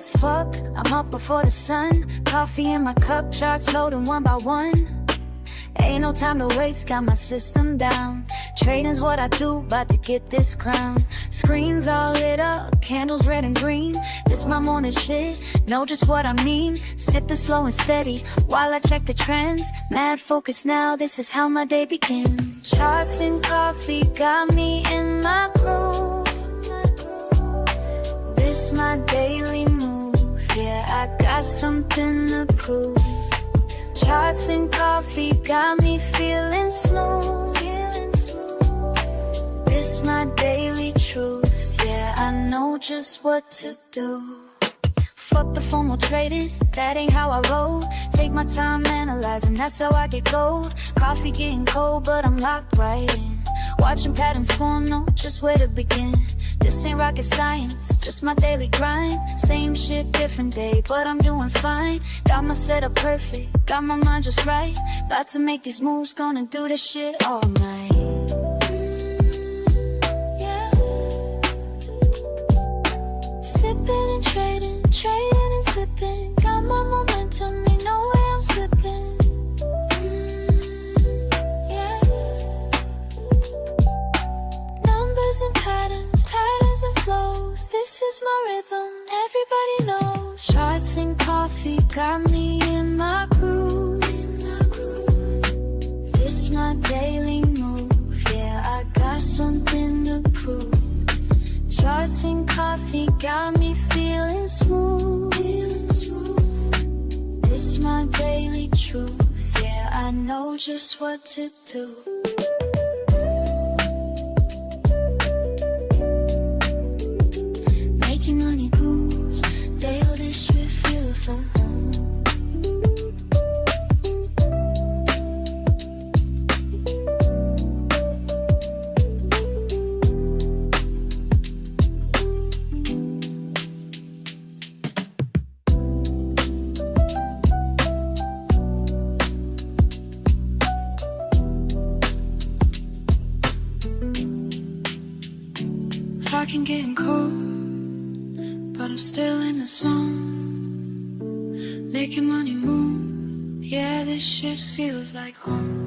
as fuck, I'm up before the sun. Coffee in my cup, charts loading one by one. Ain't no time to waste, got my system down. Trading's what I do, about to get this crown. Screens all lit up, candles red and green. This my morning shit, know just what I mean. Sipping slow and steady, while I check the trends. Mad focus now, this is how my day begins. Charts and coffee got me in my groove. This my daily move, yeah, I got something to prove. Charts and coffee got me feeling smooth. This my daily truth, yeah, I know just what to do. Fuck the formal trading, that ain't how I roll. Take my time analyzing, that's how I get gold. Coffee getting cold, but I'm locked right in. Watching patterns form, know just where to begin. This ain't rocket science, just my daily grind. Same shit, different day, but I'm doing fine. Got my setup perfect, got my mind just right. About to make these moves, gonna do this shit all night. Sipping and trading, trading and sipping. Got my momentum, ain't no way I'm slipping. Yeah. Numbers and patterns, patterns and flows. This is my rhythm, everybody knows. Charts and coffee got me in my groove. This my daily move, yeah, I got something to prove. Charts and coffee got me feeling smooth. This my daily truth, yeah, I know just what to do. Making money moves, Dale, this shit feel for home. I can get cold, but I'm still in the zone. Making money move, yeah, this shit feels like home.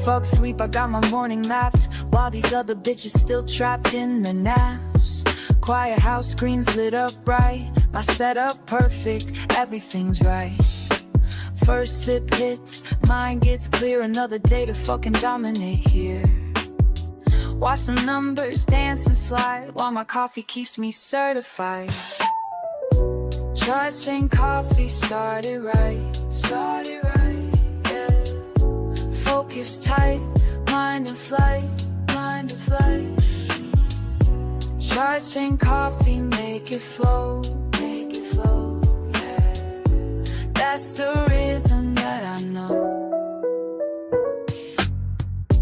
Fuck sleep, I got my morning mapped, while these other bitches still trapped in the naps. Quiet house, screens lit up bright. My setup perfect, everything's right. First sip hits, mind gets clear. Another day to fucking dominate here. Watch the numbers dance and slide, while my coffee keeps me certified. Charts and coffee started right, yeah. Focus tight, mind in flight, mind in flight. Charts and coffee make it flow, yeah. That's the rhythm that I know.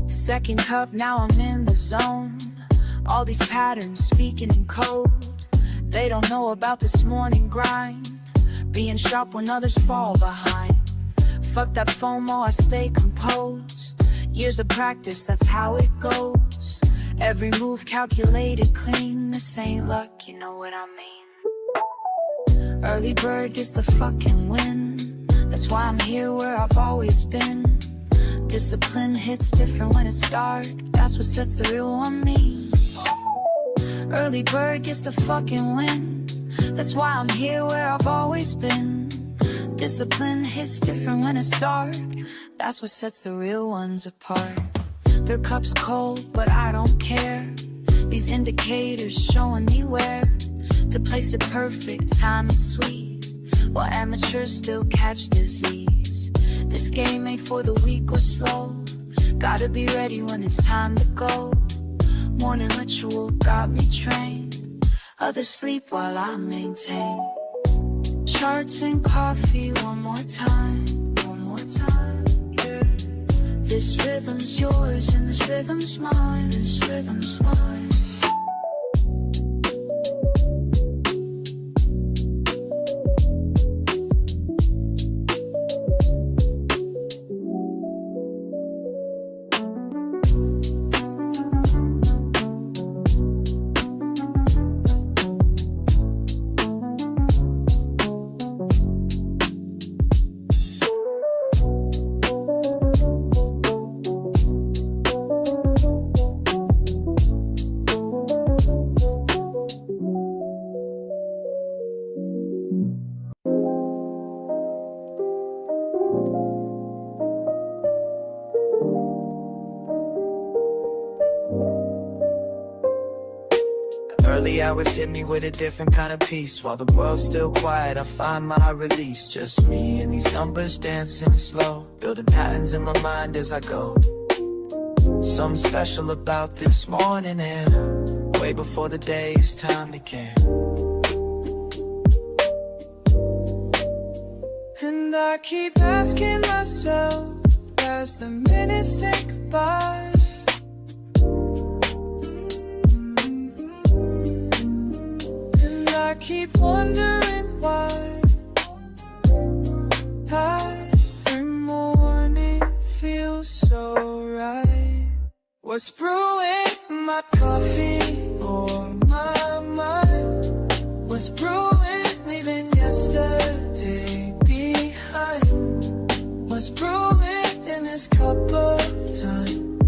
Second cup, now I'm in the zone. All these patterns speaking in code. They don't know about this morning grind, being sharp when others fall behind. Fuck that FOMO, I stay composed. Years of practice, that's how it goes. Every move calculated clean. This ain't luck, you know what I mean. Early bird gets the fucking win. That's why I'm here where I've always been. Discipline hits different when it's dark. That's what sets the real one me. Early bird gets the fucking win. That's why I'm here where I've always been. Discipline hits different when it's dark. That's what sets the real ones apart. Their cup's cold, but I don't care. These indicators showing me where to place it perfect, time is sweet, while amateurs still catch disease. This game ain't for the weak or slow. Gotta be ready when it's time to go. Morning ritual got me trained. Others sleep while I maintain. Charts and coffee one more time, yeah. This rhythm's yours and this rhythm's mine, this rhythm's mine. 3 hours hit me with a different kind of peace. While the world's still quiet, I find my release. Just me and these numbers dancing slow, building patterns in my mind as I go. Something special about this morning, and way before the day is time to care. And I keep asking myself as the minutes tick by, and I keep wondering why every morning feels so right. What's brewing in my coffee or my mind? What's brewing, leaving yesterday behind? What's brewing in this cup of time?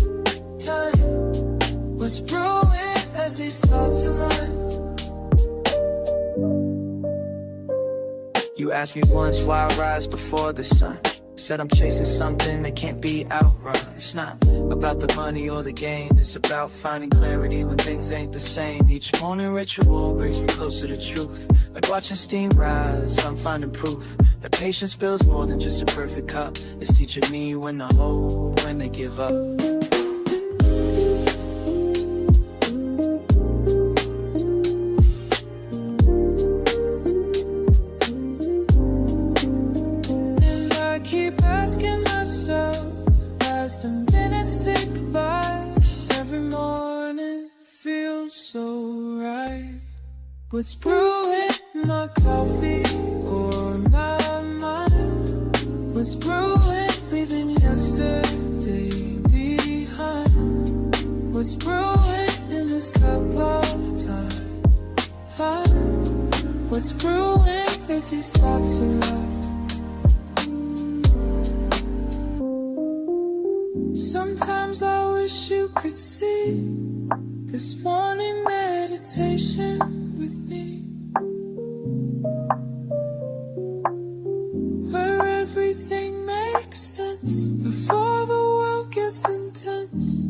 What's brewing as these thoughts align? You asked me once why I rise before the sun. Said I'm chasing something that can't be outrun. It's not about the money or the gain, it's about finding clarity when things ain't the same. Each morning ritual brings me closer to truth. Like watching steam rise, I'm finding proof that patience builds more than just a perfect cup. It's teaching me when to hold, when to give up. What's brewing in my coffee or my mind? What's brewing, leaving yesterday behind? What's brewing in this cup of time? What's brewing with these thoughts alive? Sometimes I wish you could see this morning meditation with me, where everything makes sense before the world gets intense.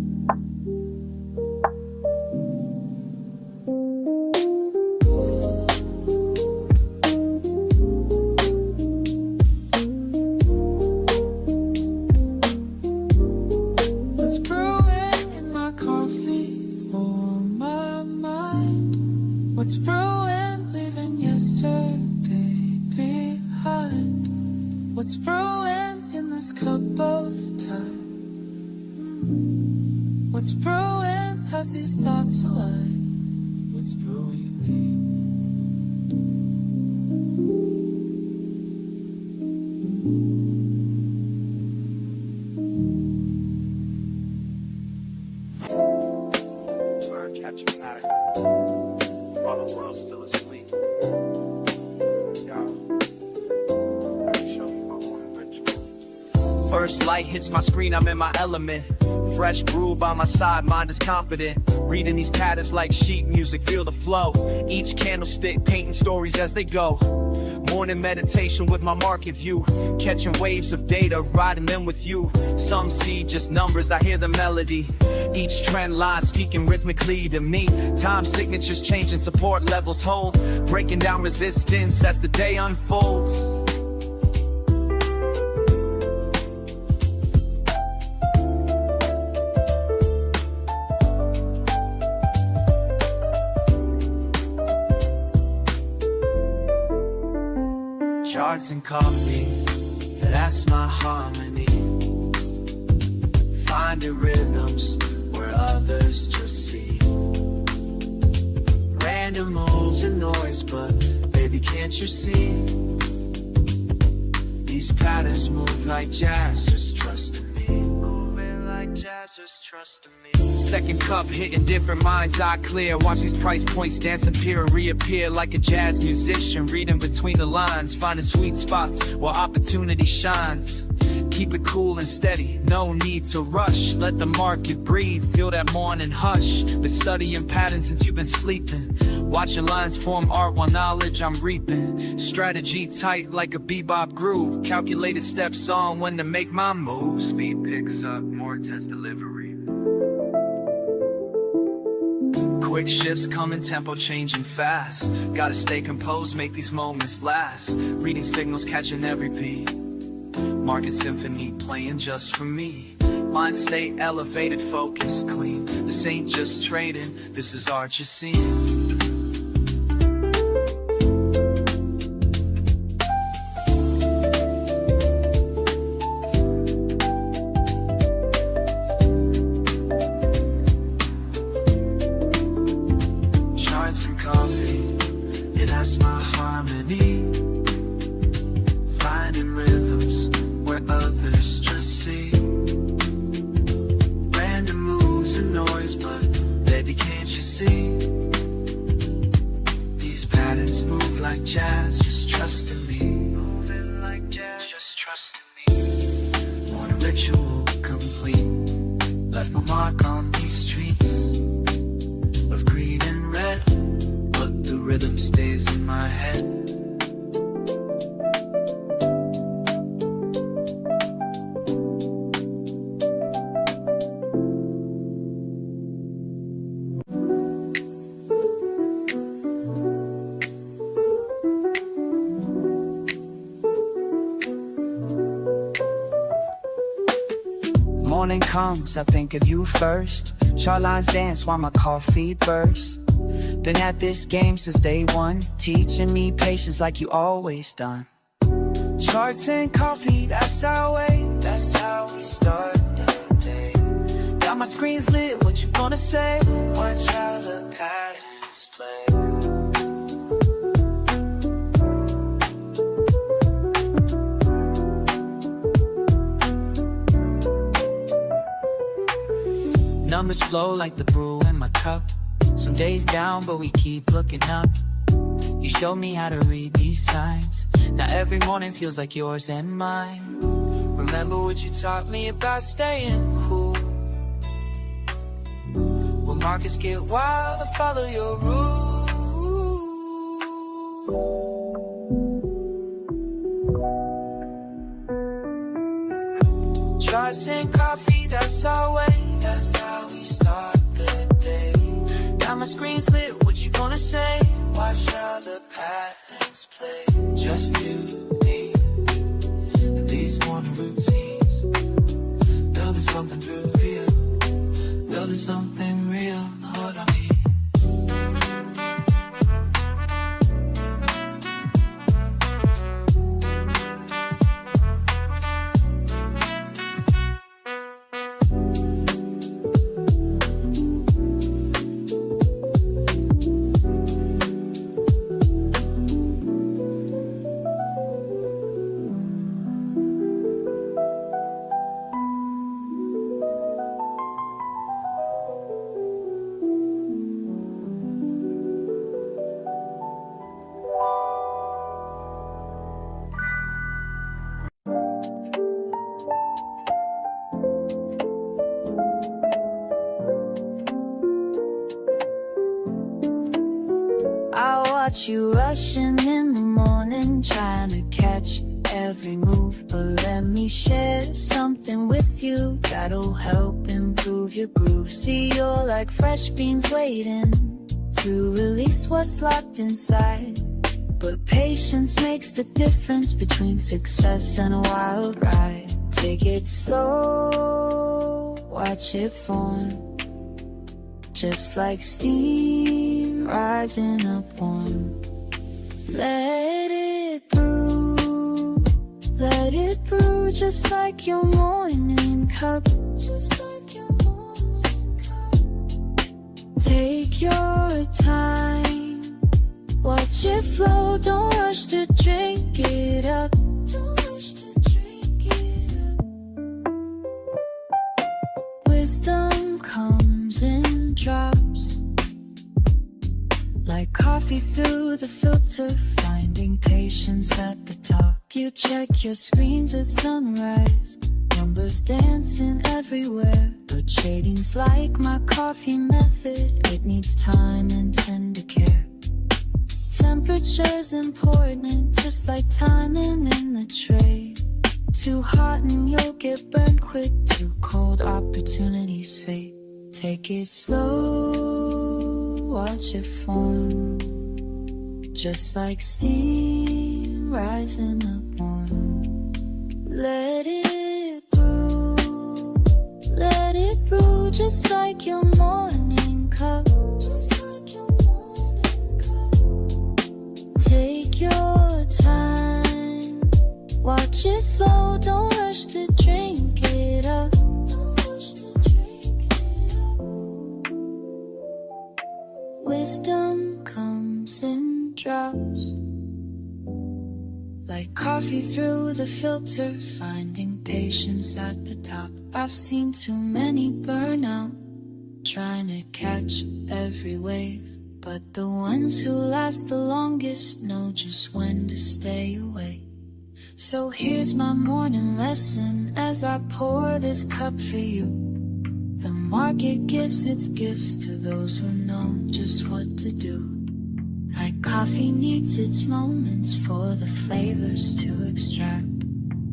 What's brewing in my coffee or my mind? What's brewing, leaving yesterday behind? What's brewing in this cup of time? What's brewing as these thoughts align? What's brewing in me? Catching night while the world's still asleep. First light hits my screen, I'm in my element. Fresh brew by my side, mind is confident. Reading these patterns like sheet music, feel the flow. Each candlestick painting stories as they go. Morning meditation with my market view. Catching waves of data, riding them with you. Some see just numbers, I hear the melody. Each trend line speaking rhythmically to me. Time signatures changing, support levels hold. Breaking down resistance as the day unfolds. Charts and coffee, that's my harmony. Finding rhythms where others just see. Random moves and noise, but baby, can't you see? These patterns move like jazz, just trust in me. Moving like jazz, just trust in me. Second cup hitting different minds, eye clear. Watch these price points dance, appear and reappear like a jazz musician. Reading between the lines, finding sweet spots where opportunity shines. Keep it cool and steady, no need to rush. Let the market breathe, feel that morning hush. Been studying patterns since you've been sleeping. Watching lines form art while knowledge I'm reaping. Strategy tight like a bebop groove. Calculated steps on when to make my move. Speed picks up, more intense delivery. Quick shifts come in tempo, changing fast. Gotta stay composed, make these moments last. Reading signals, catching every beat. Market symphony playing just for me. Mind state elevated, focus clean. This ain't just trading, this is art you're seeing. Charts and coffee, it has my harmony. Finding rhythms where others just see. Random moves and noise, but baby, can't you see? These patterns move like jazz, just trust in me. Moving like jazz, just trust in me. Want a ritual complete. Left my mark on these streets of green and red, but the rhythm stays in my head. Morning comes, I think of you first. Short lines dance while my coffee bursts. Been at this game since day one, teaching me patience like you always done. Charts and coffee, that's our way, that's how we start the day. Got my screens lit, what you gonna say? Watch how the patterns play. Numbers flow like the brew in my cup. Some days down, but we keep looking up. You showed me how to read these signs. Now every morning feels like yours and mine. Remember what you taught me about staying cool. When markets get wild, I follow your rules. Charts and coffee, that's our way. That's how we start the day. Got my screens lit, what you gonna say? Watch how the patterns play. Just you, me, and these morning routines. Building something real, building something real. Hold on me. I watch you rushing in the morning, trying to catch every move. But let me share something with you that'll help improve your groove. See, you're like fresh beans waiting to release what's locked inside. But patience makes the difference between success and a wild ride. Take it slow, watch it form, just like steam rising up warm. Let it brew, just like your morning cup. Just like your morning cup. Take your time, watch it flow, don't rush to drink it up. Don't rush to drink it up. Wisdom comes in drops, like coffee through the filter, finding patience at the top. You check your screens at sunrise, numbers dancing everywhere. But trading's like my coffee method, it needs time and tender care. Temperature's important, just like timing in the trade. Too hot and you'll get burned quick, too cold opportunities fade. Take it slow, watch it form, just like steam rising up warm. Let it brew, just like your morning cup. Take your time, watch it flow, don't rush to drink it up. Wisdom comes in drops, like coffee through the filter, finding patience at the top. I've seen too many burn out, trying to catch every wave, but the ones who last the longest know just when to stay away. So here's my morning lesson as I pour this cup for you. The market gives its gifts to those who know just what to do. Like coffee needs its moments for the flavors to extract.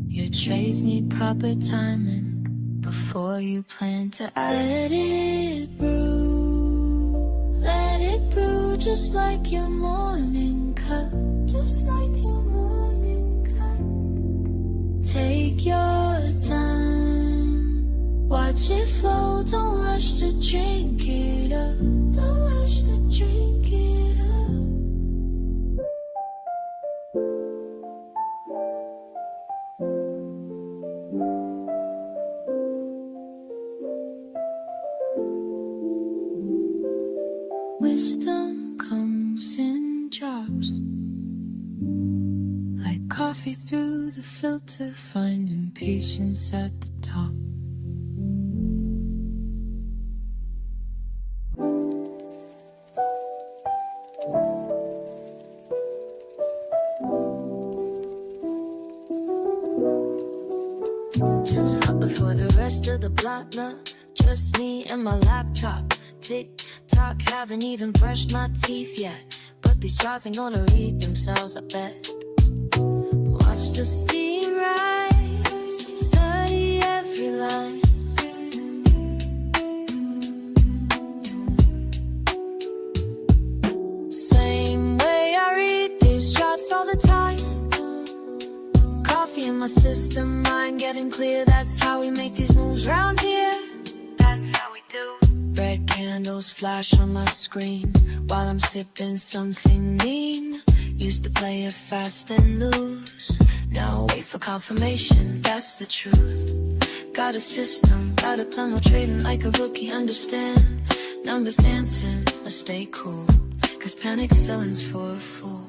Your trades need proper timing before you plan to act. Let it brew, just like your morning cup. Just like your morning cup. Take your time, watch it flow, don't rush to drink it up. Don't rush to drink it up. Wisdom comes in drops, like coffee through the filter, finding patience at the top. Just up before the rest of the block, nah, just me and my laptop. Tick-tock, haven't even brushed my teeth yet, but these charts ain't gonna read themselves, I bet. Watch the steam rise, study every line. Same way I read these charts all the time. Coffee in my system, mind getting clear. That's how we make these moves round here. That's how we do. Red candles flash on my screen while I'm sipping something mean. Used to play it fast and lose, now wait for confirmation, that's the truth. Got a system, got a plan, more trading like a rookie, understand. Numbers dancing, but stay cool, cause panic selling's for a fool.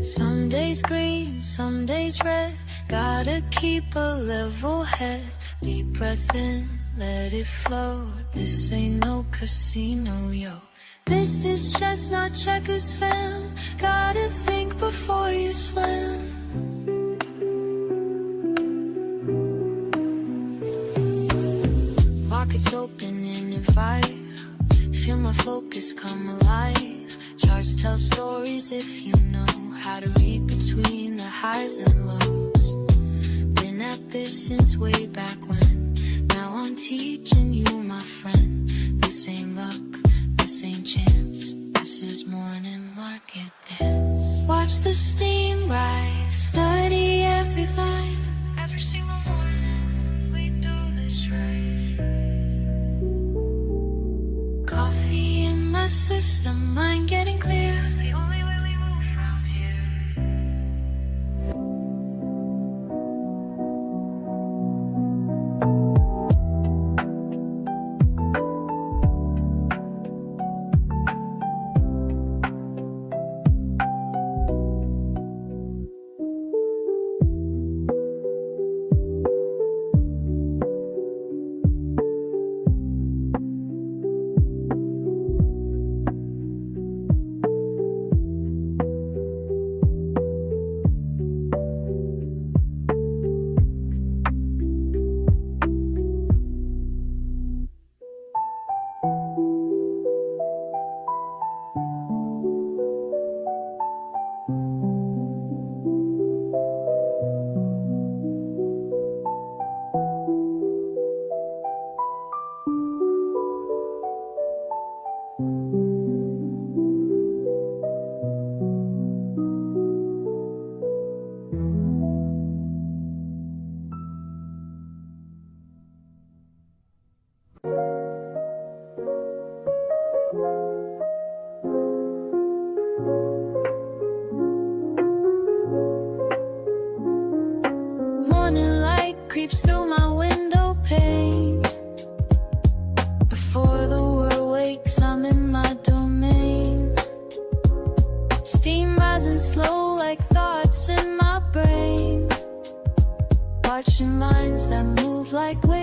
Some days green, some days red, gotta keep a level head. Deep breath in, let it flow. This ain't no casino, yo. This is just not checkers, fam. Gotta think before you slam. Markets opening in 5. Feel my focus come alive. Charts tell stories if you know how to read between the highs and lows. Been at this since way back when. Now I'm teaching you, my friend. This ain't luck, this ain't chance. This is morning market dance. Watch the steam rise, study every line. Every single morning, we do this right. Coffee in my system, mind getting clear. It's the only way we move from here.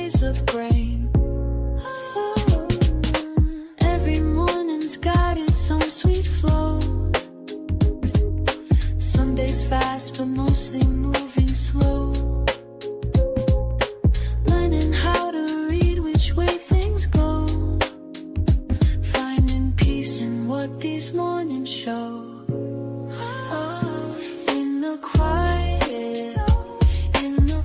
waves of grain. Every morning's got its own sweet flow. Some days fast, but mostly moving slow. Learning how to read which way things go. Finding peace in what these mornings show. In the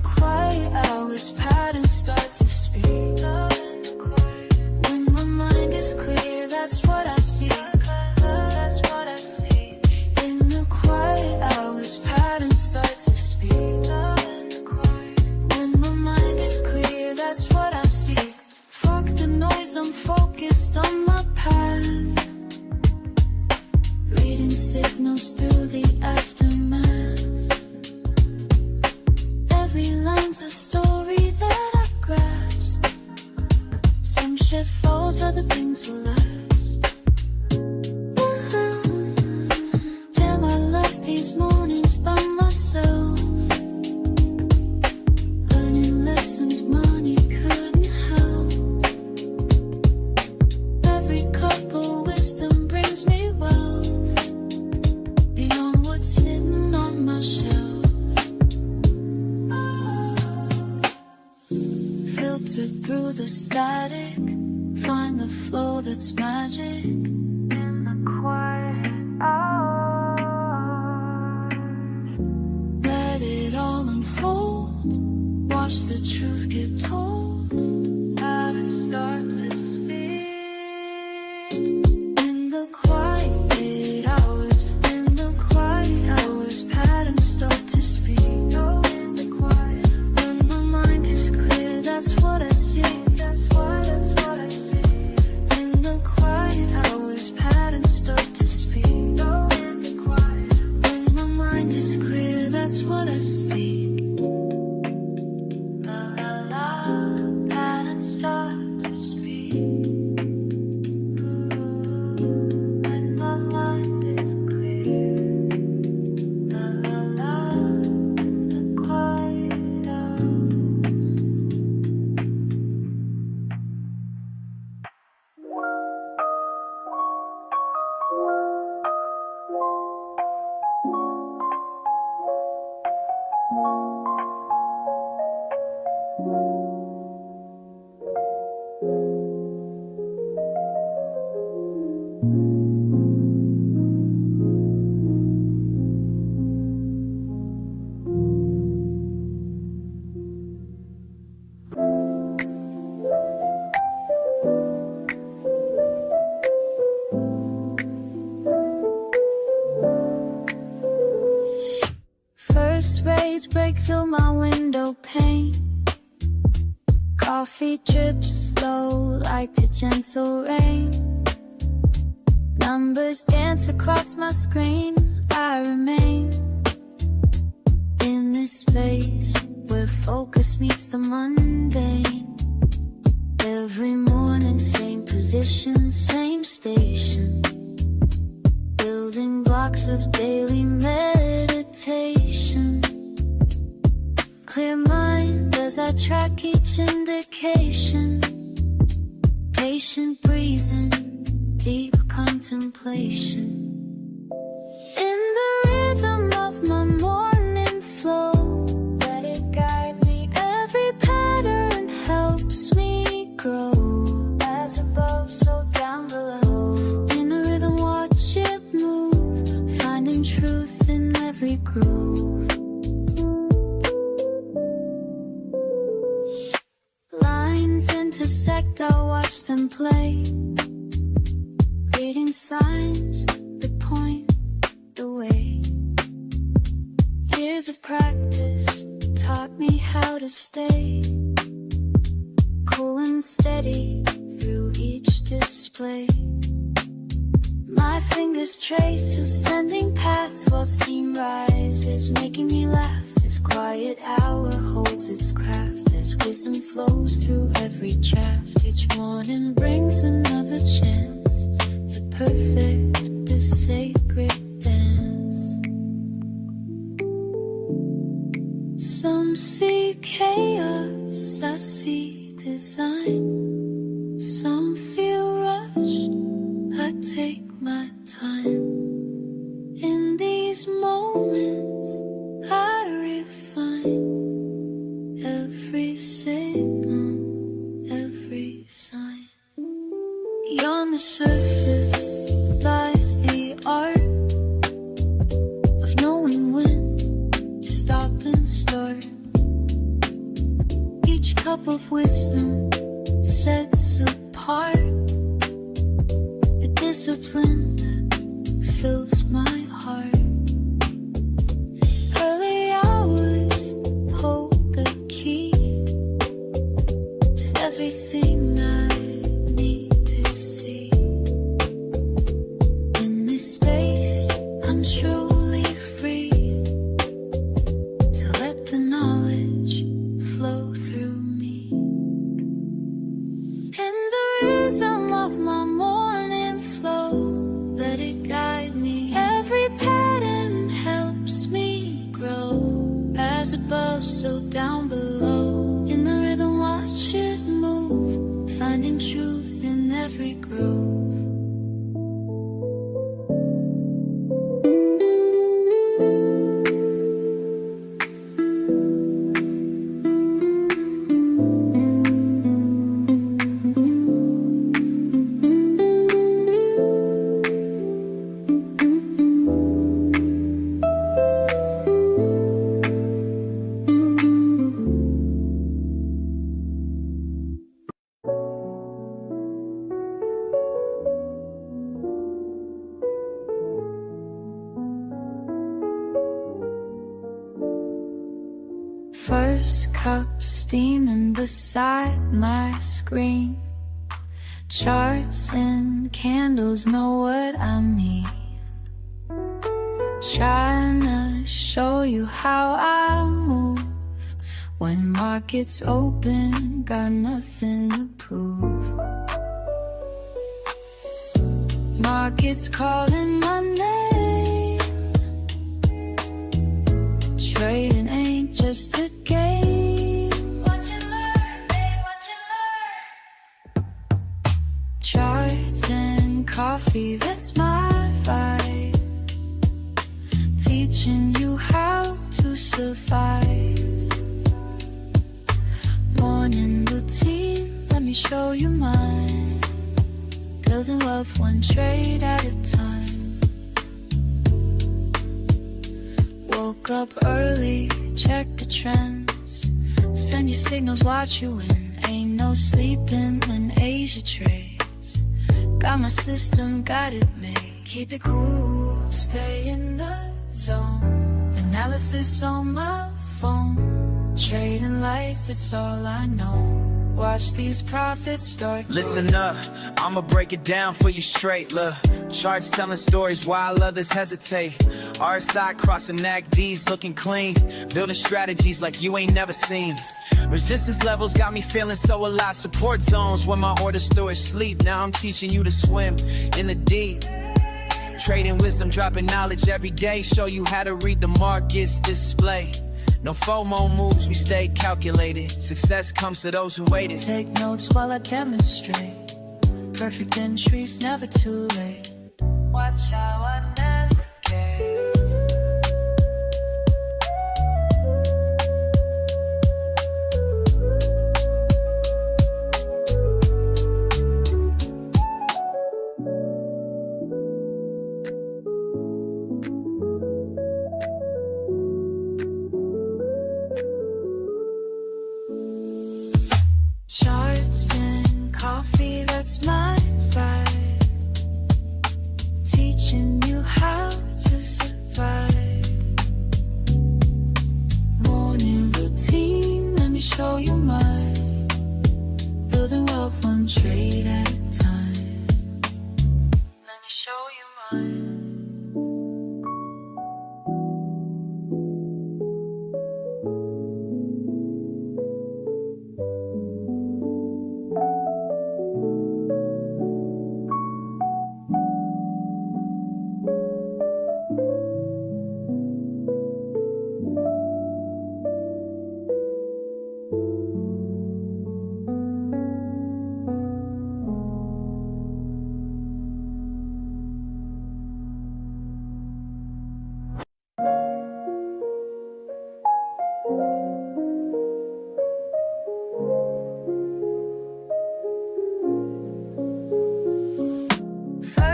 quiet hours, patterns start to speak. When my mind is clear, that's what I see. In the quiet hours, patterns start to speak. When my mind is clear, that's what I see. Fuck the noise, I'm focused on my path. Reading signals through the aftermath. Every line's a story that I grasp. Some shit falls, other things will last. Damn, I love these mornings by myself. Learning lessons money couldn't help. Every cup of wisdom brings me wealth, beyond what's sitting on my shelf. Filtered through the static, find the flow that's magic. In the quiet hours, let it all unfold. Watch the truth get told. Patterns start to speak. In the quiet hours, patterns start to speak. In the quiet, when my mind is clear, that's what I see. That's what I see. In the quiet hours, patterns start to speak. In the quiet, when my mind is clear, that's what I see. La la la, patterns start to speak. When my mind is clear. La la la, the quiet hours. First rays break through my window pane. Coffee drips slow like a gentle rain. Numbers dance across my screen. I remain in this space where focus meets the mundane. Every morning, same position, same station. Building blocks of daily meditation. Clear mind as I track each indication. Patient breathing, deep contemplation. In the rhythm of my morning flow, let it guide me. Every pattern helps me grow. As above, so down below. In a rhythm, watch it move, finding truth in every groove. Lines intersect, I'll watch them play. Reading signs that point the way. Years of practice taught me how to stay cool and steady through each display. My fingers trace ascending paths while steam rises, making me laugh. This quiet hour holds its craft as wisdom flows through every draft. Each morning brings another chance to perfect this sacred dance. Some see chaos, I see design. Some feel rushed, I take my time. In these moments I refine every signal, every sign. Beyond the surface lies the art of knowing when to stop and start. Each cup of wisdom sets apart the discipline that fills my heart. Early hours hold the key to everything I need to see. In this space I'm truly free to let the knowledge flow through me. In the rhythm of my morning flow, let it guide me. Every pattern helps me grow. As above, so down below. In the rhythm, watch it move, finding truth in every groove. First cup steaming beside my screen. Charts and candles know what I mean. Trying to show you how I move. When markets open, got nothing to prove. Markets calling my name. Trading ain't just a game. Watch and learn, babe, watch and learn. Charts and coffee, that's my vibe. Teaching you how to survive. Morning routine, let me show you mine. Building wealth one trade at a time. Woke up early, check the trends. Send your signals, watch you win. Ain't no sleeping when Asia trades. Got my system, got it made. Keep it cool, stay in the zone. Analysis on my phone. Trading life, it's all I know. Watch these profits start. Listen up, I'ma break it down for you straight. Look, charts telling stories while others hesitate. RSI crossing NACDs looking clean. Building strategies like you ain't never seen. Resistance levels got me feeling so alive. Support zones when my orders through sleep. Now I'm teaching you to swim in the deep. Trading wisdom, dropping knowledge every day. Show you how to read the markets display. No FOMO moves, we stay calculated. Success comes to those who waited. Take notes while I demonstrate. Perfect entries, never too late. Watch how I navigate. Charts and coffee, that's my vibe. Teaching you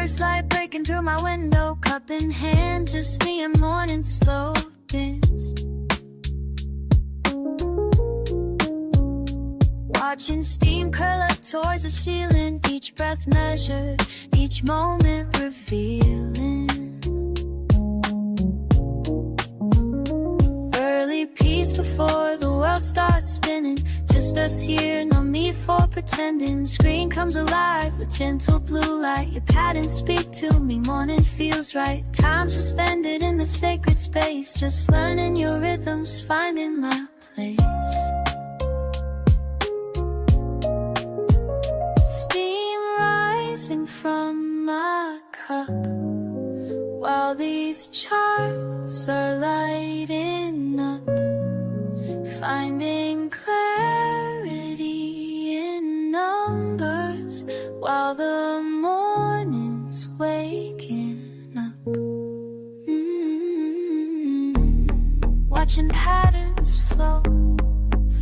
First light breaking through my window, cup in hand, just me and morning slow dance. Watching steam curl up towards the ceiling, each breath measured, each moment revealing. Early peace before the world starts spinning, just us here, no need for pretending. Screen comes alive with gentle blue light, your patterns speak to me, morning feels right. Time suspended in the sacred space, just learning your rhythms, finding my place. Steam rising from my cup, while these charts are lighting up, finding clarity in numbers, while the morning's waking up. Watching patterns flow,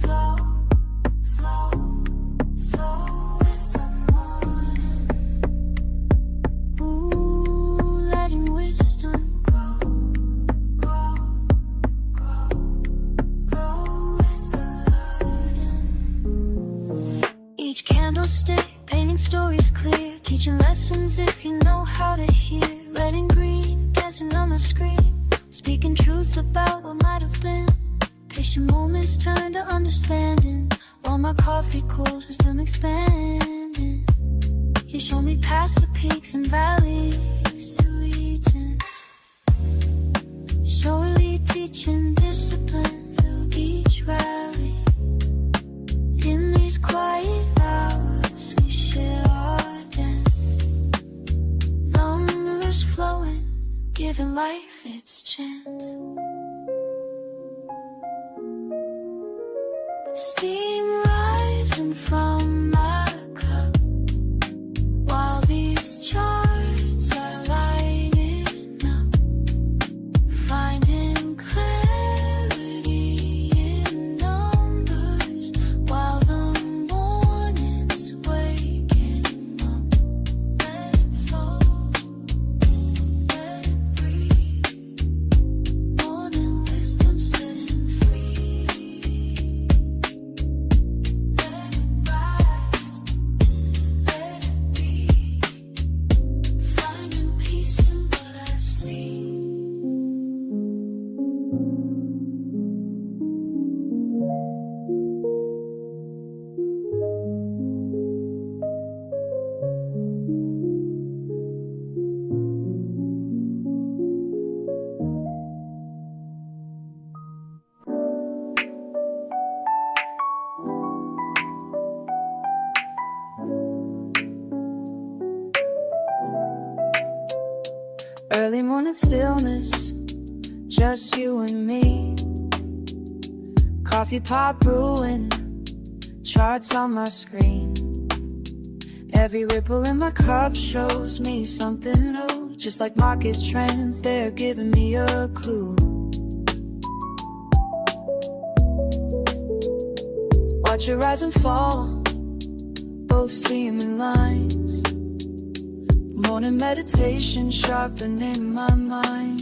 flow, flow, flow with the morning. Ooh, letting wisdom grow, grow, grow, grow with the learning. Each candlestick painting stories clear, teaching lessons if you know how to hear. Red and green dancing on my screen, speaking truths about what might have been. Patient moments turn to understanding, while my coffee cools, wisdom expanding. You show me past the peaks and valleys to reaching. Surely teaching discipline through each rally. In these quiet hours we share our dance. Numbers flowing, giving life its chance. Steam rising from my cup, while these charts are lighting up, finding clarity in numbers, while the morning's waking up. Let it flow, let it breathe. Morning wisdom sitting free. Let it rise, let it be. Finding peace in what I see. Early morning stillness, just you and me. Coffee pot brewing, charts on my screen. Every ripple in my cup shows me something new. Just like market trends, they're giving me a clue. Watch it rise and fall, both seeming lines. Morning meditation sharpening my mind.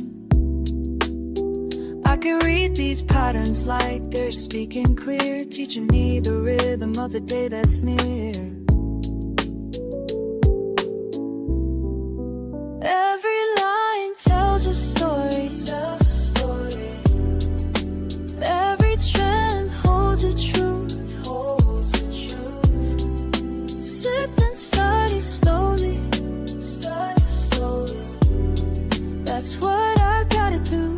I can read these patterns like they're speaking clear, teaching me the rhythm of the day that's near. Every line tells a story, every trend holds a truth, Sip and study slowly, that's what I gotta do,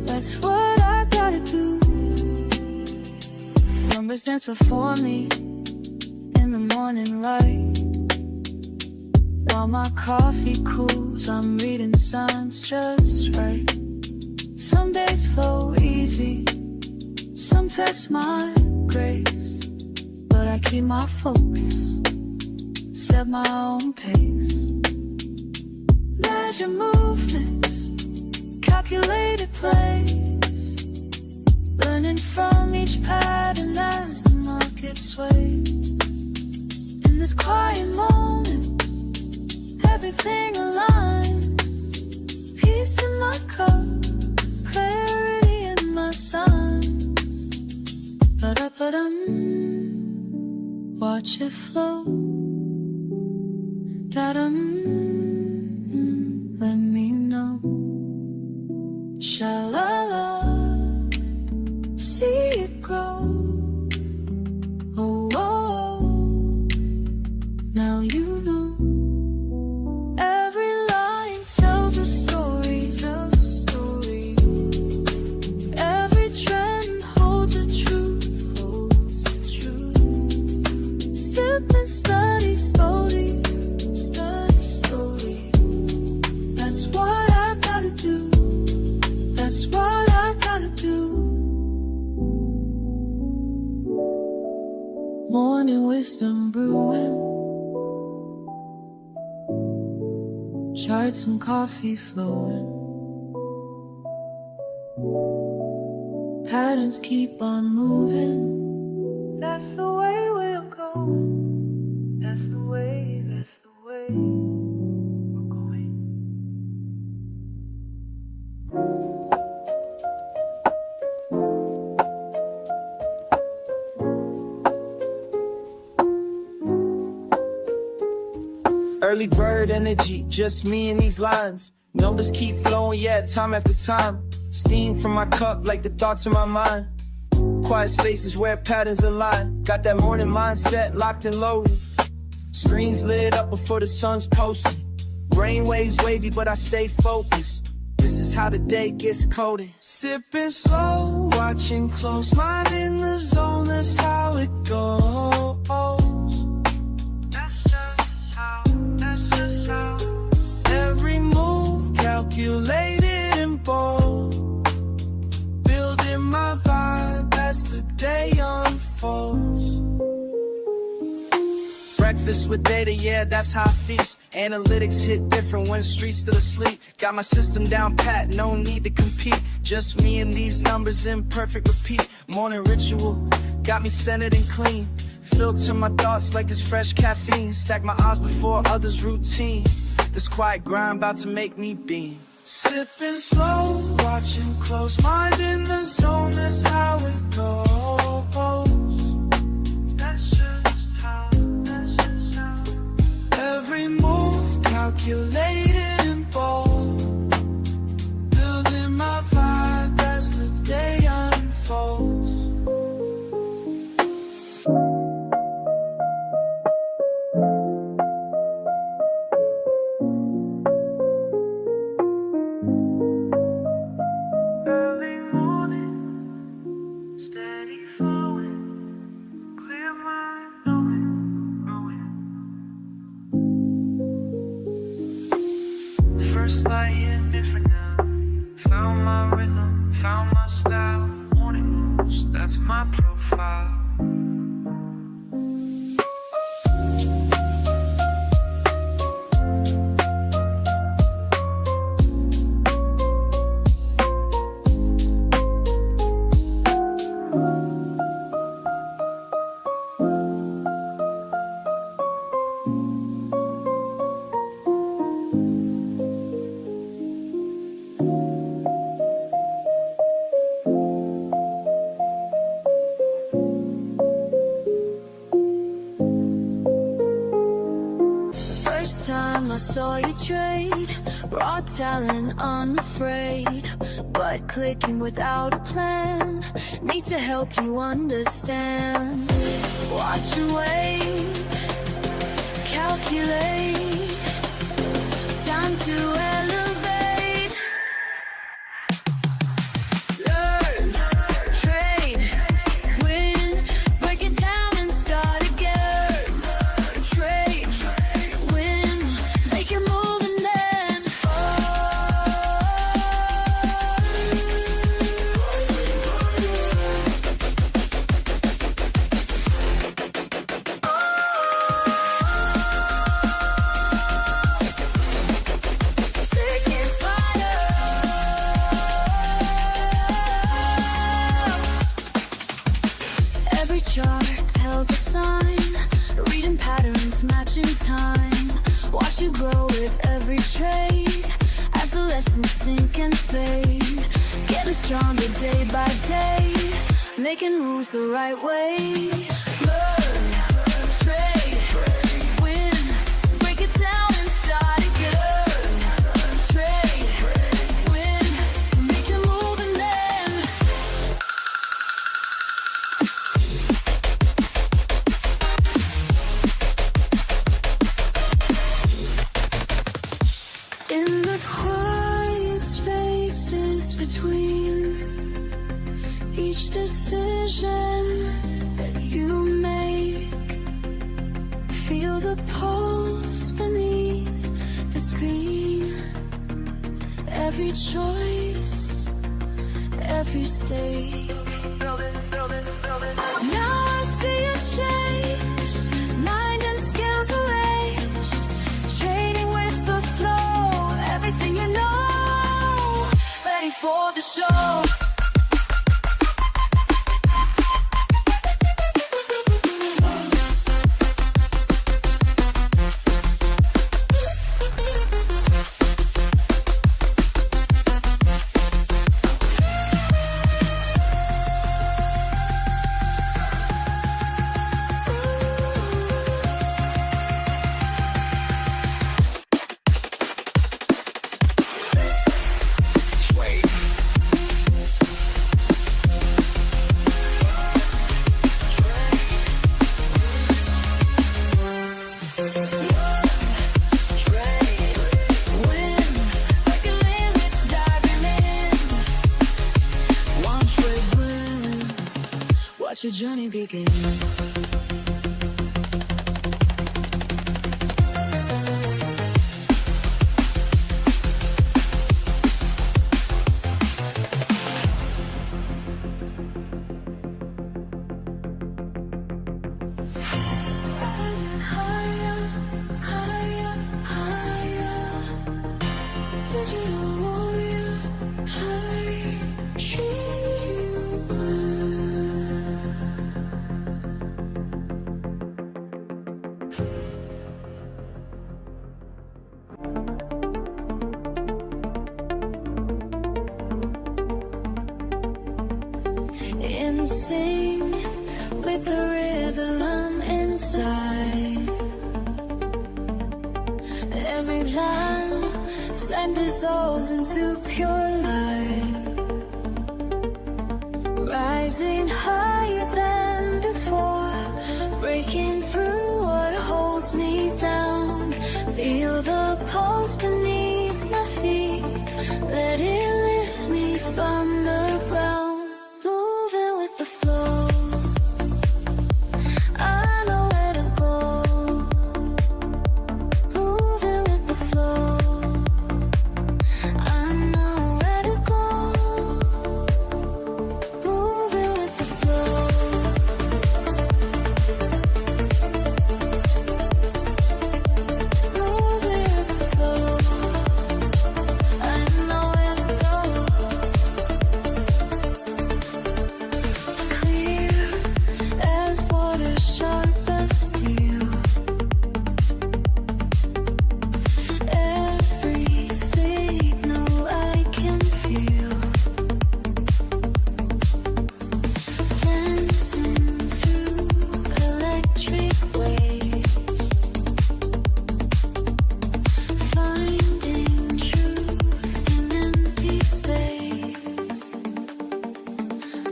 that's what I gotta do. Numbers dance before me in the morning light, while my coffee cools, I'm reading signs just right. Some days flow easy, some test my grace, but I keep my focus, set my own pace. Measure movements, calculated plays, learning from each pattern as the market sways. In this quiet moment, every everything aligns. Peace in my cup, clarity in my signs. Ba-da-ba-dum, watch it flow. Da-dum, let me know. Sha-la-la, see it grow. Oh, oh, now you know. Every line tells a story, tells a story. Every trend holds a truth, holds a truth. Sip and study slowly, study slowly. That's what I gotta do. That's what I gotta do. Morning wisdom brewing, charts and coffee flowing. Patterns keep on moving. That's the way we'll go. That's the way, that's the way we're going. Early bird energy, just me and these lines. Numbers keep flowing, yeah, time after time. Steam from my cup like the thoughts in my mind. Quiet spaces where patterns align. Got that morning mindset locked and loaded. Screens lit up before the sun's posted. Brainwaves wavy, but I stay focused. This is how the day gets coded. Sipping slow, watching close, mind in the zone, that's how it goes. That's just how. Every move calculated and bold. Building my vibe as the day unfolds. Breakfast with data, yeah, that's how I feast. Analytics hit different when streets still asleep. Got my system down pat, no need to compete. Just me and these numbers in perfect repeat. Morning ritual, got me centered and clean. Filter my thoughts like it's fresh caffeine. Stack my odds before others' routine. This quiet grind about to make me beam. Sipping slow, watching close, mind in the zone, that's how it goes. That's just how, that's just how. Every move calculated and bold. Building my vibe as the day unfolds. First light hit different now. Found my rhythm, found my style. Morning moves, that's my profile. I saw you trade, raw talent, unafraid, but clicking without a plan. Need to help you understand. Watch and wait, calculate, time to elevate. Learn, trade, win, break it down and start again. Trade, win, make it move and then every chart tells a sign, reading patterns, matching time. Watch you grow with every trade as the lessons sink and fade. Getting stronger day by day, making moves the right way. Learn, trade, win, break it down and start again. Trade, win, make your move and then in the quiet spaces between each decision that you make, feel the pulse beneath the screen. Every choice, every stake. Now I see you've changed, mind and skills arranged, trading with the flow, everything you know, ready for the show. Your journey begin. Rising higher, higher, higher. Digital warrior, higher. In sync with the rhythm inside, every plan sand dissolves into pure light, rising higher than before, breaking through what holds me down. Feel the pulse beneath my feet, let it lift me from the ground. Moving with the flow, I know where to go. Moving with the flow, I know where to go. Moving with the flow. Moving with the flow, I know where to go. Clear as water, sharp as steel. Every signal I can feel, dancing through electric waves, finding truth in empty space,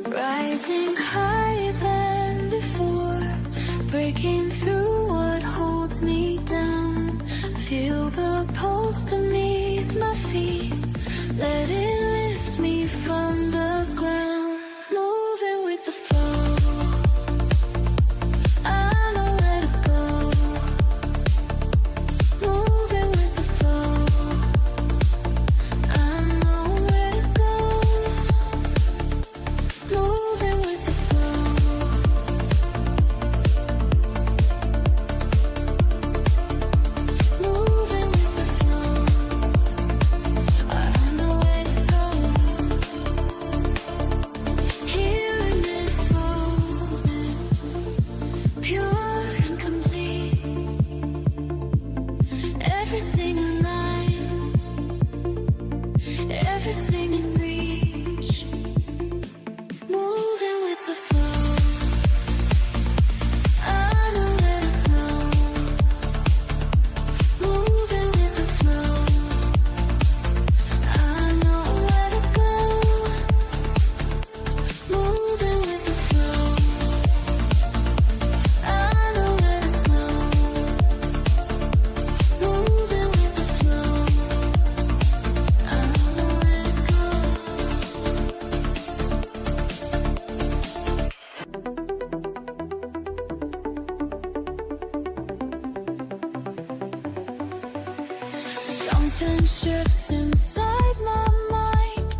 rising higher than before, breaking through what holds me down. Feel the pulse beneath my feet, let it lift me from the ground. Moving with the flow, I know where to go. Moving with the flow, I know where to go. Moving with the flow, moving with the flow, I know where to go. Something shifts inside my mind.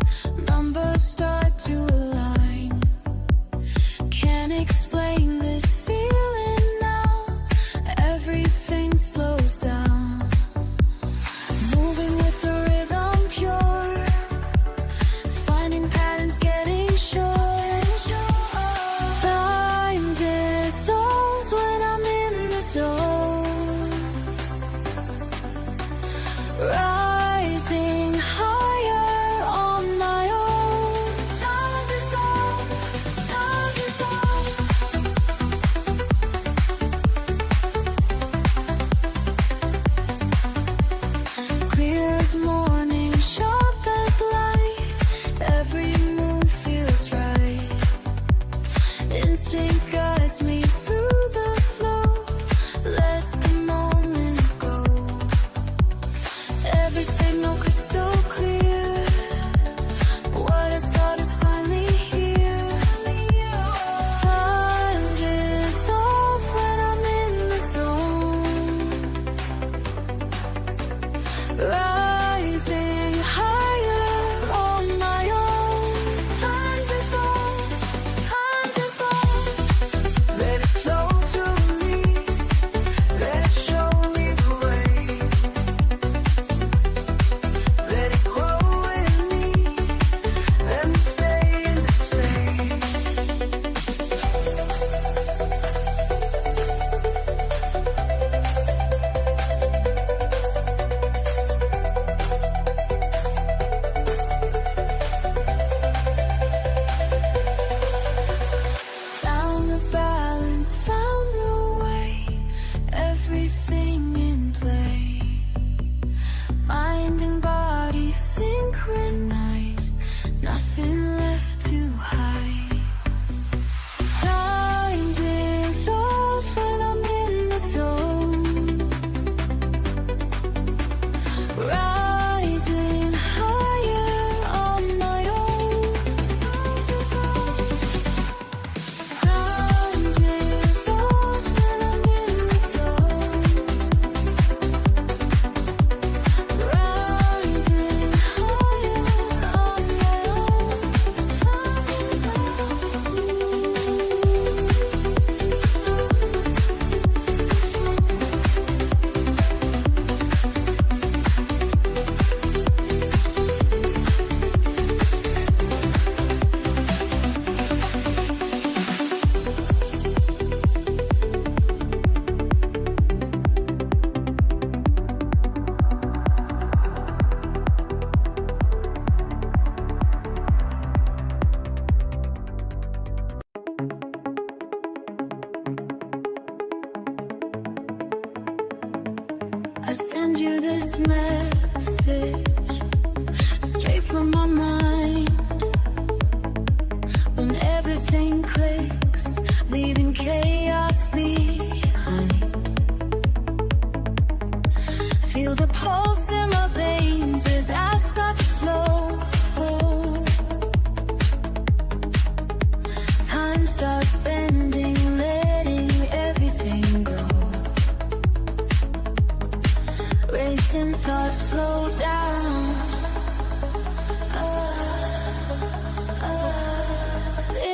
Numbers start to align. Can't explain this feeling now. Everything slows down. Moving with the rhythm pure. Finding patterns getting short. Time dissolves when I'm in the zone. Rising higher on my own. Time dissolves, time dissolves. Clear as morning, sharp as light. Every move feels right. Instinct guides me through the flow. Let the moment go. Every signal crystal clear. What I sought is finally here. Time dissolves when I'm in the zone. Rising higher on my own. Time dissolves, time dissolves. Let it flow through me. Let it show me the way. Let it grow in me. Let me stay in this space. Found the balance, found the way. Everything in play. Mind and body synchronized. Nothing left to hide. Time dissolves when I'm in the zone. Rising higher on my own. Time dissolves when I'm in the zone. Rising higher on my own. I send you this message straight from my mind. When everything clicks, leaving chaos behind. Feel the pulse in my veins as I start to flow. Time starts bending, letting everything go. Racing thoughts slow down.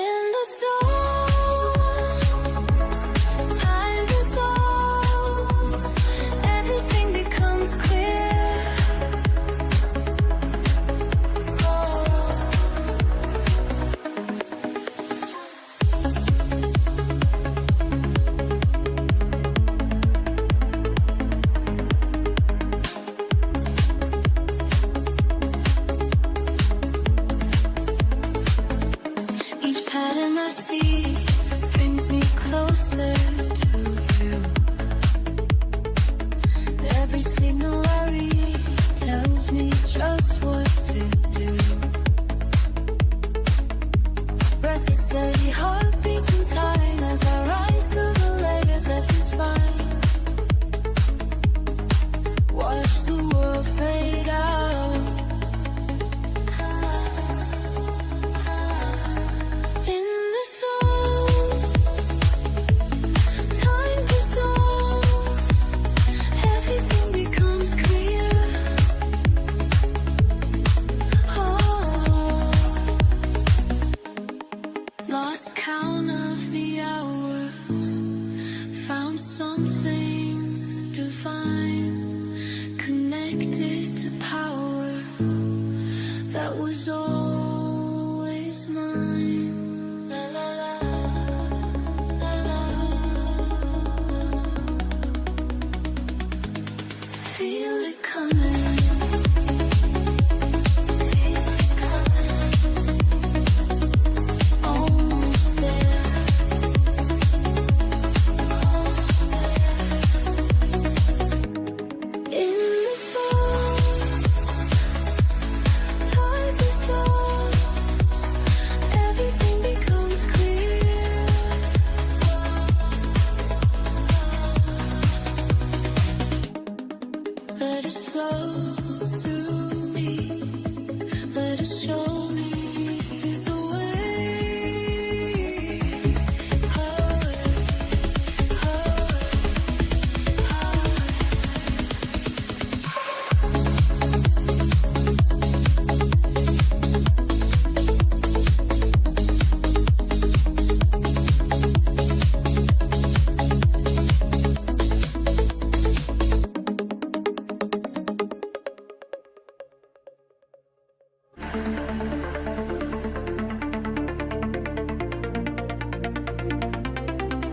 In the zone, time dissolves. Everything becomes clear. addicted to power that was always mine. La, la, la, la, la. Feel it coming. Feel it coming. Almost there. Almost there. In the zone, time dissolves. Everything becomes clear. Let it flow through me. Let it show me the way. Highway, highway, highway.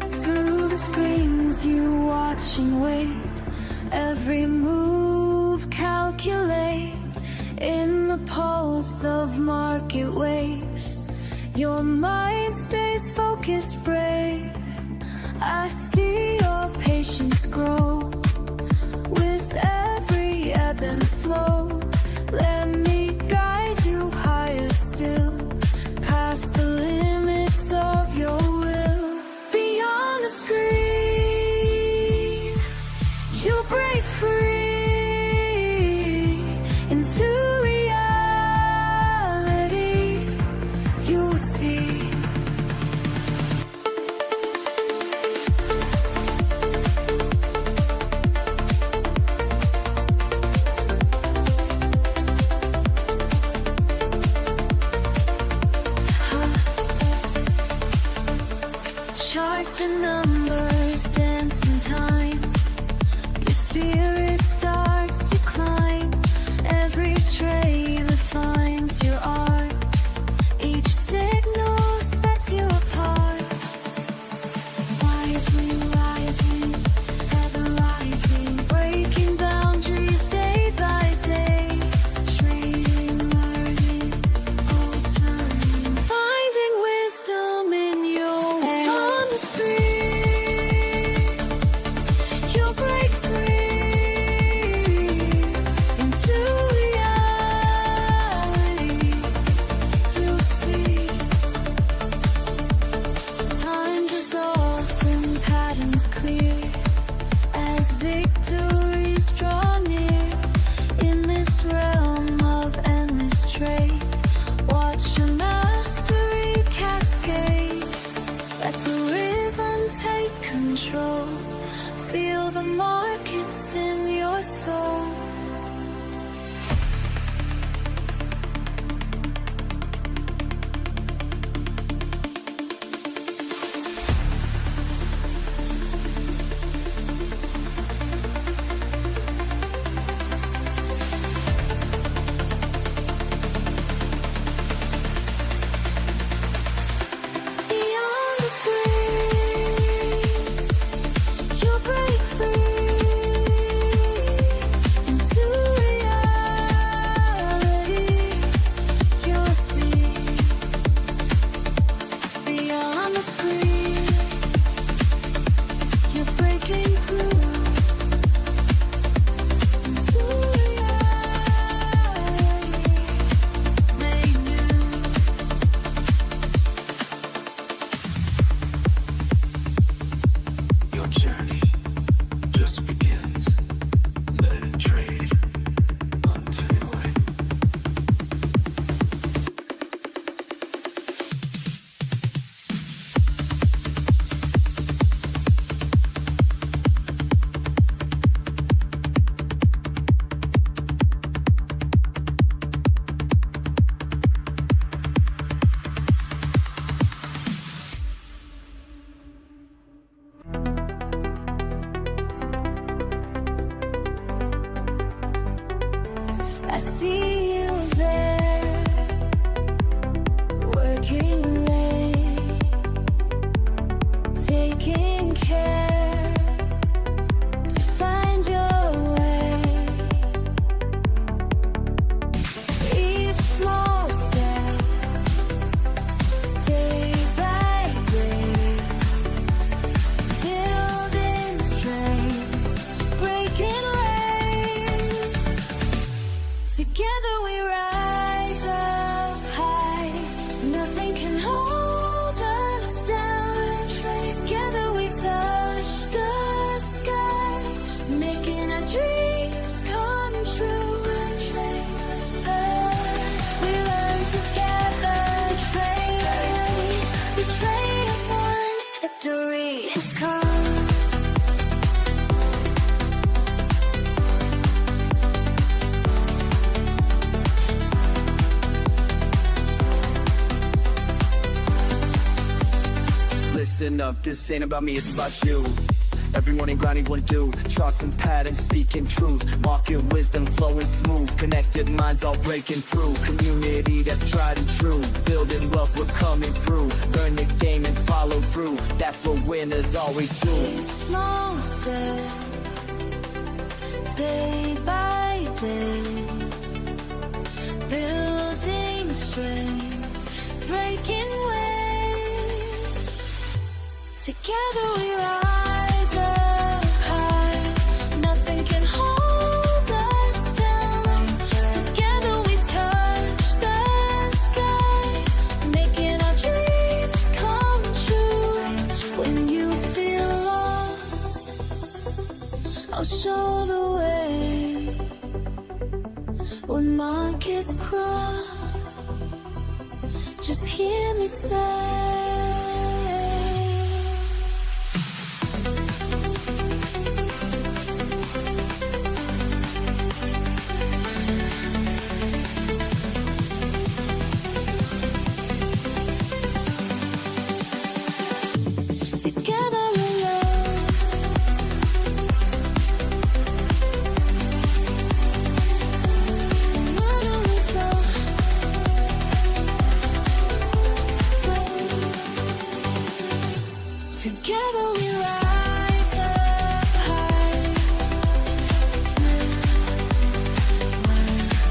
Through the screens you watch and wait. Every move calculate. In the pulse of market waves, your mind stays focused, brave. I see your patience grow with every ebb and flow. Let me guide you higher still, past the limits of your will. Beyond the screen, you break free into reality. You'll see. Charts and numbers dance in time. Your spirit starts to climb. Every trade refines your art. Each signal sets you apart. Wisely, rising, ever rising, breaking boundaries day by day. Trading, learning, always turning, finding wisdom in your way. On the screen, you'll break free into reality. You'll see. Time dissolves and patterns clear as victories draw near. In this realm of endless trade, watch your mastery cascade. Let the rhythm take control. Feel the markets in your soul. Beyond the screen, you'll break free into I see you there, working late, taking care to find your way. Each small step, day by day, building strength, breaking waves. Together we rise up high, nothing can hold us down. Together we touch the sky, making our dreams come true. We learn together, trade. We trade as one, victory has come. Listen up, this ain't about me, it's about you. Every morning grinding what do, charts and patterns speaking truth, market wisdom flowing smooth, connected minds all breaking through, community that's tried and true, building wealth we're coming through, learn the game and follow through, that's what winners always do. Small step, day by day, building strength, breaking waves. Together we rise up high, nothing can hold us down. Together we touch the sky, making our dreams come true. When you feel lost, I'll show the way. When markets cross, just hear me say, together we love. Not only so, together we rise up high.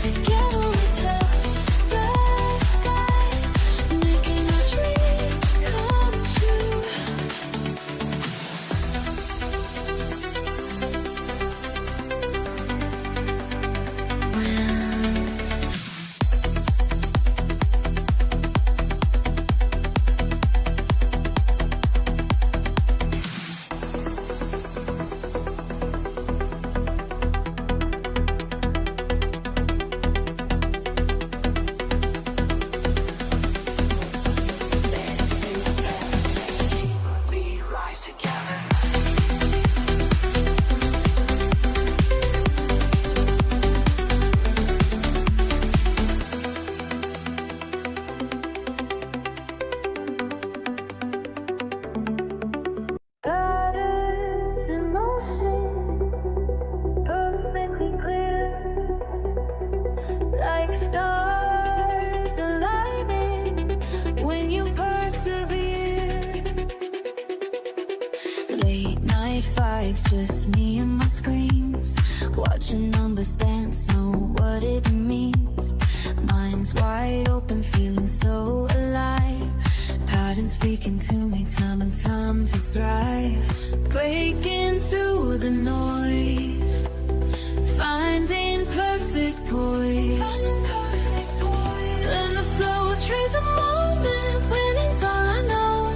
Together we touch the sky, making our dreams come true. We rise together. Patterns in motion, perfectly clear, like stars aligning when you persevere. Late night fights, just me and my screens, watching numbers dance, know what it means. Minds wide open, feeling so alive. Patterns speaking to me, time and time to thrive. Breaking through the noise, finding perfect poise. Learn the flow, trade the moment, winning's all I know.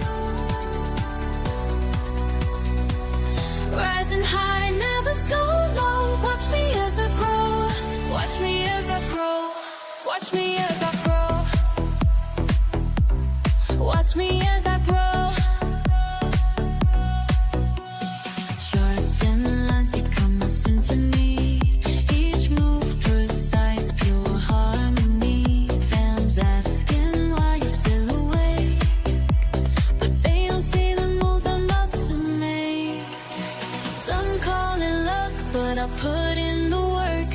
Rising high, never so low. Watch me as I grow. Watch me as I grow. Watch me as I grow. Watch me as I grow. Charts and lines become a symphony. Each move precise, pure harmony. Fans asking why you're still awake, but they don't see the moves I'm about to make. Some call it luck, but I put in the work.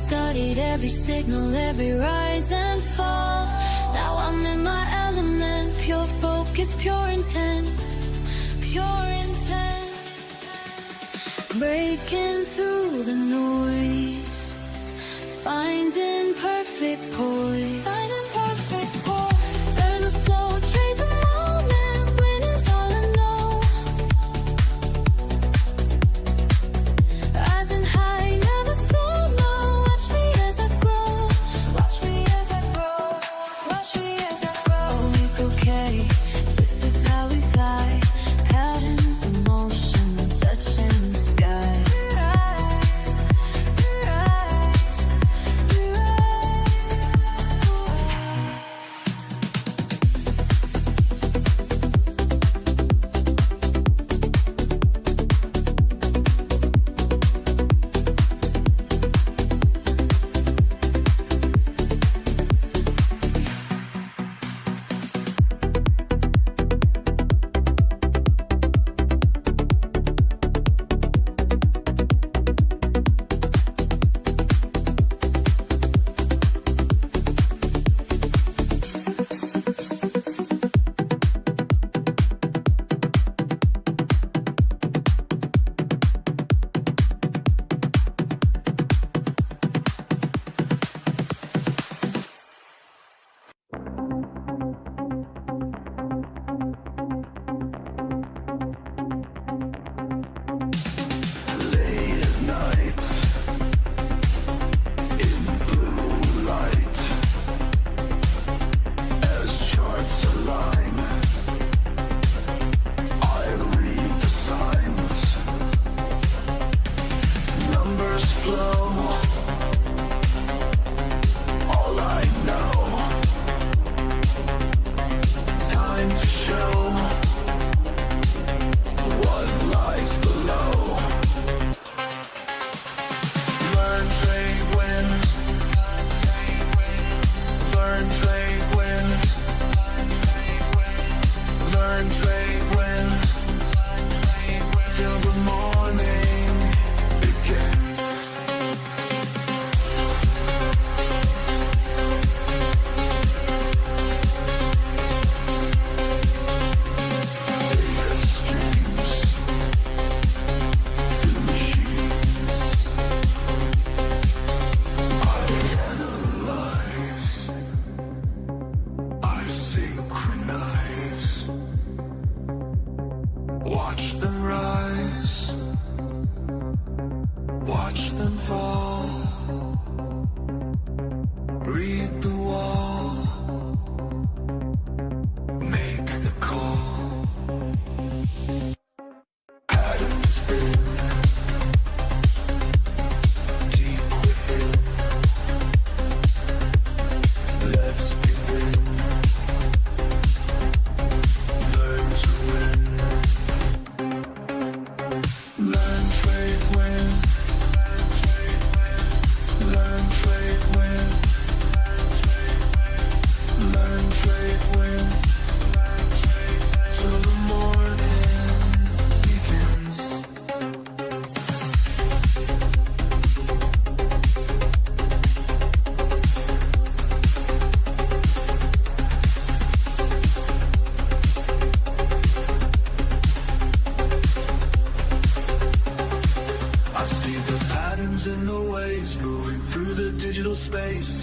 Studied every signal, every rise and fall. Now I'm in my element, pure focus, pure intent, pure intent. Breaking through the noise, finding perfect poise. Finding perfect poise. Learn to flow, trade the moment, winning's all I know. Rising high, never so low. Watch me as I grow. Watch me as I grow. Watch me as I grow. Oh, we okay. This is how we fly. Patterns of motion, touching the sky. Rise, rise,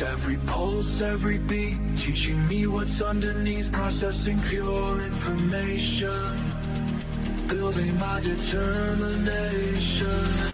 Every pulse, every beat, teaching me what's underneath, processing pure information, building my determination.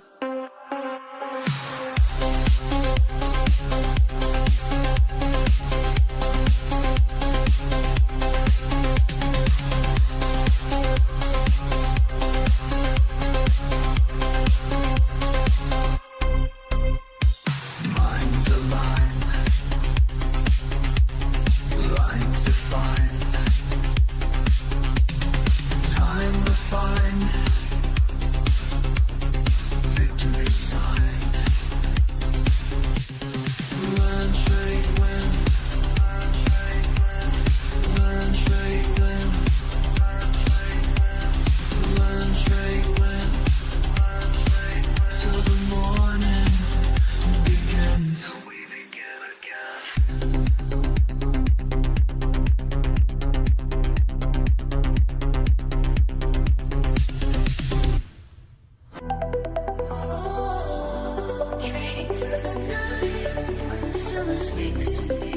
Trading through the night, when the silver speaks to me.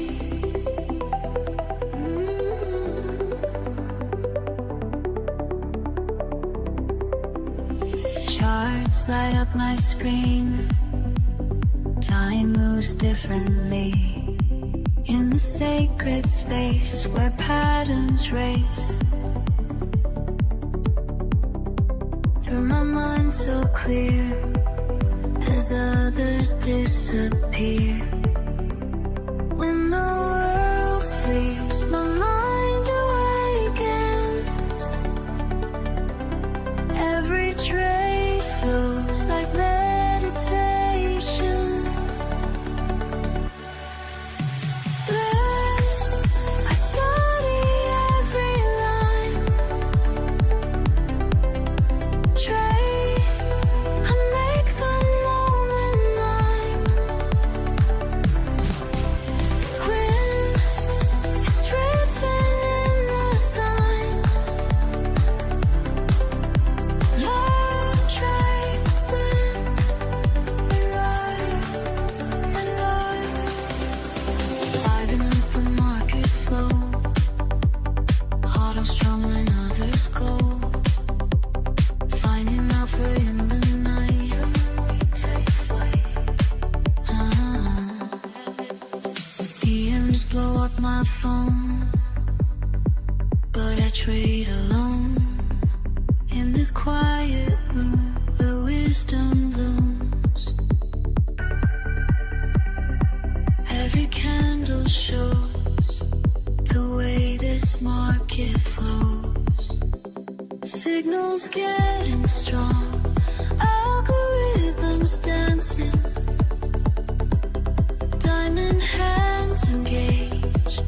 Charts light up my screen. Time moves differently in the sacred space where patterns race. Through my mind so clear as others disappear. When the world sleeps, my mind awakens. Every trade flows like meditation. I study every line. Trade, I make the moment mine. Win, it's written in the signs. Learn, trade, win, we rise and rise. Driving with the market flow. Heart on strong when others go. Finding alpha in the night. We take flight. DMs blow up my phone, but I trade alone. In this quiet room where wisdom looms. Every candle shows the way this market flows. Signals getting strong, algorithms dancing. Diamond hands engaged,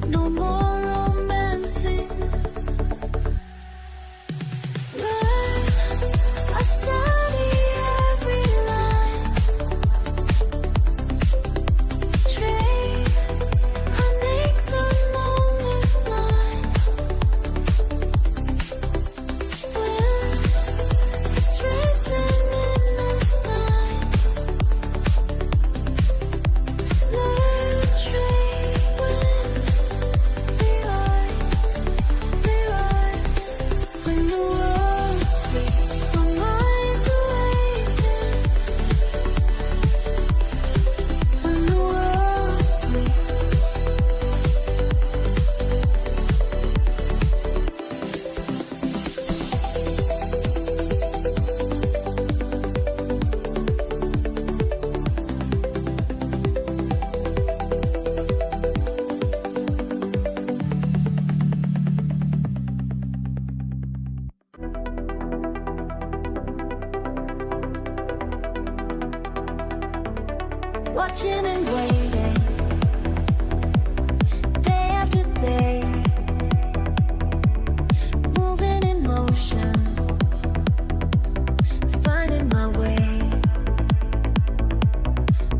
no more romancing. I study every line. Trade, I make the moment mine. Win, it's written in the signs. Learn, trade, win, we rise. When the world sleeps, my mind awakens. When the world sleeps. Watching and waiting, day after day, moving in motion, finding my way,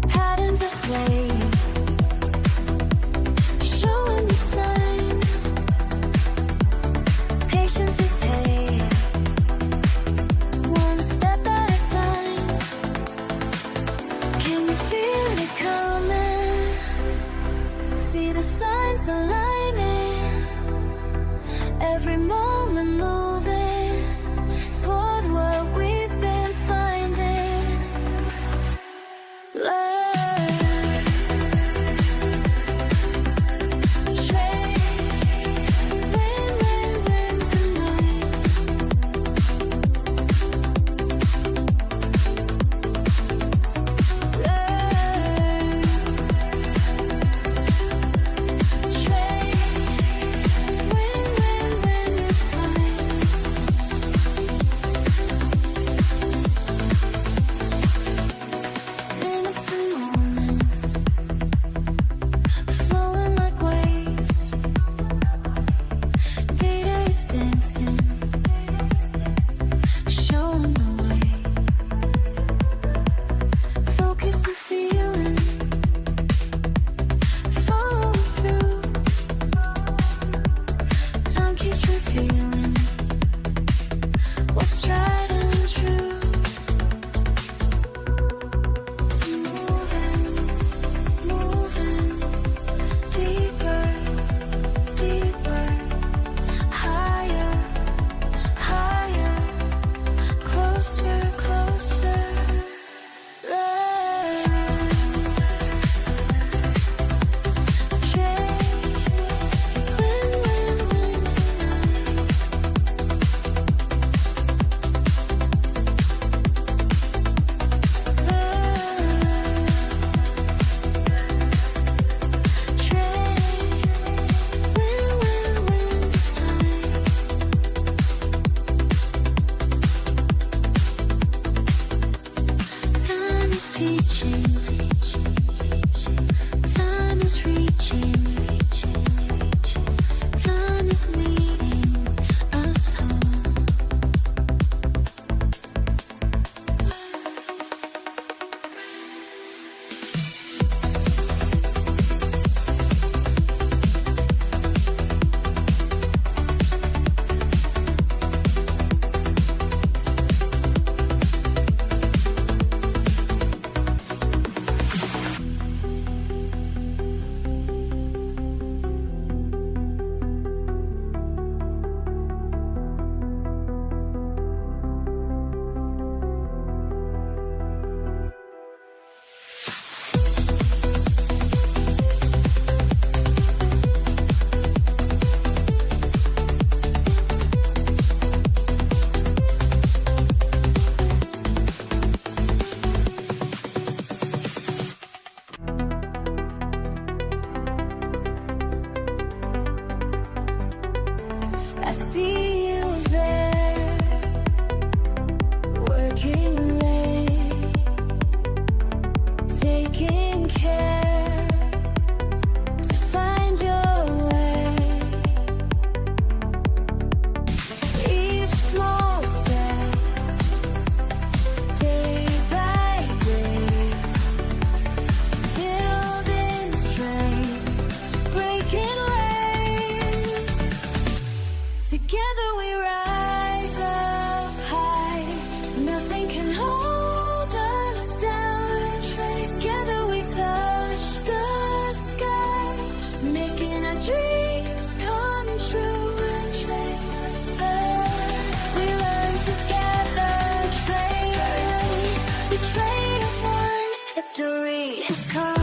patterns at play, showing the signs, patience is paid, one step at a time. Can you feel it coming? See the signs aligning. Every moment moving toward what we've been finding. Learn, trade, win, win, win tonight. Learn, trade, win, win, win this is teaching. Time is reaching. Time is leading us home. I see you there, working late, taking care to find your way. Each small step, day by day, building strength, breaking waves. Together we rise up high, nothing can hold us down. Together we touch the sky, making our dreams come true. We learn together, trade. We trade as one, victory has come.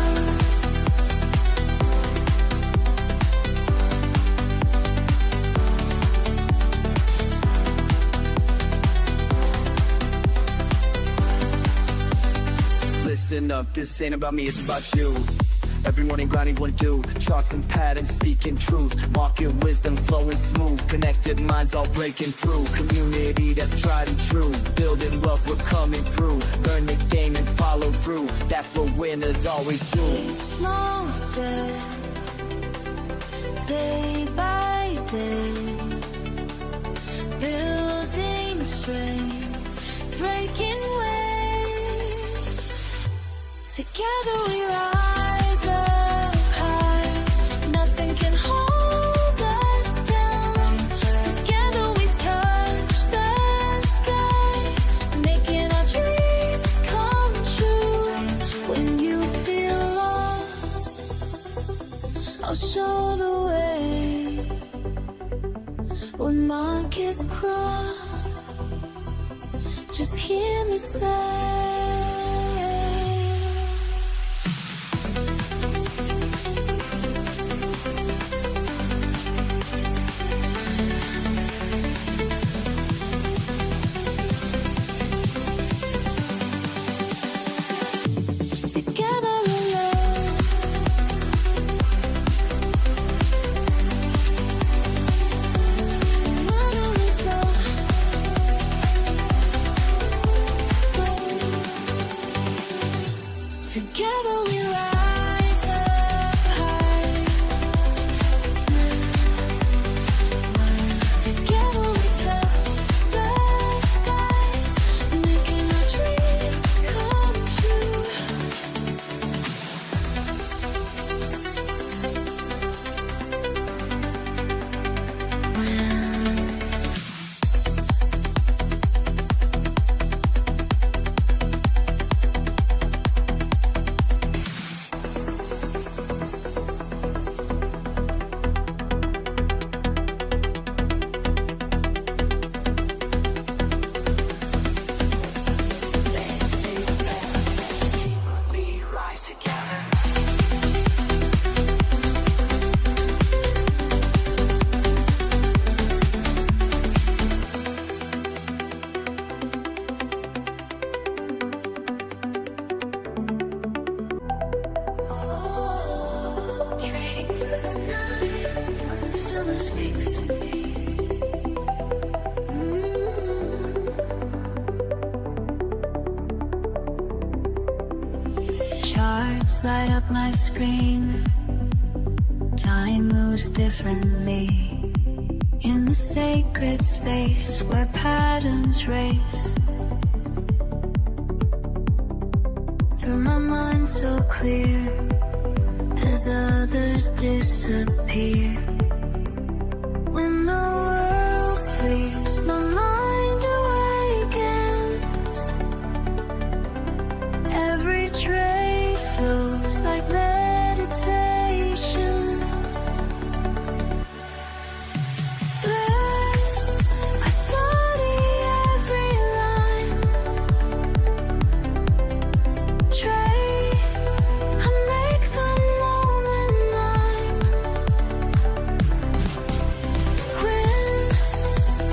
Listen up, this ain't about me, it's about you. Every morning grinding one do, charts and patterns speaking truth, market wisdom flowing smooth, connected minds all breaking through, community that's tried and true, building wealth we're coming through, learn the game and follow through, that's what winners always do. Small step, day by day, building strength, breaking waves. Together we rise up high, nothing can hold us down. Together we touch the sky, making our dreams come true. When you feel lost, I'll show the way. When markets cross, just hear me say, together we learn. Together we rise up high. Together we touch the sky, making our dreams come true. We rise together. Trading through the night, still speaks to me. charts light up my screen. Time moves differently in the sacred space where patterns race. Through my mind so clear as others disappear. When the world sleeps, my mind awakens. Every trade flows like meditation. I study every line. Trade, I make the moment mine. When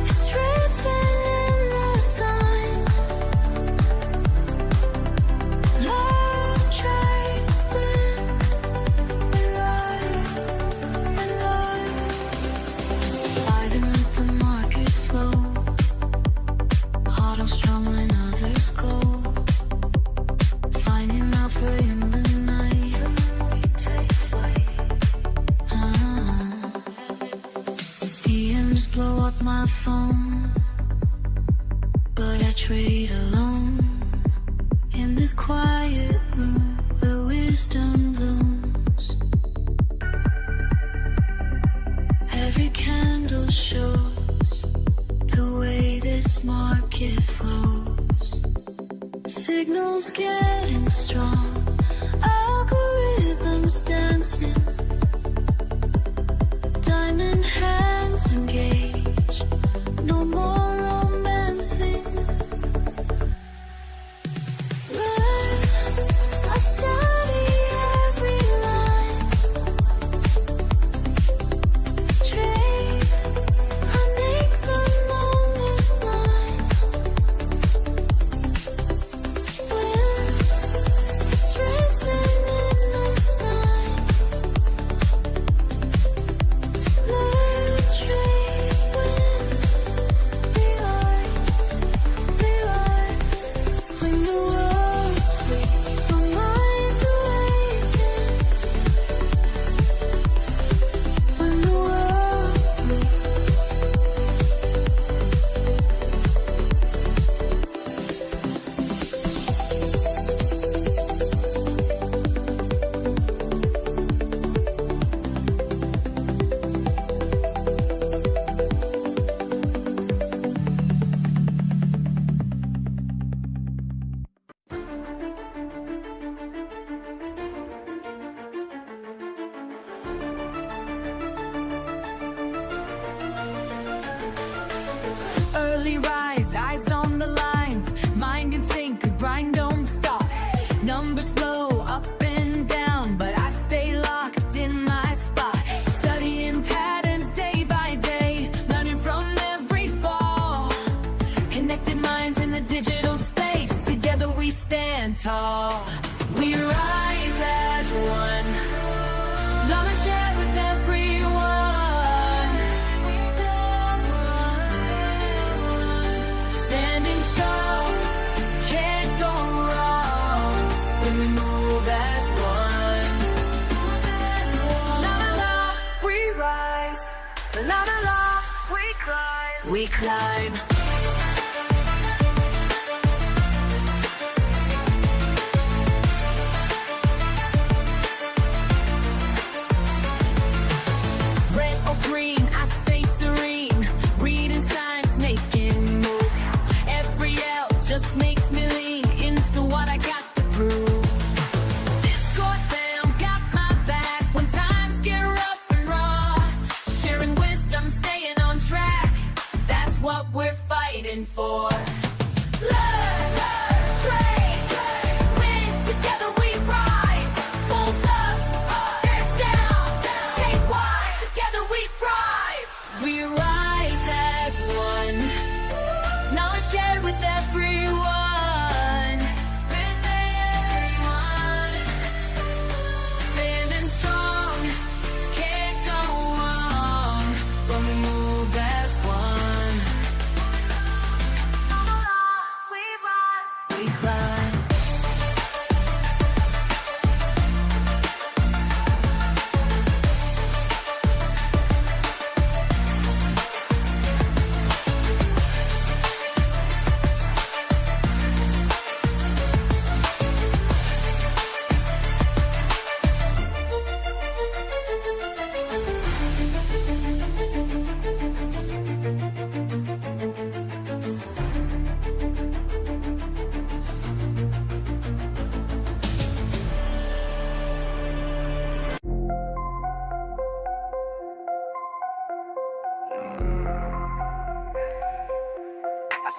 it's written in the signs. Learn, trade, win. We rise and learn. Riding with the market flow. Heart on strong when others go. Finding alpha in the night. We take flight. DMs blow up my phone, but I trade alone. In this quiet room where wisdom blooms. Every candle shows the way this market flows. Signals getting strong, algorithms dancing. Diamond hands engaged, no more romancing. I study every line. Trade, I make the moment mine. When it's written in the signs. Learn, trade, win. We rise. When the world sleeps, my mind awakens. When the world sleeps. Early rise, eyes on the lines, mind in sync, grind don't stop. Numbers flow up and down, but I stay locked in my spot. Studying patterns day by day, learning from every fall. Connected minds in the digital space, together we stand tall. We rise as one, knowledge shared with everyone. Standing strong, can't go wrong when we move as one. La la la, we rise. La la la, we climb. We climb. Red or green, I stay serene. Reading signs, making moves. Every L just makes me lean into what I got to prove. Discord fam got my back when times get rough and raw. Sharing wisdom, staying on track. That's what we're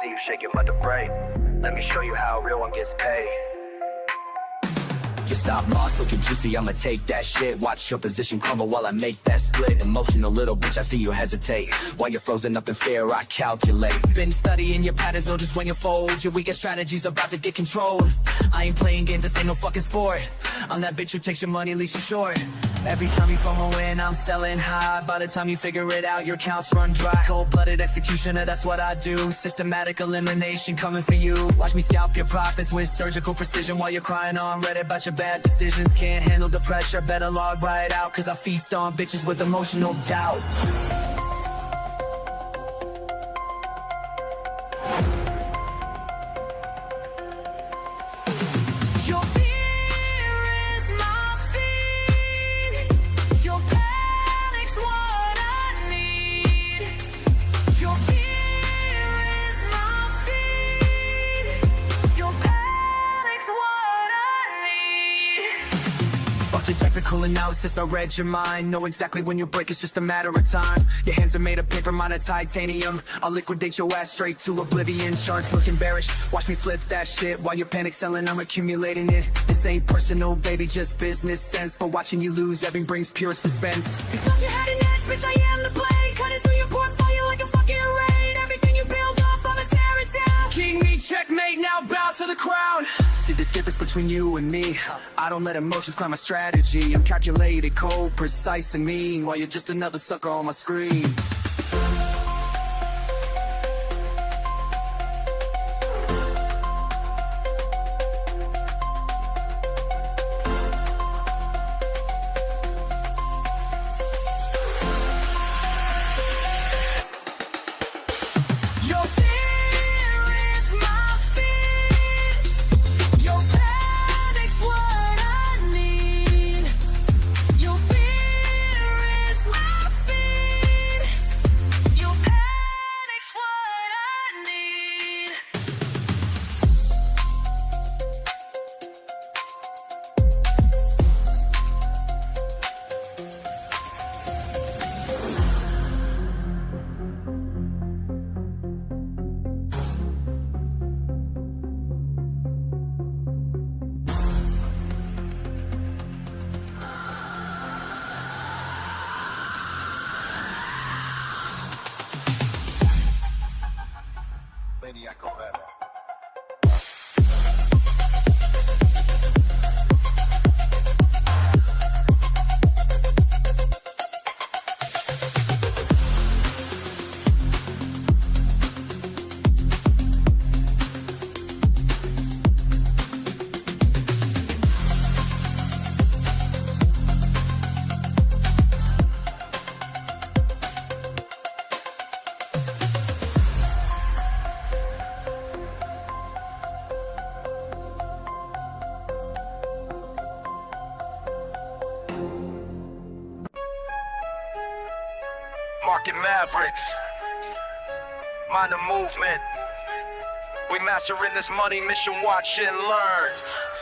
see you shake your mother brain. Let me show you how a real one gets paid. You stop lost, looking juicy, I'ma take that shit. Watch your position crumble while I make that split. Emotional little bitch, I see you hesitate. While you're frozen up in fear, I calculate. Been studying your patterns, know just when you fold. Your weakest strategy's about to get controlled. I ain't playing games, this ain't no fucking sport. I'm that bitch who takes your money, leaves you short. Every time you FOMO in, I'm selling high. By the time you figure it out, your counts run dry. Cold-blooded executioner, that's what I do. Systematic elimination coming for you. Watch me scalp your profits with surgical precision while you're crying on Reddit about your bad decisions. Can't handle the pressure, better log right out, cause I feast on bitches with emotional doubt. Your technical analysis, I read your mind. Know exactly when you break, it's just a matter of time. Your hands are made of paper, mine of titanium. I'll liquidate your ass straight to oblivion. Charts looking bearish, watch me flip that shit. While you're panic selling, I'm accumulating it. This ain't personal, baby, just business sense. But watching you lose, everything brings pure suspense. You thought you had an edge, bitch, I am the blade. Cut it through your portfolio like a fucking raid. Everything you build up, I'ma tear it down. King me, checkmate, now bow to the crown. See the difference between you and me. I don't let emotions climb my strategy. I'm calculated, cold, precise, and mean. While you're just another sucker on my screen. Maniac on that. Market Mavericks, mind the movement. We mastering this money mission, watch and learn.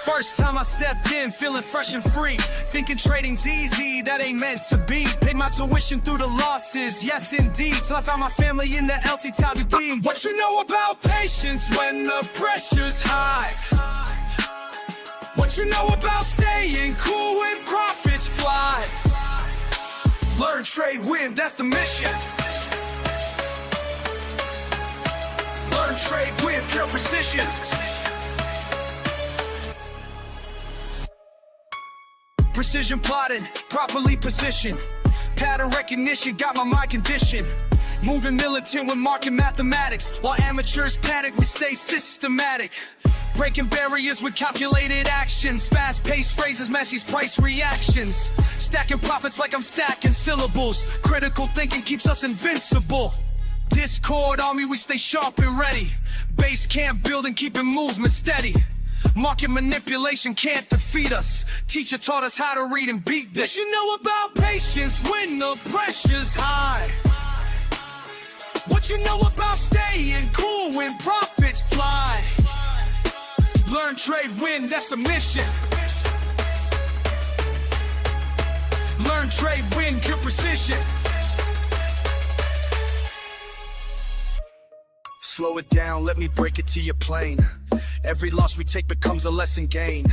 First time I stepped in, feeling fresh and free. Thinking trading's easy, that ain't meant to be. Paid my tuition through the losses, yes indeed. Till I found my family in the LTW team. What you know about patience when the pressure's high? What you know about staying cool when profits fly? Learn, trade, win, that's the mission. Learn, trade, win, pure precision. Precision plotting, properly positioned. Pattern recognition, got my mind conditioned. Moving militant with market mathematics. While amateurs panic, we stay systematic. Breaking barriers with calculated actions. Fast-paced phrases, Messi's price reactions. Stacking profits like I'm stacking syllables. Critical thinking keeps us invincible. Discord army, we stay sharp and ready. Base camp building, keeping movement steady. Market manipulation can't defeat us. Teacher taught us how to read and beat this. You know about patience when the pressure's high? What you know about staying cool when profits fly? Learn, trade, win, that's the mission. Learn, trade, win, good precision. Slow it down, let me break it to your plane. Every loss we take becomes a lesson gained.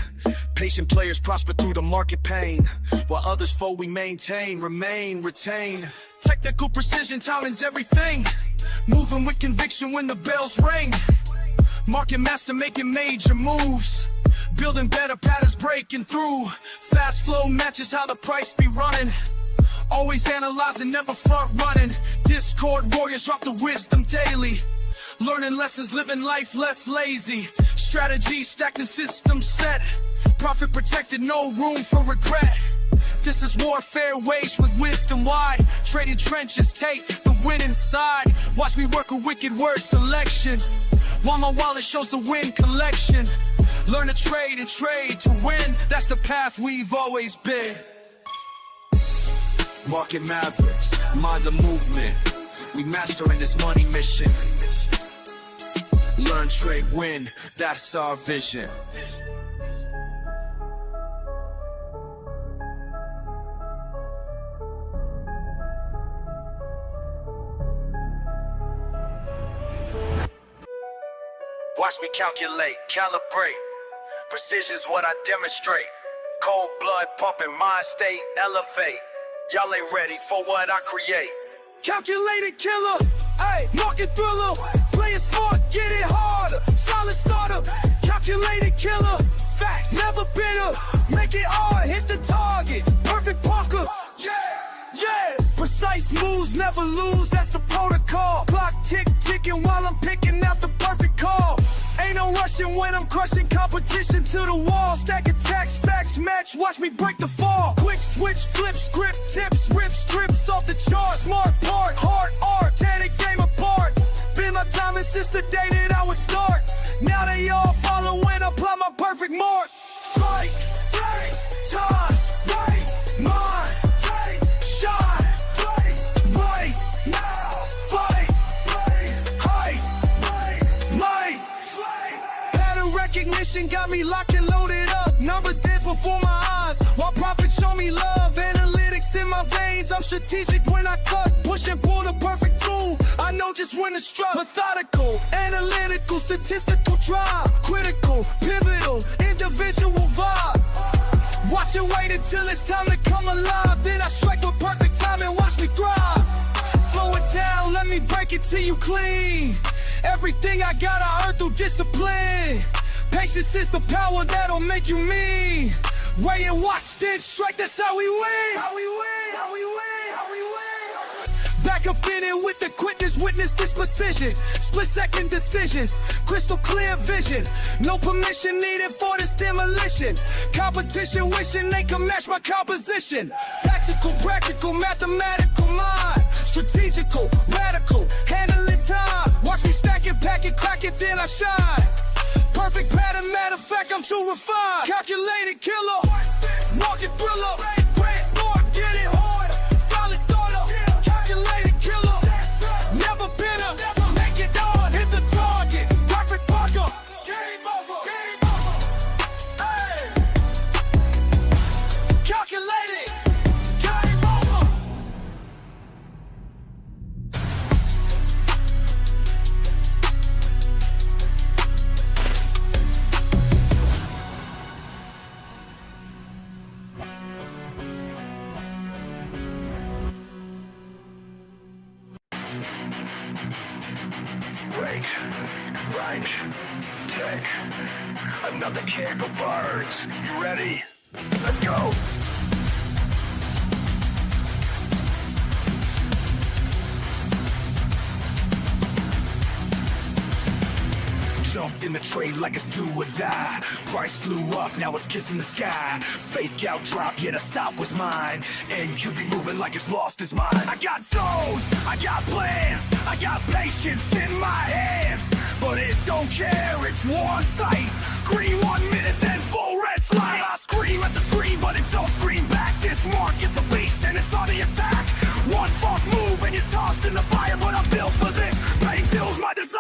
Patient players prosper through the market pain, while others fold we maintain, remain, retain. Technical precision, timing's everything. Moving with conviction when the bells ring. Market master making major moves. Building better patterns, breaking through. Fast flow matches how the price be running. Always analyzing, never front running. Discord warriors drop the wisdom daily. Learning lessons, living life less lazy. Strategy stacked and system set. Profit protected, no room for regret. This is warfare waged with wisdom wide. Trading trenches, take the winning side. Watch me work a wicked word selection, while my wallet shows the win collection. Learn to trade and trade to win. That's the path we've always been. Market mavericks, mind the movement. We mastering this money mission. Learn, trade, win, that's our vision. Watch me calculate, calibrate. Precision's what I demonstrate. Cold blood pumping, mind state, elevate. Y'all ain't ready for what I create. Calculated killer, ayy, market thriller. Play it smart, get it harder. Solid starter, calculated killer. Facts, never bitter. Make it hard, hit the target. Perfect Parker, yeah. Precise moves, never lose, that's the protocol. Clock ticking while I'm picking out the perfect call. Ain't no rushing when I'm crushing competition to the wall. Stack attacks, facts match, watch me break the fall. Quick switch, flip, script, tips, rip strips off the chart. Smart part, hard art, tear the game apart. Been my time since the day that I would start. Now they all follow when I apply my perfect mark. Strike, right, time, right, mind, take, shine, right now, fight, height, might. Pattern recognition got me locked and loaded up. Numbers dance before my eyes, while profits show me love. Analytics in my veins, I'm strategic when I cut. Push and pull the perfect tool, I know just when to strut. Methodical, analytical, statistical drive. Critical, pivotal, individual vibe. Watch and wait until it's time to come alive. Then I strike with perfect time and watch me thrive. Slow it down, let me break it to you clean. Everything I got I earned through discipline. Patience is the power that'll make you mean. Weigh and watch, then strike, that's how we win. How we win, how we win, how we win. Back up in it with the quickness, witness this precision. Split second decisions, crystal clear vision. No permission needed for this demolition. Competition wishing they can match my composition. Tactical, practical, mathematical mind. Strategical, radical, handling time. Watch me stack it, pack it, crack it, then I shine. Perfect pattern, matter of fact, I'm too refined. Calculated killer, market thriller. Brand smart, get it hard. Solid starter, calculated killer. Never bitter, make it hard. Hit the target, perfect Parker. Game over, game over. Hey, calculated, game over. Wait, right, take another candle burns. You ready? Let's go. Jumped in the trade like it's do or die. Price flew up, now it's kissing the sky. Fake out drop, yeah, the stop was mine. And you be moving like it's lost his mind. I got zones, I got plans, I got patience in my hands. But it don't care, it's one sight. Green 1 minute, then full red flag. I scream at the screen, but it don't scream back. This mark is a beast and it's on the attack. One false move and you're tossed in the fire. But I'm built for this, pain tills my desire.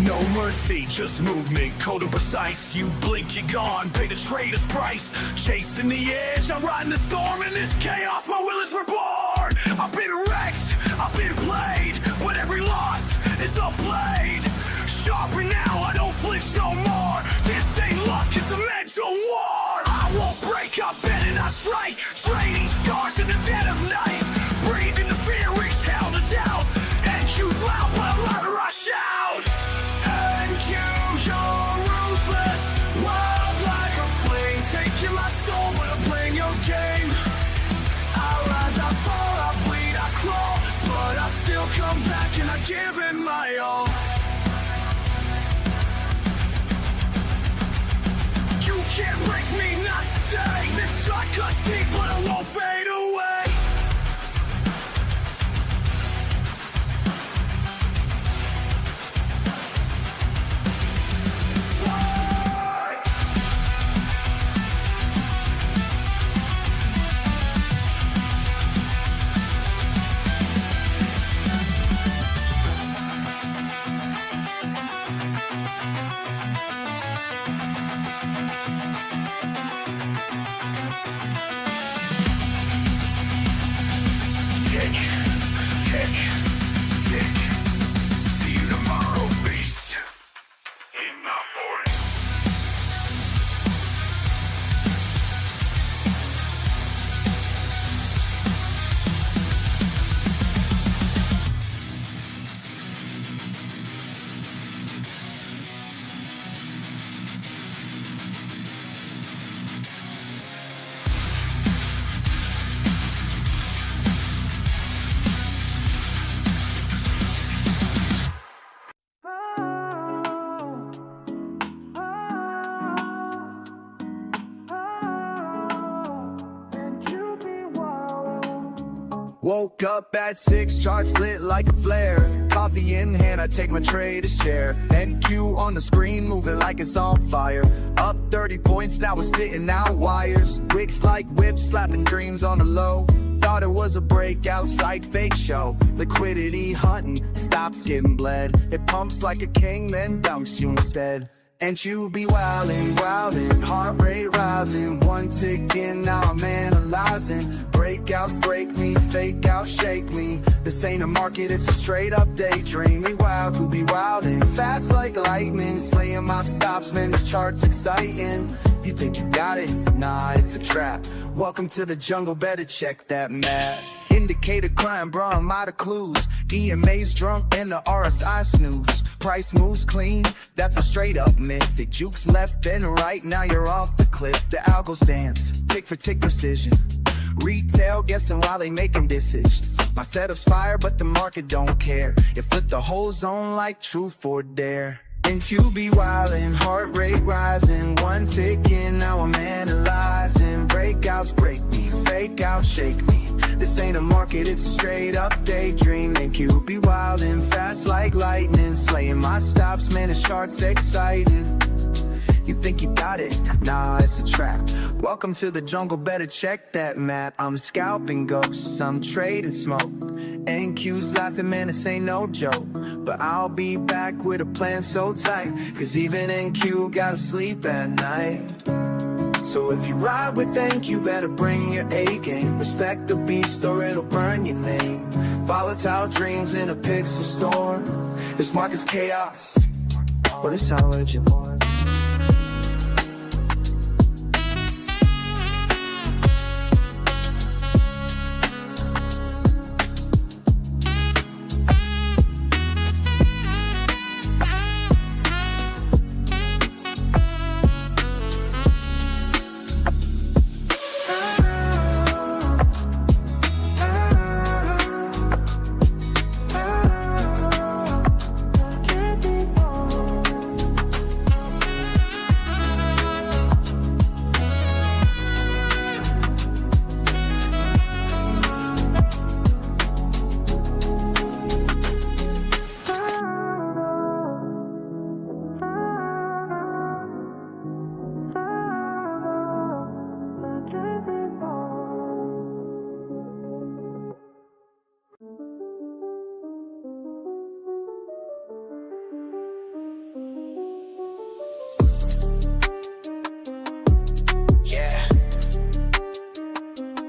No mercy, just movement, cold and precise. You blink, you're gone, pay the trader's price. Chasing the edge, I'm riding the storm. In this chaos, my will is reborn. I've been wrecked, I've been played, but every loss is a blade. Sharper now, I don't flinch no more. This ain't luck, it's a mental war. I won't break, I bend and I strike. Trading scars in the dead of night. Breathing the fear, exhale the doubt. NQ's loud, but louder I shout. NQ, you're ruthless, wild like a flame. Taking my soul, but I'm playing your game. I rise, I fall, I bleed, I crawl, but I still come back and I give it my all. You can't break me, not today. This track cuts deep, but it won't fade away. Tick, tick, tick. See you tomorrow, beast. In my voice. Woke up at 6, charts lit like a flare. Coffee in hand, I take my trader's chair. NQ on the screen, moving like it's on fire. Up 30 points, now we're spitting out wires. Wicks like whips, slapping dreams on the low. Thought it was a breakout site, fake show. Liquidity hunting, stops getting bled. It pumps like a king, then dumps you instead. And you be wildin', wildin', heart rate rising. One tick in, now I'm analyzing. Breakouts break me, fake out, shake me. This ain't a market, it's a straight up daydream. Me wild, who be wildin', fast like lightning. Slaying my stops, man, this chart's exciting. You think you got it? Nah, it's a trap. Welcome to the jungle, better check that map. Indicator crime, bro, I'm out of clues. EMA's drunk and the RSI snooze. Price moves clean, that's a straight up myth. It jukes left and right, now you're off the cliff. The algos dance, tick for tick precision. Retail guessing while they making decisions. My setup's fire, but the market don't care. It flipped the whole zone like truth or dare. And you be wildin', heart rate rising. One tick in, now I'm analyzing. Breakouts break me, fake out, shake me. This ain't a market, it's a straight up daydream. And you be wildin', fast like lightning. Slaying my stops, man, this chart's exciting. You think you got it? Nah, it's a trap. Welcome to the jungle, better check that map. I'm scalping ghosts, I'm trading smoke. NQ's laughing, man, this ain't no joke. But I'll be back with a plan so tight, cause even NQ gotta sleep at night. So if you ride with NQ, better bring your A game. Respect the beast or it'll burn your name. Volatile dreams in a pixel storm. This market's chaos, but it's how legend was. Yeah.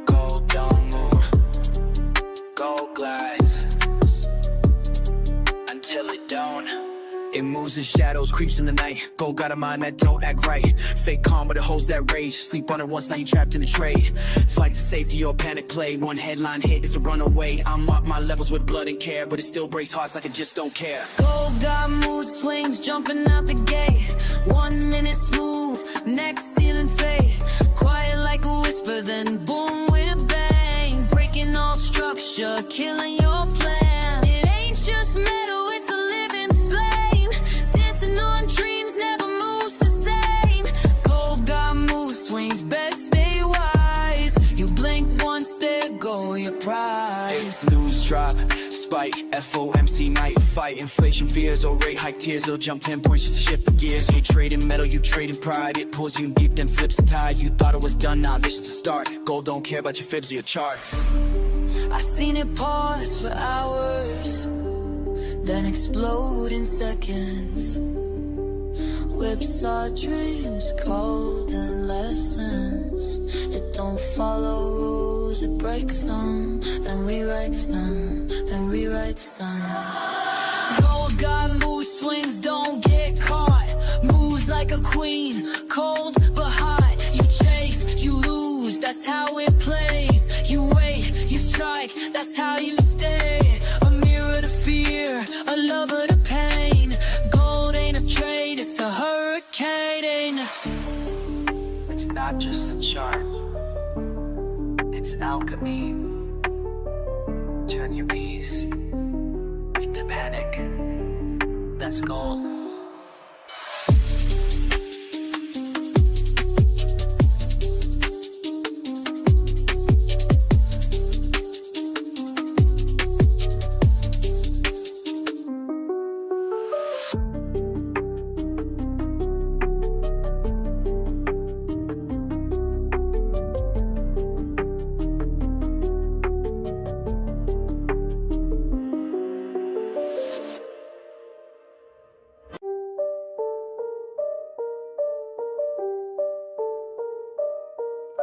Gold don't move. Gold glides until it don't. It moves in shadows, creeps in the night. Gold got a mind that don't act right. Fake calm, but it holds that rage. Sleep on it once, now you trapped in the trade. Flight to safety or panic play. One headline hit is a runaway. I'm up my levels with blood and care, but it still breaks hearts like it just don't care. Gold got mood swings, jumping out the gate. 1 minute smooth, next ceiling fade. Quiet like a whisper, then boom with a bang. Breaking all structure, killing your plan. It ain't just metal, it's a living flame. Dancing on dreams, never moves the same. Gold got mood swings, best stay wise. You blink once, there go your prize. Lose, drop, spike, FOMC night fight. Inflation fears or rate hike tears. They'll jump 10 points just to shift the gears. You ain't trading metal, you trading pride. It pulls you deep, then flips the tide. You thought it was done, now this is the start. Gold don't care about your fibs or your chart. I seen it pause for hours, then explode in seconds. Whips our dreams, golden lessons. It don't follow rules, it breaks them, then rewrites them, then rewrites them. Gold got mood swings, don't get caught. Moves like a queen, cold but hot. You chase, you lose, that's how it plays. You wait, you strike, that's how you stay. A mirror to fear, a lover to pain. Gold ain't a trade, it's a hurricane. It's not just a chart, it's alchemy. Turn your peace into panic. That's gold.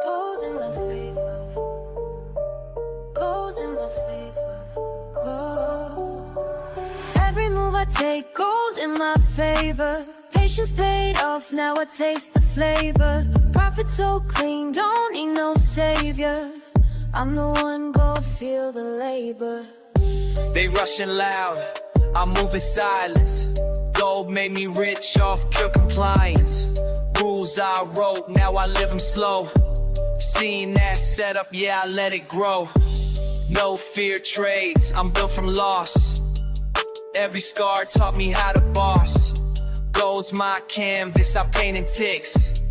Gold in my favor, gold in my favor, gold. Every move I take, gold in my favor. Patience paid off, now I taste the flavor. Profit so clean, don't need no savior. I'm the one, go feel the labor. They rushing loud, I'm moving silence. Gold made me rich off pure compliance. Rules I wrote, now I live them slow. Seen that setup, yeah, I let it grow. No fear trades, I'm built from loss. Every scar taught me how to boss. Gold's my canvas, I paint in ticks.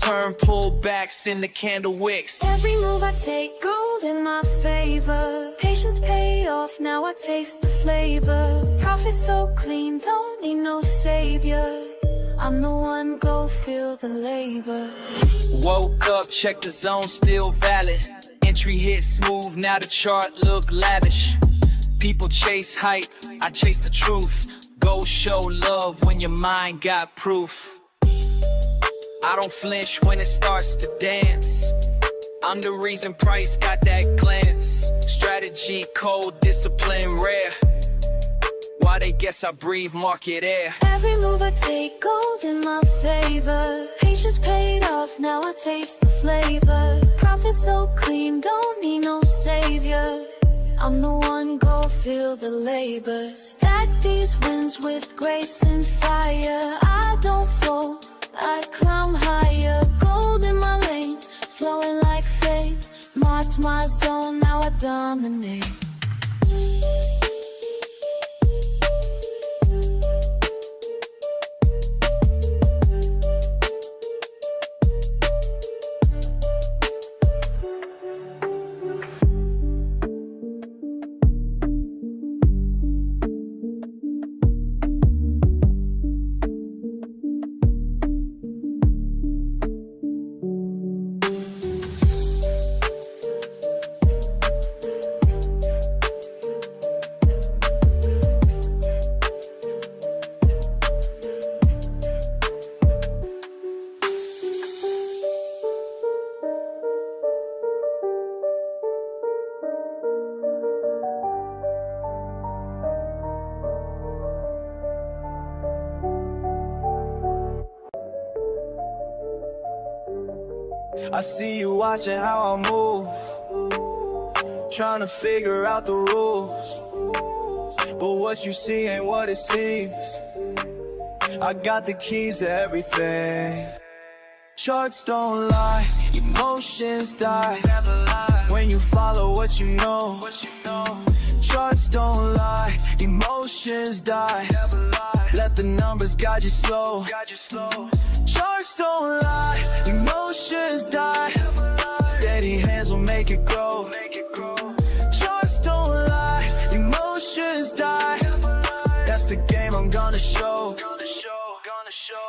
Turn pullbacks into candle wicks. Every move I take, gold in my favor. Patience pay off, now I taste the flavor. Profit so clean, don't need no savior. I'm the one, go feel the labor. Woke up, check the zone, still valid. Entry hit smooth, now the chart look lavish. People chase hype, I chase the truth. Go show love when your mind got proof. I don't flinch when it starts to dance. I'm the reason price got that glance. Strategy cold, discipline rare. Why they guess I breathe market air. Every move I take, gold in my favor. Patience paid off, now I taste the flavor. Profit so clean, don't need no savior. I'm the one, go feel the labor. Stack these wins with grace and fire. I don't fall, I climb higher. Gold in my lane, flowing like fame. Marked my zone, now I dominate. I see you watching how I move, trying to figure out the rules, but what you see ain't what it seems. I got the keys to everything. Charts don't lie, emotions die when you follow what you know. Charts don't lie, emotions die. Let the numbers guide you slow. Charts don't lie, emotions die. Steady hands will make it grow. Charts don't lie, emotions die. That's the game I'm gonna show.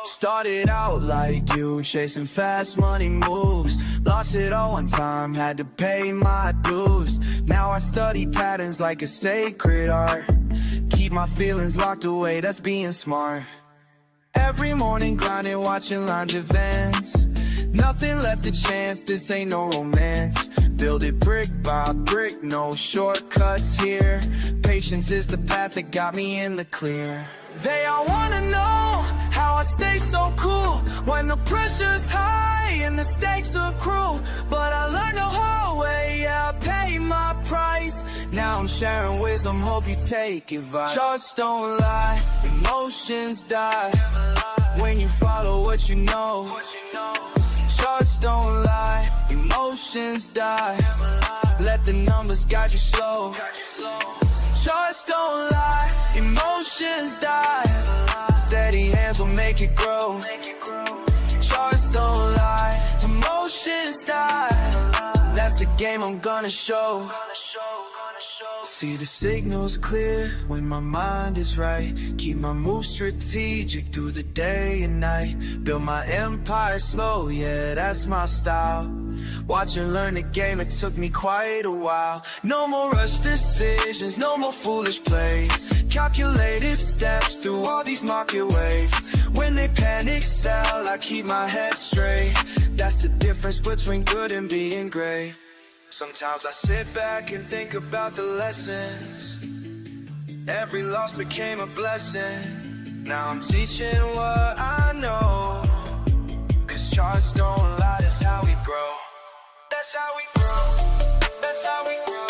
Started out like you, chasing fast money moves. Lost it all one time, had to pay my dues. Now I study patterns like a sacred art. Keep my feelings locked away, that's being smart. Every morning grinding, watching lounge events. Nothing left to chance, this ain't no romance. Build it brick by brick, no shortcuts here. Patience is the path that got me in the clear. They all wanna know how I stay so cool when the pressure's high and the stakes are cruel. But I learned the hard way, yeah, I paid my price. Now I'm sharing wisdom, hope you take advice. Charts don't lie, emotions die when you follow what you know. Charts don't lie, emotions die. Let the numbers guide you slow. Charts don't lie, emotions die. Steady hands will make it grow. Charts don't lie, emotions die. That's the game I'm gonna show. See the signals clear when my mind is right. Keep my moves strategic through the day and night. Build my empire slow, yeah, that's my style. Watch and learn the game, it took me quite a while. No more rush decisions, no more foolish plays. Calculated steps through all these market waves. When they panic sell, I keep my head straight. That's the difference between good and being great. Sometimes I sit back and think about the lessons. Every loss became a blessing. Now I'm teaching what I know. 'Cause charts don't lie, that's how we grow. That's how we grow. That's how we grow.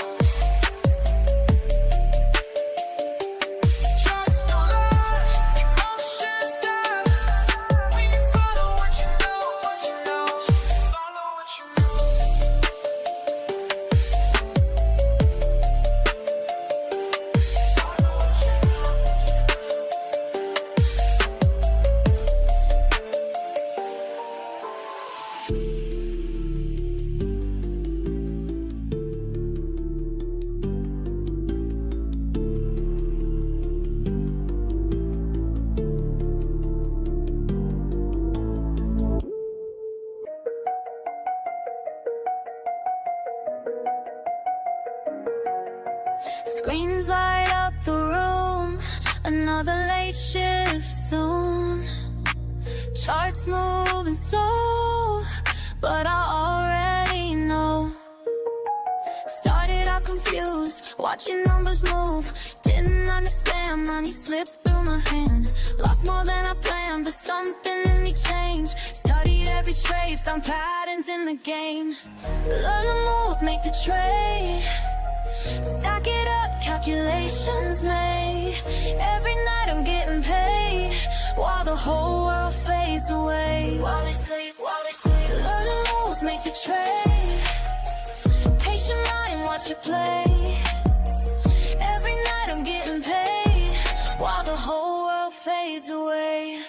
Charts don't lie, emotions die. When you follow what you know, follow what you know. Screens light up the room, another late shift soon. Charts moving slow, but I already know. Started out confused, watching numbers move. Didn't understand, money slipped through my hand. Lost more than I planned, but something in me changed. Studied every trade, found patterns in the game. Learn the moves, make the trade. Stack it up, calculations made. Every night I'm getting paid, while the whole world fades away. While they sleep, learn the moves, make the trade. Patient mind, watch it play. Every night I'm getting paid, while the whole world fades away.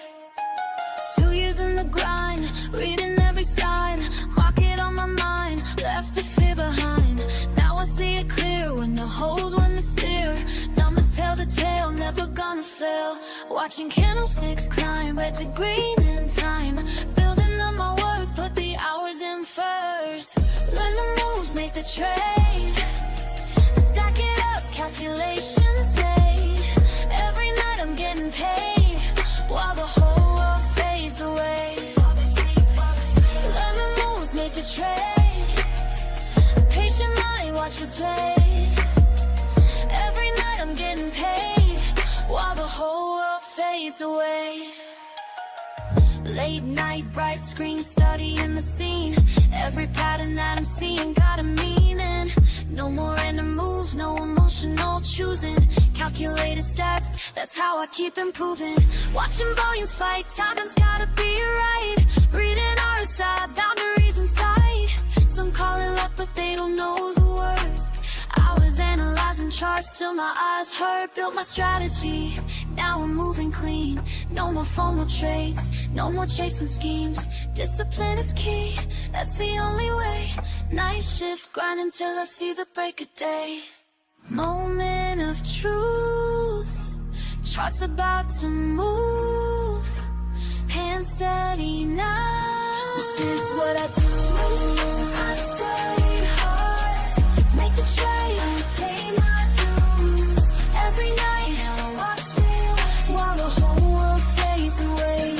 2 years in the grind, reading every sign. Market on my mind, left the fear behind. Now I see it clear, when to hold, when to steer. Numbers tell the tale, never gonna fail. Watching candlesticks climb, red to green in time. Building up my worth, put the hours in first. Learn the moves, make the trade. Stack it up, calculations made. Every night I'm getting paid, while the whole world fades away. Learn the moves, make the trade. Patient mind, watch it play. Every night I'm getting paid, while the whole world fades away. Late night, bright screen, studying the scene. Every pattern that I'm seeing got a meaning. No more random moves, no emotional choosing. Calculated steps, that's how I keep improving. Watching volume spike, timing's gotta be right. Reading RSI, boundaries in sight. Some call it luck, but they don't know the word. I was analyzing charts till my eyes hurt. Built my strategy, now I'm moving clean. No more FOMO trades, no more chasing schemes. Discipline is key, that's the only way. Night shift, grind until I see the break of day. Moment of truth, charts about to move. Hands steady now, this is what I do. I study hard, make the trade, I pay my dues. Every night, now watch me while the whole world fades away.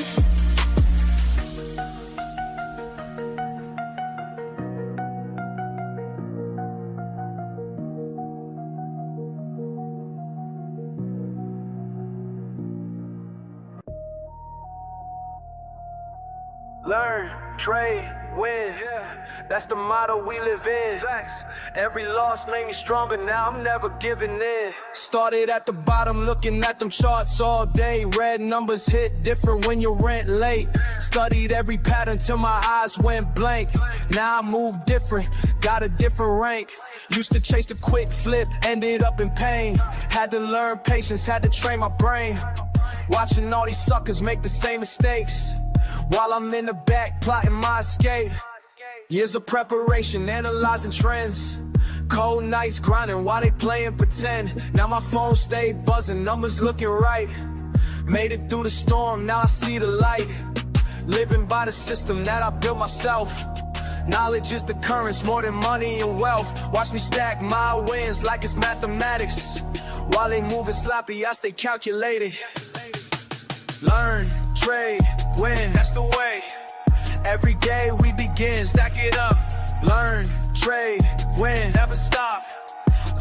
Learn, trade, win. Yeah, that's the motto we live in. Facts. Every loss made me stronger, now I'm never giving in. Started at the bottom, looking at them charts all day. Red numbers hit different when you rent late. Studied every pattern till my eyes went blank. Now I move different, got a different rank. Used to chase the quick flip, ended up in pain. Had to learn patience, had to train my brain. Watching all these suckers make the same mistakes, while I'm in the back plotting my escape. Years of preparation, analyzing trends. Cold nights grinding while they playing pretend. Now my phone stayed buzzing, numbers looking right. Made it through the storm, now I see the light. Living by the system that I built myself. Knowledge is the currents more than money and wealth. Watch me stack my wins like it's mathematics. While they moving sloppy, I stay calculated. Learn, trade, win, that's the way. Every day we begin, stack it up. Learn, trade, win, never stop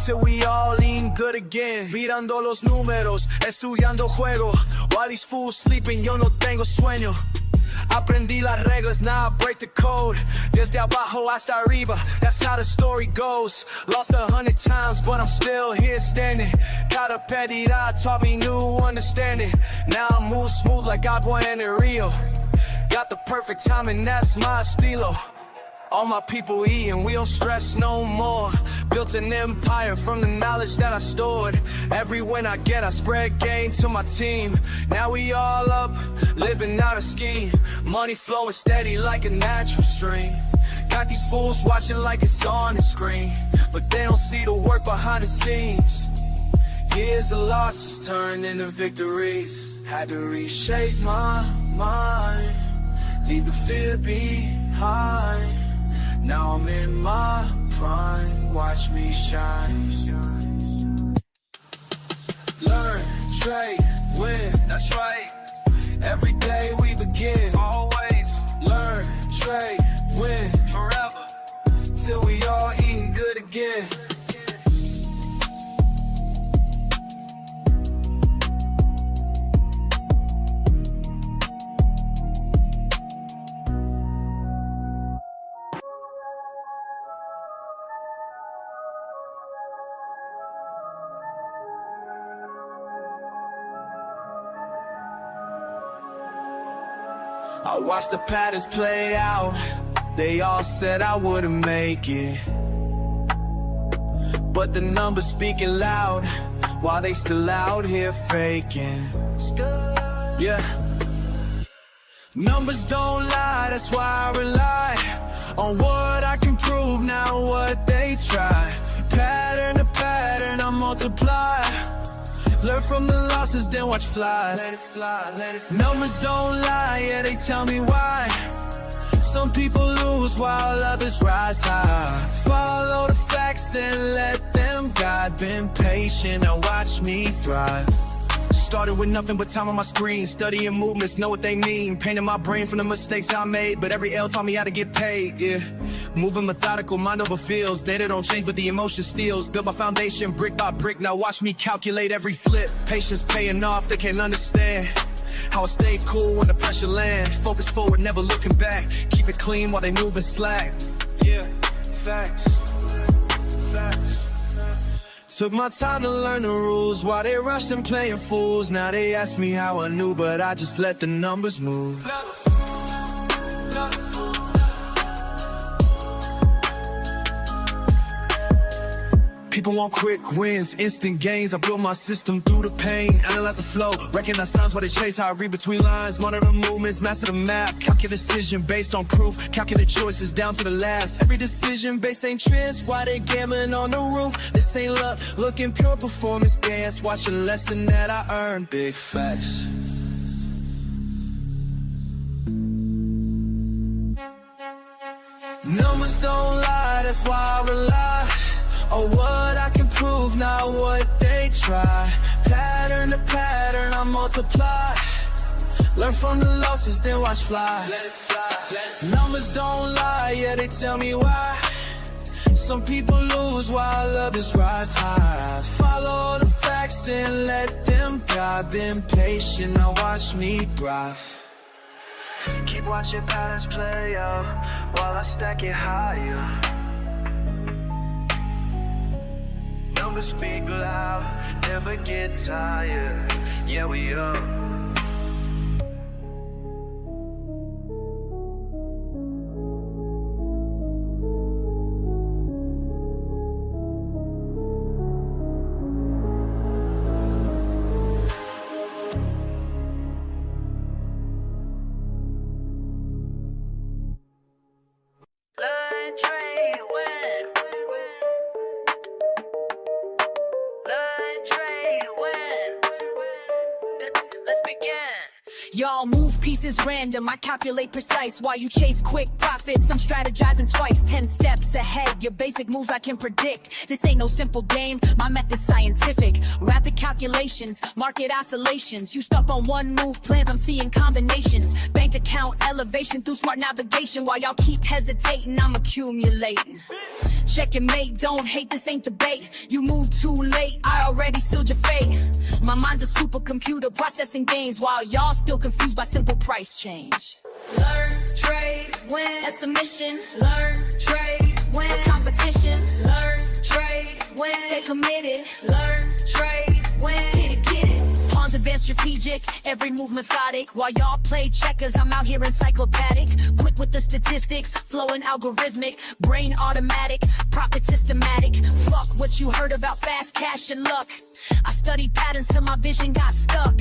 till we all eating good again. Mirando los números, estudiando juego. While these fools sleeping, yo no tengo sueño. Aprendí las reglas, now I break the code. Desde abajo hasta arriba, that's how the story goes. Lost 100 times, but I'm still here standing. Cada pérdida taught me new understanding. Now I move smooth like agua en el rio. Got the perfect timing, that's my estilo. All my people eating, we don't stress no more. Built an empire from the knowledge that I stored. Every win I get, I spread gain to my team. Now we all up, living out a scheme. Money flowing steady like a natural stream. Got these fools watching like it's on the screen, but they don't see the work behind the scenes. Years of losses turned into victories. Had to reshape my mind, leave the fear behind. Now I'm in my prime, watch me shine. Learn, trade, win, that's right. Every day we begin, always. Learn, trade, win, forever, till we all eating good again. I watched the patterns play out. They all said I wouldn't make it, but the numbers speaking loud while they still out here faking. Yeah, numbers don't lie, that's why I rely on what I can prove, not what they try. Pattern to pattern, I multiply. Learn from the losses, then watch fly. Let it fly, let it fly. Numbers don't lie, yeah, they tell me why. Some people lose while others rise high. Follow the facts and let them guide. Been patient, now watch me thrive. Started with nothing but time on my screen. Studying movements, know what they mean. Painting my brain from the mistakes I made, but every L taught me how to get paid, yeah. Moving methodical, mind over feels. Data don't change, but the emotion steals. Build my foundation brick by brick, now watch me calculate every flip. Patience paying off, they can't understand How I stay cool when the pressure land. Focus forward, never looking back. Keep it clean while they moving slack. Yeah, facts. Facts. Took my time to learn the rules while they rushed and playing fools. Now they ask me how I knew, but I just let the numbers move. People want quick wins, instant gains. I built my system through the pain. Analyze the flow, recognize signs while they chase. How I read between lines, monitor movements, master the math. Calculate decision based on proof, calculate choices down to the last. Every decision based ain't trends, why they gambling on the roof. This ain't luck, looking pure performance dance. Watch a lesson that I earned, big facts. Numbers don't lie, that's why I rely on what I can prove, not what they try. Pattern to pattern, I multiply. Learn from the losses, then watch fly. Let it fly. Numbers don't lie, yeah, they tell me why. Some people lose while others rise high. Follow the facts and let them guide. Been patient, now watch me thrive. Keep watching patterns play out while I stack it higher. Numbers speak loud, never get tired. Yeah, we up. Y'all move pieces random, I calculate precise. While you chase quick profits, I'm strategizing twice. 10 steps ahead, your basic moves I can predict. This ain't no simple game, my method's scientific. Rapid calculations, market oscillations. You stuck on one move plans, I'm seeing combinations. Bank account elevation through smart navigation. While y'all keep hesitating, I'm accumulating. Check and mate, don't hate, this ain't debate. You move too late, I already sealed your fate. My mind's a supercomputer processing gains, while y'all still confused by simple price change. Learn, trade, win, that's the mission. Learn, trade, win, competition. Learn, trade, win, stay committed. Learn, trade, win, get it. Pawns advanced strategic, every move methodic. While y'all play checkers, I'm out here encyclopedic. Quick with the statistics, flowing algorithmic. Brain automatic, profit systematic. Fuck what you heard about fast cash and luck. I studied patterns till my vision got stuck.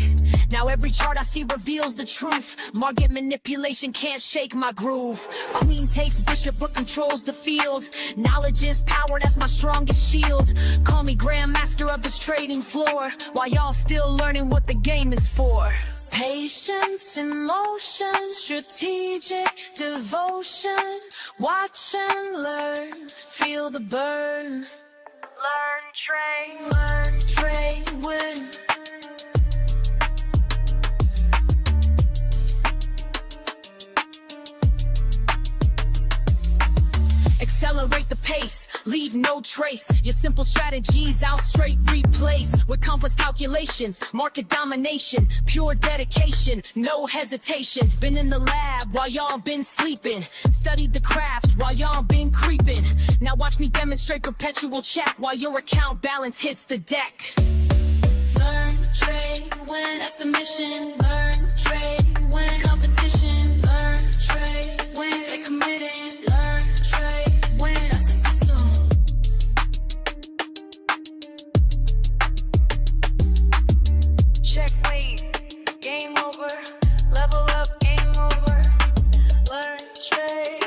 Now every chart I see reveals the truth. Market manipulation can't shake my groove. Queen takes bishop but controls the field. Knowledge is power, that's my strongest shield. Call me grandmaster of this trading floor, while y'all still learning what the game is for. Patience in motion, strategic devotion. Watch and learn, feel the burn. Learn, trade, win. Accelerate the pace, leave no trace. Your simple strategies I'll straight replace with complex calculations, market domination, pure dedication, no hesitation. Been in the lab while y'all been sleeping, studied the craft while y'all been creeping. Now watch me demonstrate perpetual check while your account balance hits the deck. Learn, trade, win, that's the mission. Learn, trade, win, competition. Learn, trade, win, stay committed. Learn, trade, win, that's the system. Checkmate, game over, level up, game over. Learn, trade.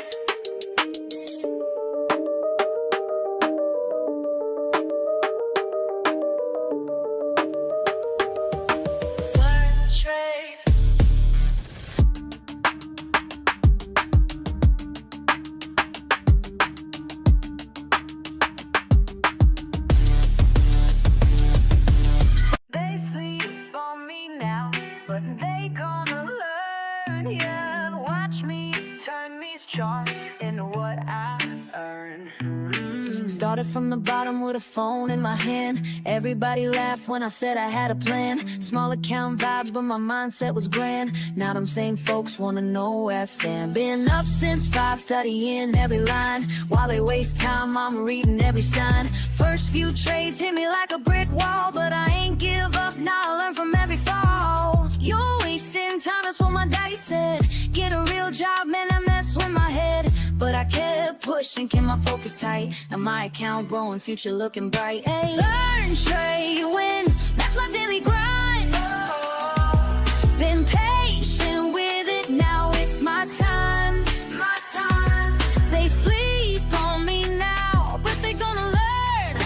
Started from the bottom with a phone in my hand. Everybody laughed when I said I had a plan. Small account vibes, but my mindset was grand. Now them same folks wanna know where I stand. Been up since 5, studying every line. While they waste time, I'm reading every sign. First few trades hit me like a brick wall, but I ain't give up, now I learn from every fall. You're wasting time, that's what my daddy said. Get a real job, man, I mess with my head. But I kept pushing, kept my focus tight. Now my account growing, future looking bright. Hey, learn, trade, win, that's my daily grind. Been patient with it, now it's my time. My time. They sleep on me now, but they gonna learn.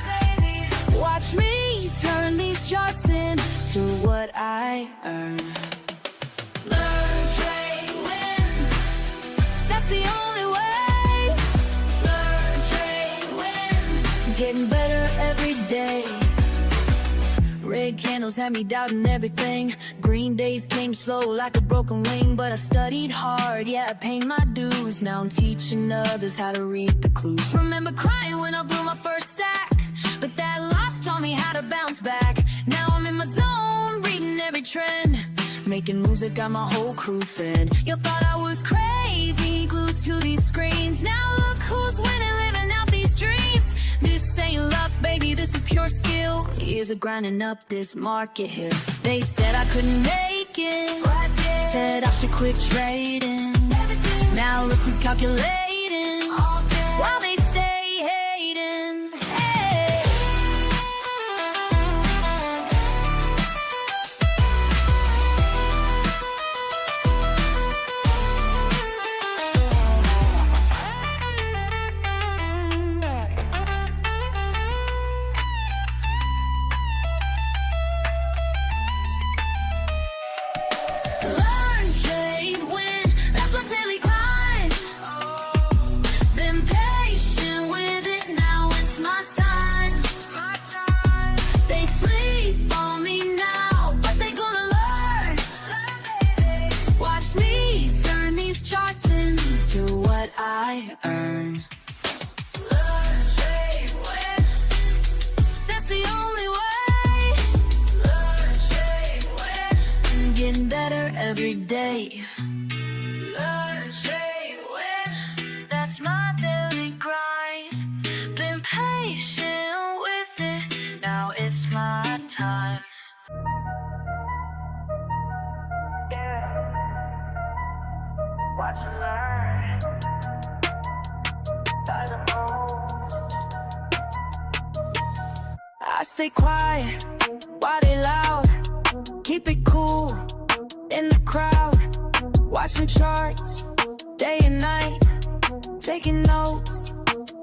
Baby. Watch me turn these charts into what I earn. Learn, trade, win, that's the only way. Learn, trade, win, getting better every day. Red candles had me doubting everything. Green days came slow like a broken wing. But I studied hard, yeah, I paid my dues. Now I'm teaching others how to read the clues. Remember crying when I blew my first stack, but that loss taught me how to bounce back. Now I'm in my zone, reading every trend. Making moves that got my whole crew fed. You thought I was crazy, glued to these screens. Now look who's winning, living out these dreams. This ain't luck, baby, this is pure skill. Years of grinding up this market here. They said I couldn't make it, said I should quit trading. Now look who's calculating, while they stay hating. Hey. Learn, trade, win, that's my daily grind. Been patient with it, now it's my time. They sleep on me now, but they gonna learn. Watch me turn these charts into what I earn. Learn, trade, win, that's the only way. Learn, trade, win, getting better every day. Learn, trade, win, that's my daily grind. Been patient with it, now it's my time. Watch and learn. I stay quiet, why they loud? Keep it cool in the crowd. Watching charts day and night, taking notes,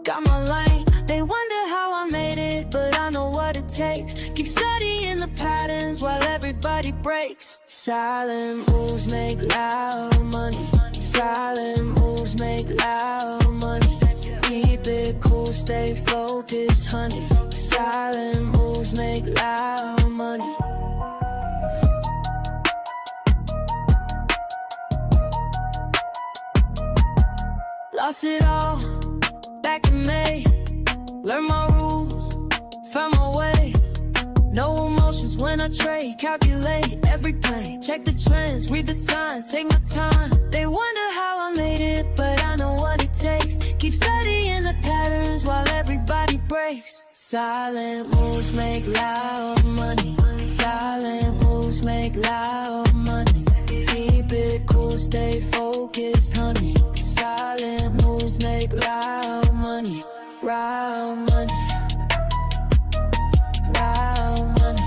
got my lane. They wonder how I made it, but I know what it takes. Keep studying the patterns while everybody breaks. Silent moves make loud money. Silent moves make loud money. Keep it cool, stay focused, honey. Silent moves make loud money. Lost it all back in May. Learned my rules, found my way. No emotions when I trade. Calculate every play, check the trends, read the signs, take my time. They wonder how I made it, but I know what it takes. Keep studying the patterns while everybody breaks. Silent moves make loud money. Silent moves make loud money. Keep it cool, stay focused, honey. Silent moves make loud money. Loud money. Loud money.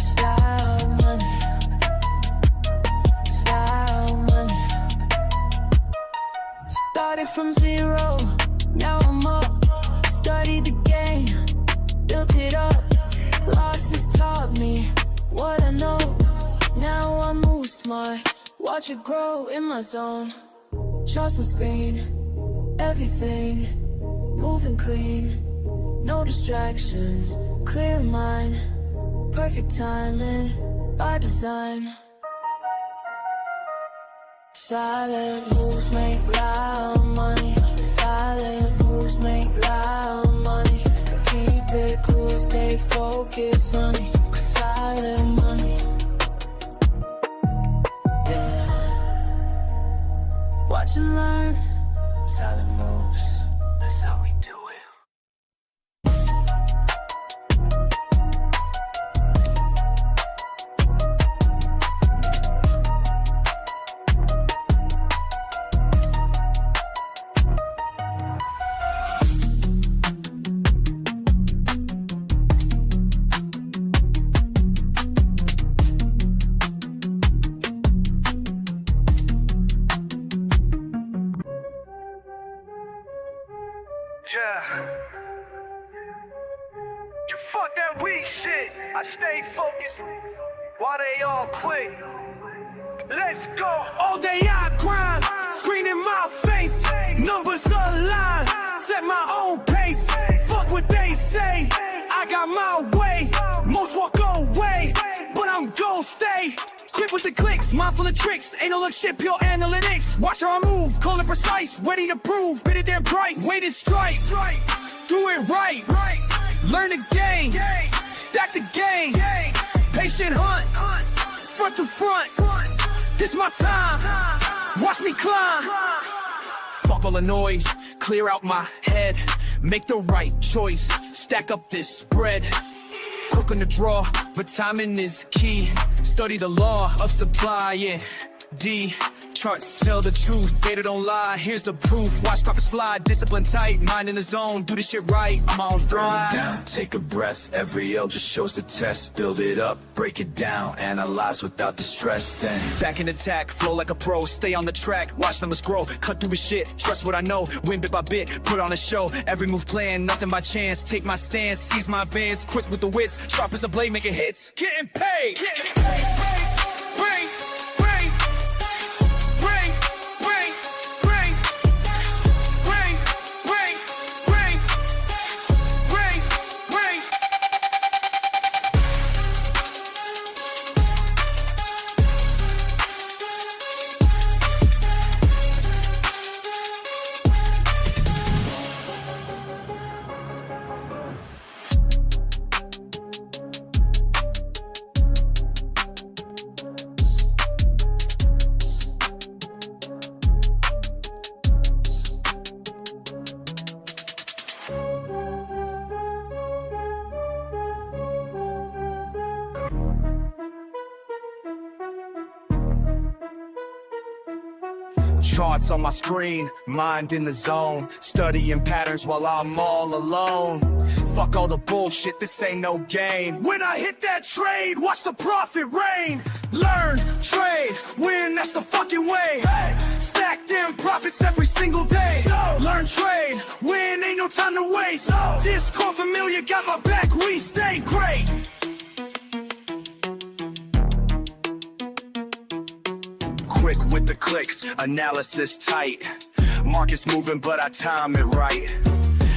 Style money. Style money. Started from zero, now I'm up. Studied the game, built it up. Losses taught me what I know. Now I move smart, watch it grow in my zone. Trust on speed, everything moving clean. No distractions, clear mind. Perfect timing, by design. Silent moves make loud money. Silent moves stay focused, honey. Silent money. Yeah. Watch and learn. Silent moves. That's how we do it. Yeah. You fuck that weak shit. I stay focused. Why they all quit? Let's go. All day I grind, screen in my face. Numbers align, set my own pace. Fuck what they say. I got my way. Most walk away, but I'm gon' stay. Quick with the clicks, mindful of tricks. Ain't no look shit, pure analytics. Watch how I move, call it precise. Ready to prove, bid it their price. Weighted strike, do it right. Learn the game, stack the game. Patient hunt, front to front. This my time, watch me climb. Fuck all the noise, clear out my head. Make the right choice, stack up this bread. Quick on the draw, but timing is key. Study the law of supply and D. Charts tell the truth, data don't lie. Here's the proof, watch profits fly. Discipline tight, mind in the zone, do this shit right. I'm on throne. Down, take a breath. Every L just shows the test. Build it up, break it down. Analyze without the stress. Then Back in attack, flow like a pro. Stay on the track, watch numbers grow. Cut through the shit, trust what I know. Win bit by bit, put on a show. Every move planned, nothing by chance. Take my stance, seize my advance. Quick with the wits, sharp as a blade, making hits. Getting paid. Ring, ring, ring, ring, ring, ring, ring, ring, ring, ring. Charts on my screen, mind in the zone. Studying patterns while I'm all alone. Fuck all the bullshit, this ain't no game. When I hit that trade, watch the profit rain. Learn, trade, win, that's the fucking way. Stack them profits every single day. Learn, trade, win, ain't no time to waste. Discord familiar, got my back, we stay great. Quick with the clicks, analysis tight. Market's moving, but I time it right.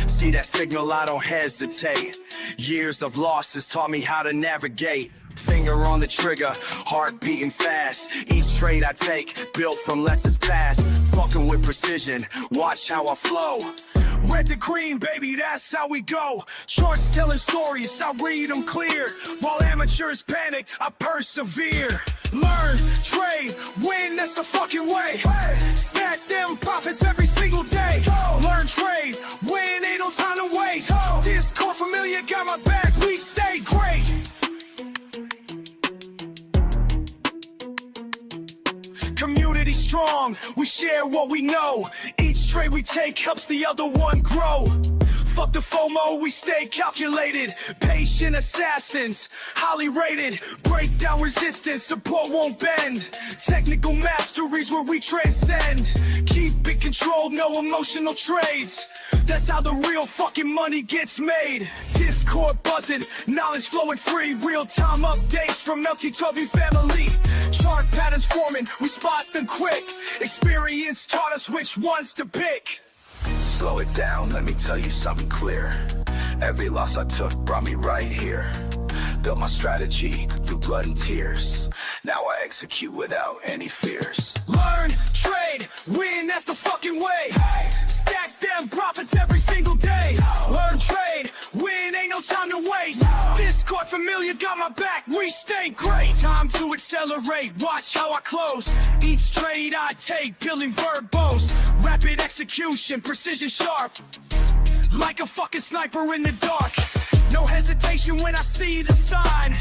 See that signal, I don't hesitate. Years of losses taught me how to navigate. Finger on the trigger, heart beating fast. Each trade I take, built from lessons past. Fucking with precision, watch how I flow. Red to green, baby, that's how we go. Charts telling stories, I read them clear. While amateurs panic, I persevere. Learn, trade, win, that's the fucking way. Stack them profits every single day. Learn, trade, win, ain't no time to waste. Discord familiar, got my back, we stay great. Community strong, we share what we know. Each trade we take helps the other one grow. Fuck the FOMO, we stay calculated. Patient assassins, highly rated. Break down resistance, support won't bend. Technical masteries where we transcend. Keep it controlled, no emotional trades. That's how the real fucking money gets made. Discord buzzing, knowledge flowing free. Real-time updates from LTW family. Chart patterns forming, we spot them quick. Experience taught us which ones to pick. slow it down, let me tell you something clear. Every loss I took brought me right here. Built my strategy through blood and tears. Now I execute without any fears. Learn, trade, win, that's the fucking way. Stack them profits every single day. Learn, trade, win, ain't no time to waste. familiar, got my back, we stay great. Time to accelerate, watch how I close. Each trade I take, peeling verbose. Rapid execution, precision sharp. Like a fucking sniper in the dark. No hesitation when I see the sign.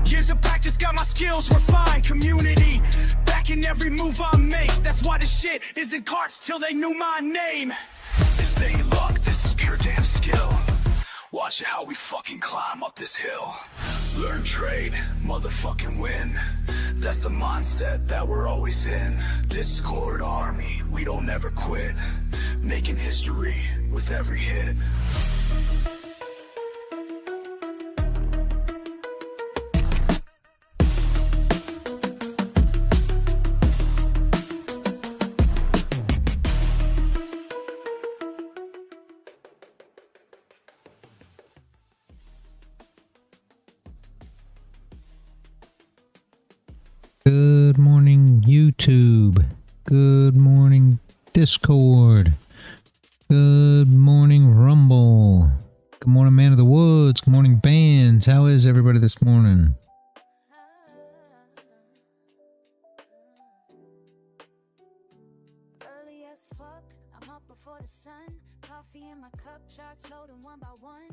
Years of practice got my skills refined. Community, backing every move I make. That's why this shit is in carts till they knew my name. This ain't luck, this is pure damn skill. Watch how we fucking climb up this hill. Learn, trade, motherfucking win. That's the mindset that we're always in. Discord army, we don't ever quit. Making history with every hit. Good morning, YouTube. Good morning, Discord. Good morning, Rumble. Good morning, Man of the Woods. Good morning, Bands. How is everybody this morning? Early as fuck, I'm up before the sun. Coffee in my cup, charts loading one by one.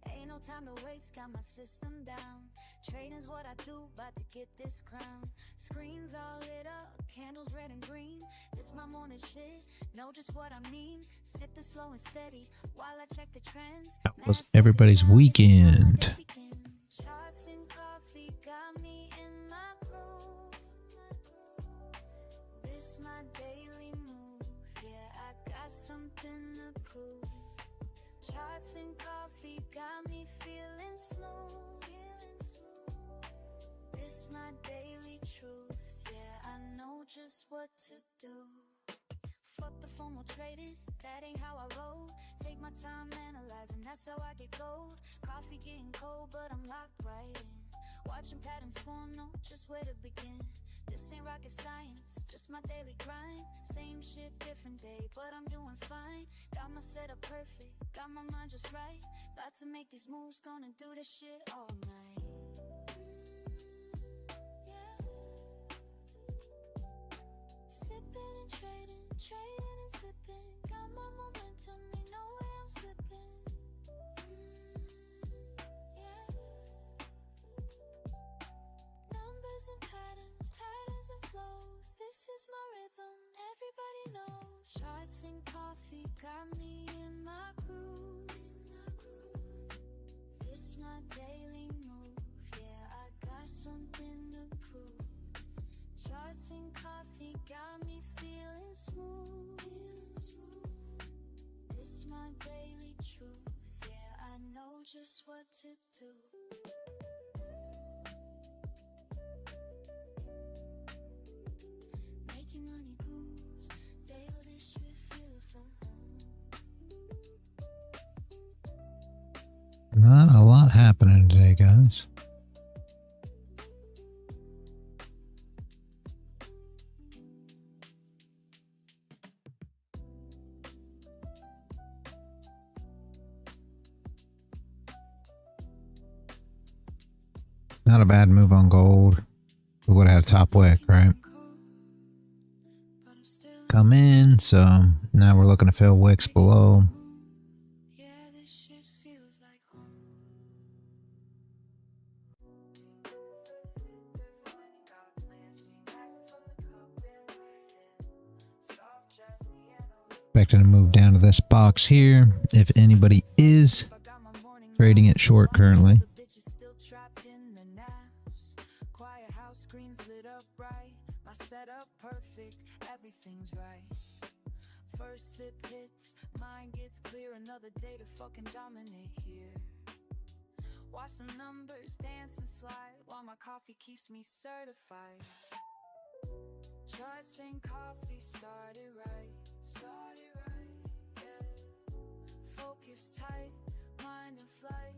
Ain't no time to waste, got my system down. Trading's what I do, about to get this crown. Screens all lit up, candles red and green. This my morning shit, know just what I mean. Sipping slow and steady, while I check the trends. That was everybody's weekend. Charts and coffee got me in my groove. This my daily move, yeah, I got something to prove. Charts and coffee got me feeling smooth. This my daily truth, yeah, I know just what to do. Fuck the formal trading, that ain't how I roll. Take my time analyzing, that's how I get gold. Coffee getting cold, but I'm locked right in. Watching patterns form, know just where to begin. This ain't rocket science, just my daily grind. Same shit, different day, but I'm doing fine. Got my setup perfect, got my mind just right. About to make these moves, gonna do this shit all night. Sipping and trading, trading and sipping. Got my momentum, ain't no way I'm slipping. Numbers and patterns, patterns and flows. This is my rhythm, everybody knows. Charts and coffee got me in my groove. This my daily move, yeah, I got something to prove. Charts and coffee got me feeling smooth. This my daily truth, yeah, I know just what to do. Making money grooves, daily shit feel fun. Not a lot happening today, guys. Not a bad move on gold. We would have had a top wick, right? Come in, so now we're looking to fill wicks below. Yeah, this shit feels like home. Expecting to move down to this box here. If anybody is trading it short currently. Setup perfect, everything's right. First sip hits, mind gets clear. Another day to fucking dominate here. Watch the numbers dance and slide while my coffee keeps me certified. Charts and coffee started right, yeah. Focus tight, mind in flight,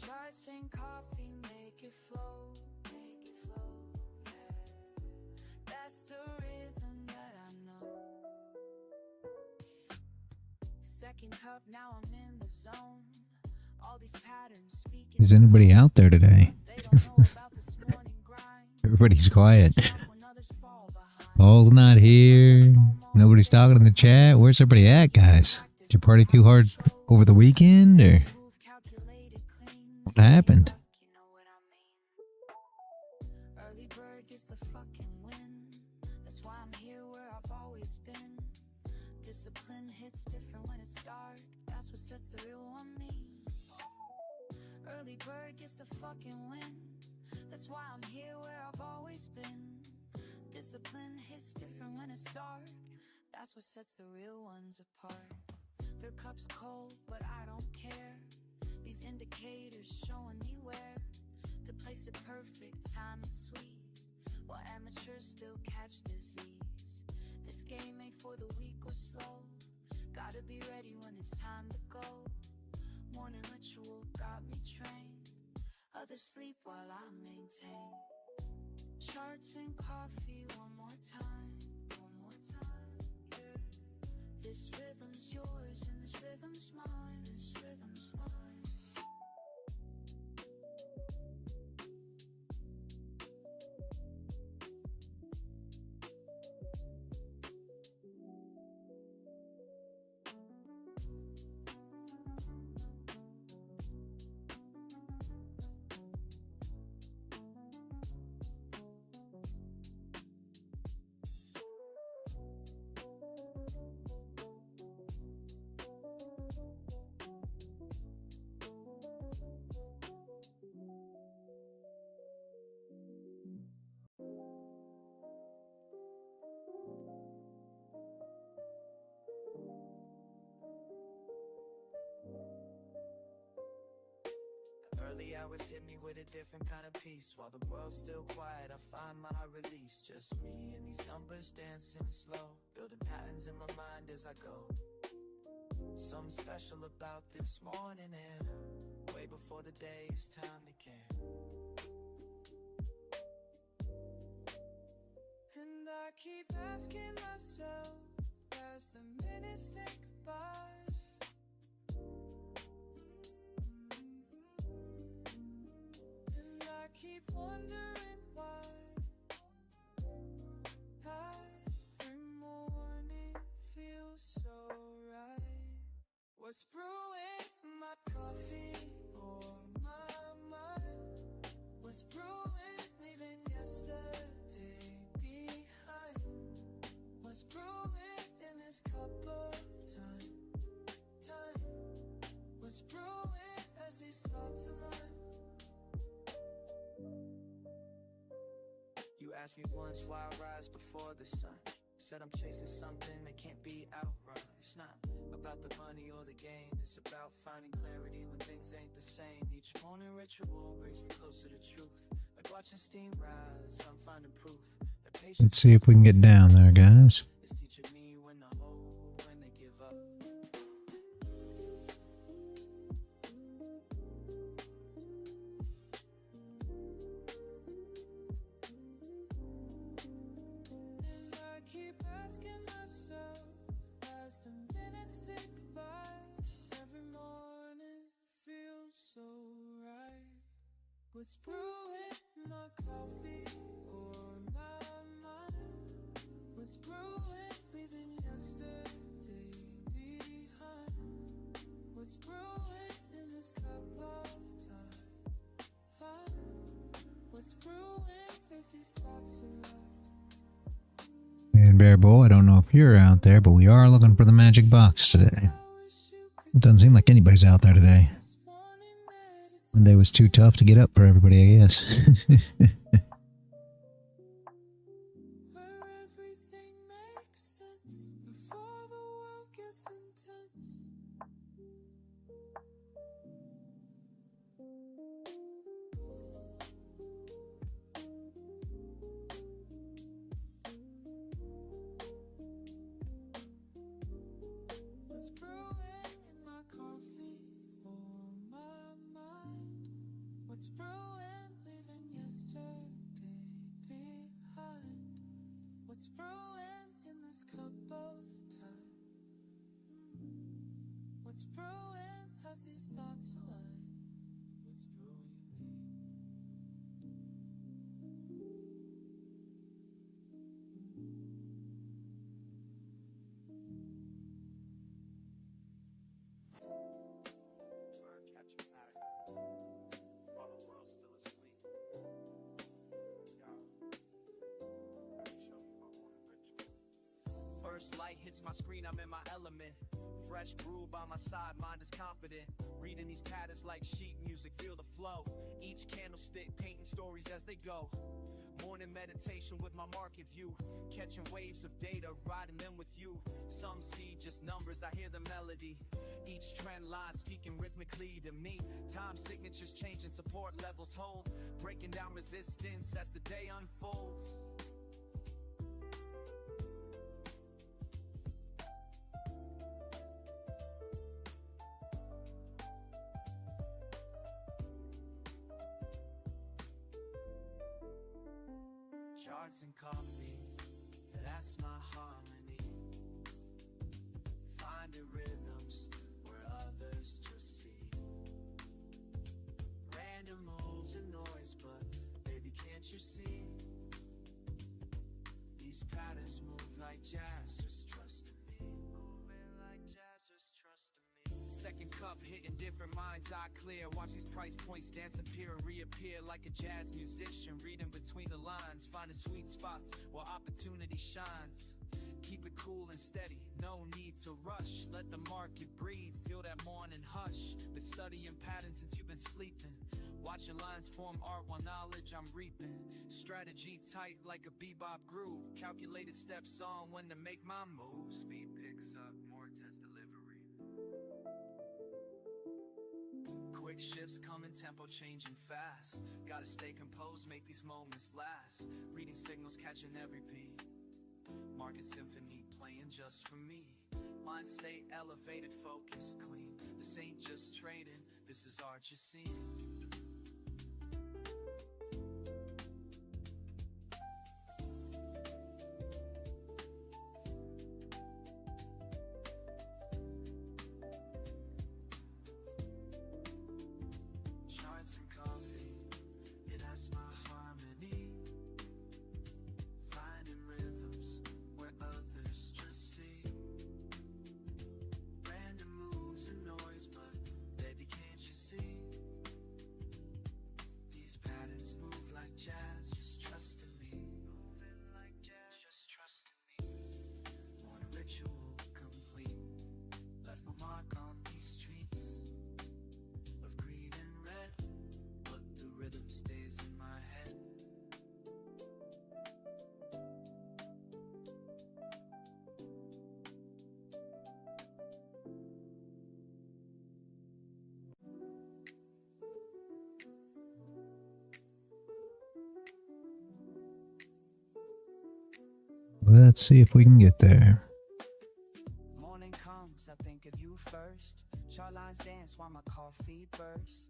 Charts and coffee make it flow. That's the rhythm that I know. Second cup, now I'm in the zone. All these patterns speaking. Is anybody out there today? They don't know about this morning grind. Everybody's quiet. When others fall behind. Paul's not here. Nobody's talking in the chat. Where's everybody at, guys? Did you party too hard over the weekend, or Move calculated, clean. what happened? You know what I mean? Early bird gets the fucking win. That's why I'm here where I've always been. Discipline hits different when it's dark. That's what sets the real one me. Early bird gets the fucking win. That's why I'm here where I've always been. Discipline hits different when it's dark. That's what sets the real ones apart. Their cup's cold, but I don't care. These indicators showing me where to place it perfect, time is sweet, while amateurs still catch disease. This game ain't for the weak or slow. Gotta be ready when it's time to go. Morning ritual got me trained. Others sleep while I maintain. Charts and coffee one more time. One more time, yeah. This rhythm's yours and this rhythm's mine. This rhythm's mine. Early hours hit me with a different kind of peace. While the world's still quiet, I find my release. Just me and these numbers dancing slow, building patterns in my mind as I go. Something special about this morning, and way before the day is time to care. And I keep asking myself as the minutes tick by, and I keep wondering why every morning feels so right. What's brewing in my coffee or my mind? What's brewing, leaving yesterday behind? What's brewing in this cup of time? What's brewing as these thoughts align? You asked me once why I rise before the sun. Said I'm chasing something that can't be outrun. It's not about the money or the gain. It's about finding clarity when things ain't the same. Each morning ritual brings me closer to truth. Like watching steam rise, I'm finding proof that patience. Let's see if we can get down there, guys. It's teaching me when to hold, when to give up. And I keep asking myself as the minutes tick by, every morning feels so right. What's brewing in my coffee or my mind? What's brewing, leaving yesterday behind? What's brewing in this cup of time? What's brewing as these thoughts align? And Bear Bull, I don't know if you're out there, but we are looking for the magic box today. It doesn't seem like anybody's out there today. Monday was too tough to get up for everybody, I guess. Where everything makes sense before the world gets intense. What's brewing in my coffee or my mind? What's brewing, leaving yesterday behind? What's brewing in this cup of time? What's brewing as these thoughts align? hits my screen, I'm in my element. Fresh brew by my side, mind is confident. Reading these patterns like sheet music, feel the flow. Each candlestick painting stories as they go. Morning meditation with my market view. Catching waves of data, riding them with you. Some see just numbers, I hear the melody. Each trend line speaking rhythmically to me. Time signatures changing, support levels hold. Breaking down resistance as the day unfolds. Charts and coffee, that's my harmony. Finding rhythms where others just see. Random moves and noise, but baby, can't you see? These patterns move like jazz, just trust in me. Moving like jazz, just trust in me. Second cup hitting different minds, eye clear. Watch these price points dance, appear and reappear like a jazz musician, reading between the lines, finding sweet spots where opportunity shines. Keep it cool and steady, no need to rush. Let the market breathe, feel that morning hush. Been studying patterns since you've been sleeping. Watching lines form art while knowledge I'm reaping. Strategy tight like a bebop groove. Calculated steps on when to make my move. Speed picks up, more test delivery. Quick shifts coming, tempo changing fast. Gotta stay composed, make these moments last. Reading signals, catching every beat. Market symphony playing just for me. Mind stay elevated, focus clean. This ain't just trading, this is art you're seeing. Charts and coffee, yeah, that's my harmony. Finding rhythms where others just see. Random moves and noise, but baby, can't you see? These patterns move like jazz, just trust in me. Moving like jazz, just trust in me. Morning ritual complete. Left my mark on these streets of green and red, but the rhythm stays in my head. Let's see if we can get there. Morning comes, I think of you first. Chart lines dance while my coffee bursts.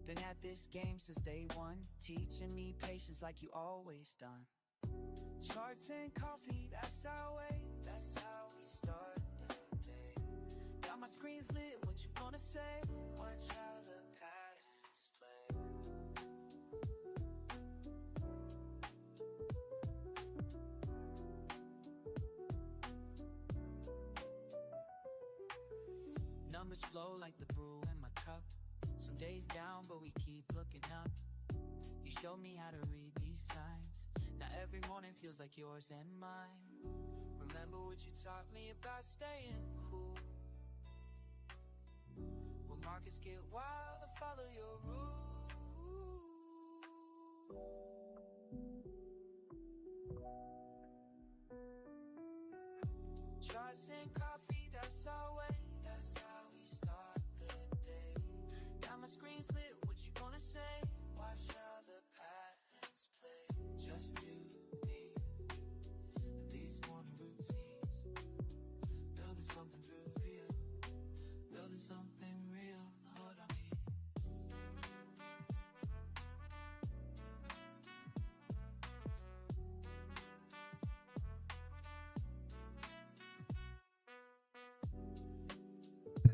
Been at this game since day one, teaching me patience like you always done. Charts and coffee, that's our way, that's how we start the day. Got my screens lit, what you gonna say? Watch how the patterns play. Numbers flow like the brew in my cup. Some days down, but we keep looking up. You showed me how to read these signs. Now every morning feels like yours and mine. Remember what you taught me about staying cool. When markets get wild, I follow your rules. Charts and coffee, that's our way. That's how we start the day. Got my screens lit, what you gonna say? Watch how the patterns play. Just you, me, and these morning routines. Building something real. Building something real, know what I mean?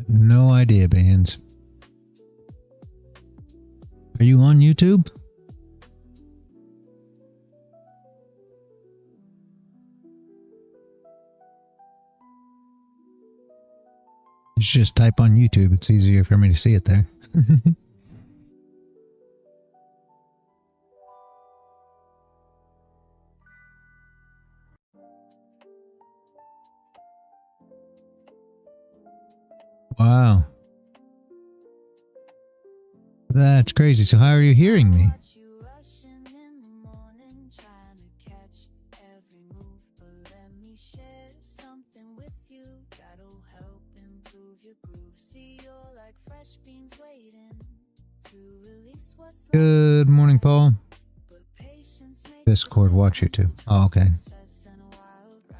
No idea, Bands. Are you on YouTube? You should just type on YouTube. It's easier for me to see it there. Wow. That's crazy. So how are you hearing me? Good morning, Paul. Discord, watch YouTube. Oh, okay.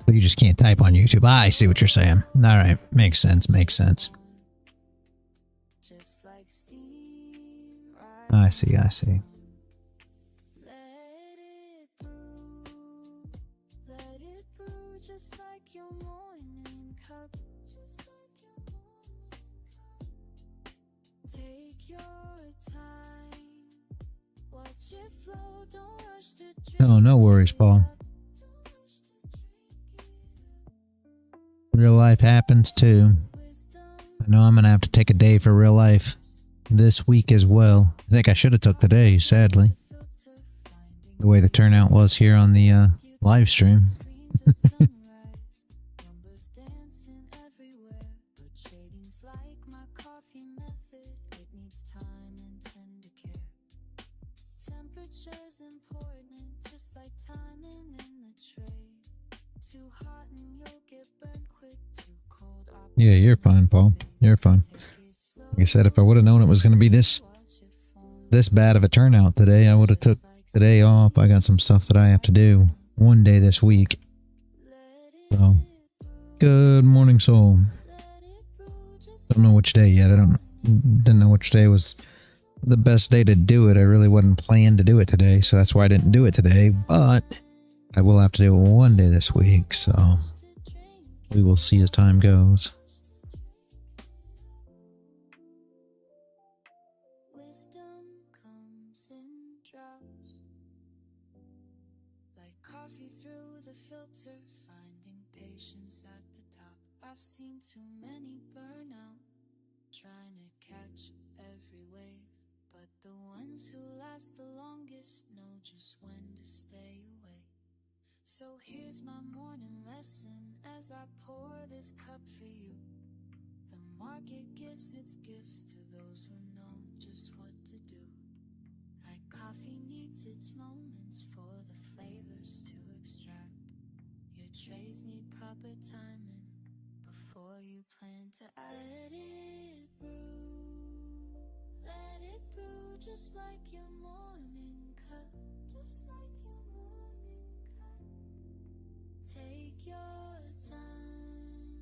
But you just can't type on YouTube. I see what you're saying. All right. Makes sense. Makes sense. I see. I see. No, no worries, Paul. Real life happens too. I know I'm gonna have to take a day for real life this week as well. I think I should have took today, sadly. The way the turnout was here on the live stream. Yeah, you're fine, Paul. You're fine. Like I said, if I would have known it was going to be this bad of a turnout today, I would have took the day off. I got some stuff that I have to do one day this week. So, good morning, Soul. Don't know which day yet. Didn't know which day was the best day to do it. I really wasn't planned to do it today, so that's why I didn't do it today. But I will have to do it one day this week, so we will see as time goes. So here's my morning lesson as I pour this cup for you. The market gives its gifts to those who know just what to do. Like coffee needs its moments for the flavors to extract. Your trades need proper timing before you plan to act. Let it brew just like your morning cup. Just like your morning cup. Take your time,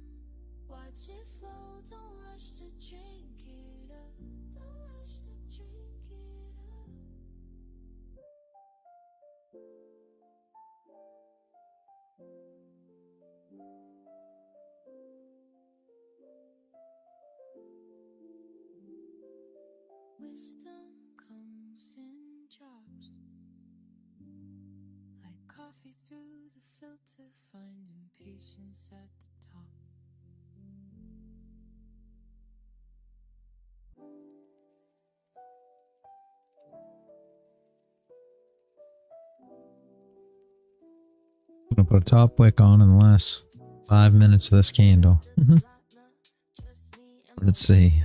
watch it flow, don't rush to drink it up. Don't rush to drink it up. Wisdom comes in drops, like coffee through the filter, finding patience at the top. I'm gonna put a top wick on in the last 5 minutes of this candle. Let's see.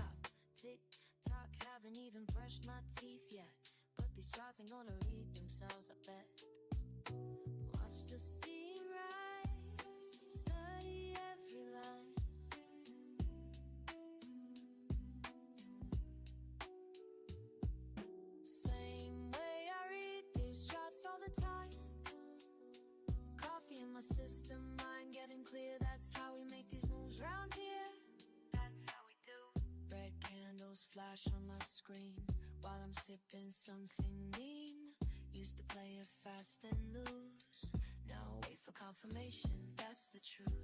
Flash on my screen while I'm sipping something mean. Used to play it fast and lose. Now wait for confirmation, that's the truth.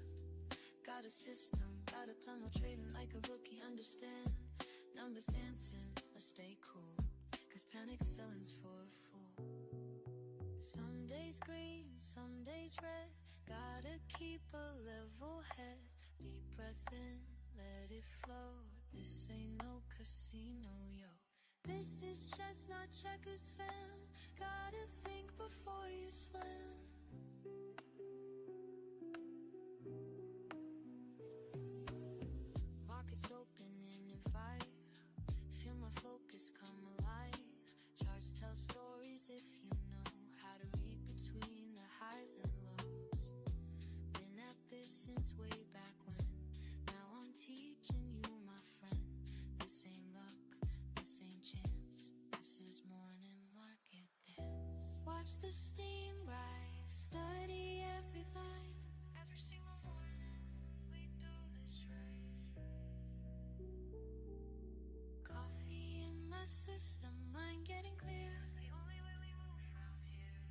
Got a system, got a plan, while trading like a rookie. Understand, numbers dancing, let's stay cool. Cause panic selling's for a fool. Some days green, some days red. Gotta keep a level head. Deep breath in, let it flow. This ain't no casino, yo. This is chestnut checkers, fam. Gotta think before you slam. Markets open watch the steam rise, study every line. Every single morning, we do this right. Coffee in my system, mind getting clear. It's the only way we move from here.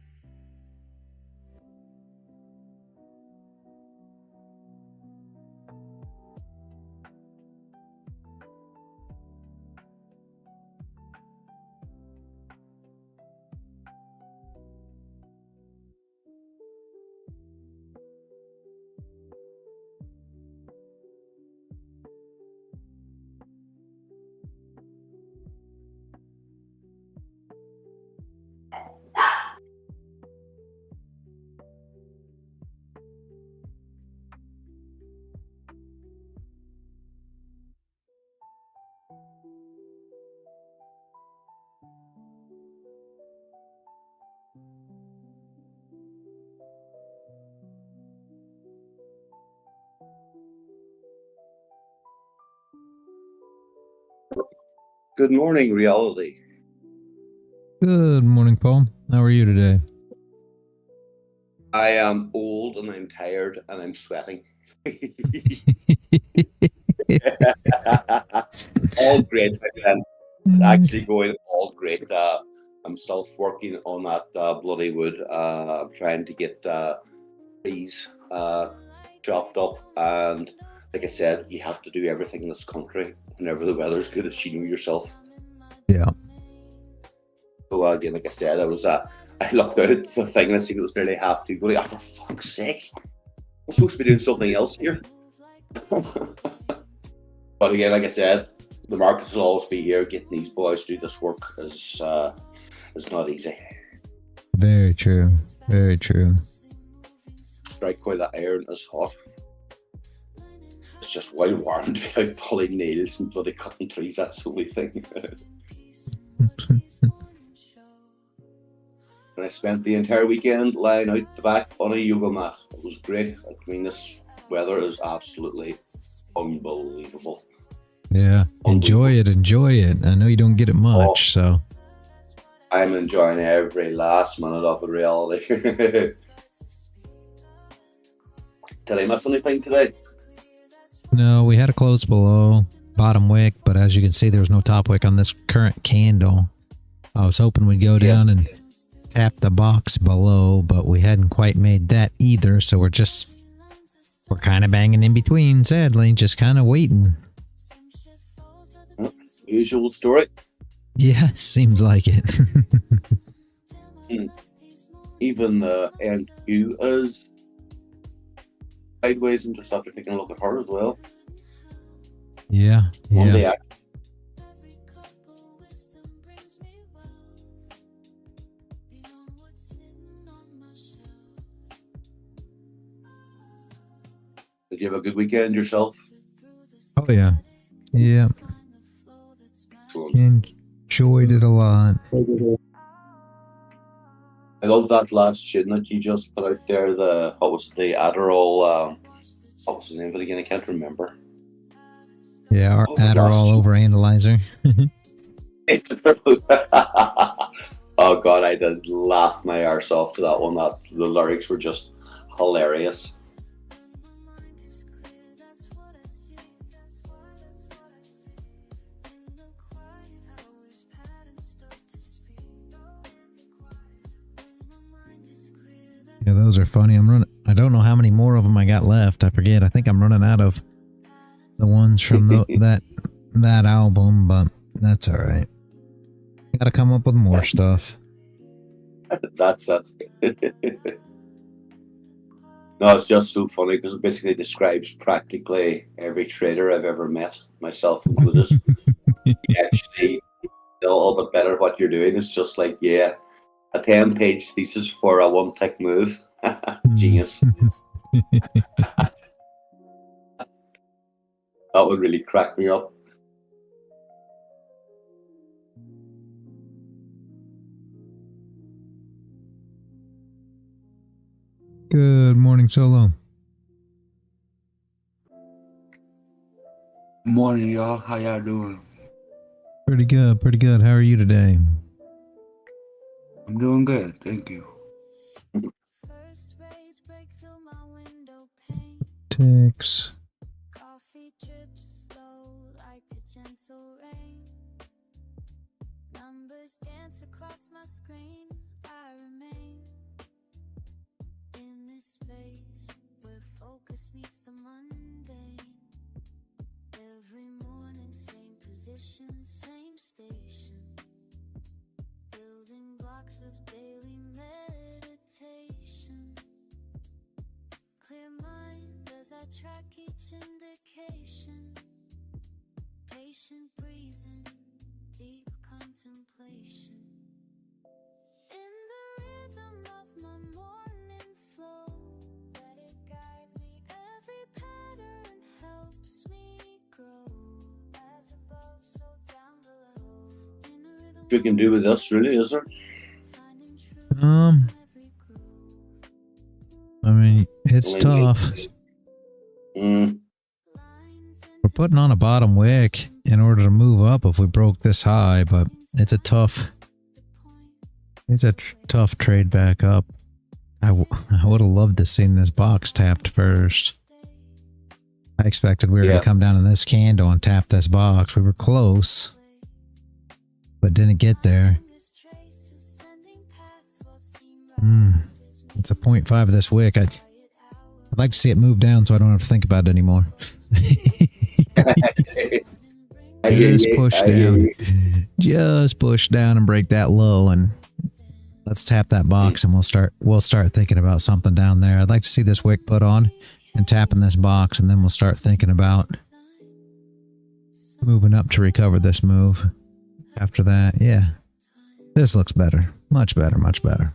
Good morning, reality. Good morning, Paul. How are you today? I am old and I'm tired and I'm sweating. All great, my friend. It's actually going all great. I'm still working on that bloody wood. I'm trying to get trees chopped up, and like I said, you have to do everything in this country whenever the weather's good, as you know yourself. Yeah. So again, like I said, I looked out at the thing and I seen it was nearly half two. Going, oh, for fuck's sake, I'm supposed to be doing something else here. But again, like I said, the markets will always be here. Getting these boys to do this work is not easy. Very true. Very true. Strike while the iron is hot. It's just wild warm to be out pulling nails and bloody cutting trees. That's the only thing. And I spent the entire weekend lying out the back on a yoga mat. It was great. I mean, this weather is absolutely unbelievable. Yeah. Enjoy it. Enjoy it. I know you don't get it much, so. I'm enjoying every last minute of the reality. Did I miss anything today? No, we had a close below bottom wick, but as you can see, there was no top wick on this current candle. I was hoping we'd go down and tap the box below, but we hadn't quite made that either, so we're kind of banging in between, sadly, just kind of waiting. Usual story. Yeah, seems like it. Even the NQ is sideways, and just after taking a look at her as well. Yeah. Monday, did you have a good weekend yourself? Oh yeah. Yeah. Excellent. Enjoyed it a lot. I love that last chin that you just put out there. The Adderall. What was the name of it again? I can't remember. Yeah, our Adderall over analyzer. Oh god, I did laugh my arse off to that one. The lyrics were just hilarious. Yeah, those are funny. I don't know how many more of them I got left. I forget. I think I'm running out of the ones from that album, but that's all right. I got to come up with more stuff. That's no, it's just so funny because it basically describes practically every trader I've ever met, myself included. You actually know a little bit better what you're doing. It's just like, yeah, a 10-page thesis for a one-tick move. Genius. That would really crack me up. Good morning, Solo. Morning, y'all. How y'all doing? Pretty good, pretty good. How are you today? I'm doing good, thank you. ticks. Coffee drips slow like a gentle rain. Numbers dance across my screen. I remain in this space where focus meets the mundane. Every morning, same position, same station. Building blocks of daily meditation. Clear mind as I track each indication. Patient breathing, deep contemplation. In the rhythm of my morning flow, let it guide me. Every pattern helps me grow. As above, so down below. In a rhythm You can do with this, really, is there? finding truth in every groove. I mean, it's tough. Mm. Lines and We're putting on a bottom wick in order to move up if we broke this high, but it's a tough trade back up. I would have loved to seen this box tapped first. I expected we were going Yeah. to come down in this candle and tap this box. We were close, but didn't get there. this trace ascending paths while steam rises. It's a 0.5 of this wick. I'd like to see it move down so I don't have to think about it anymore. I hear Just you, push I hear down. you. Just push down and break that low, and let's tap that box, and we'll start thinking about something down there. I'd like to see this wick put on and tapping this box, and then we'll start thinking about moving up to recover this move. After that, yeah, this looks better, much better, much better.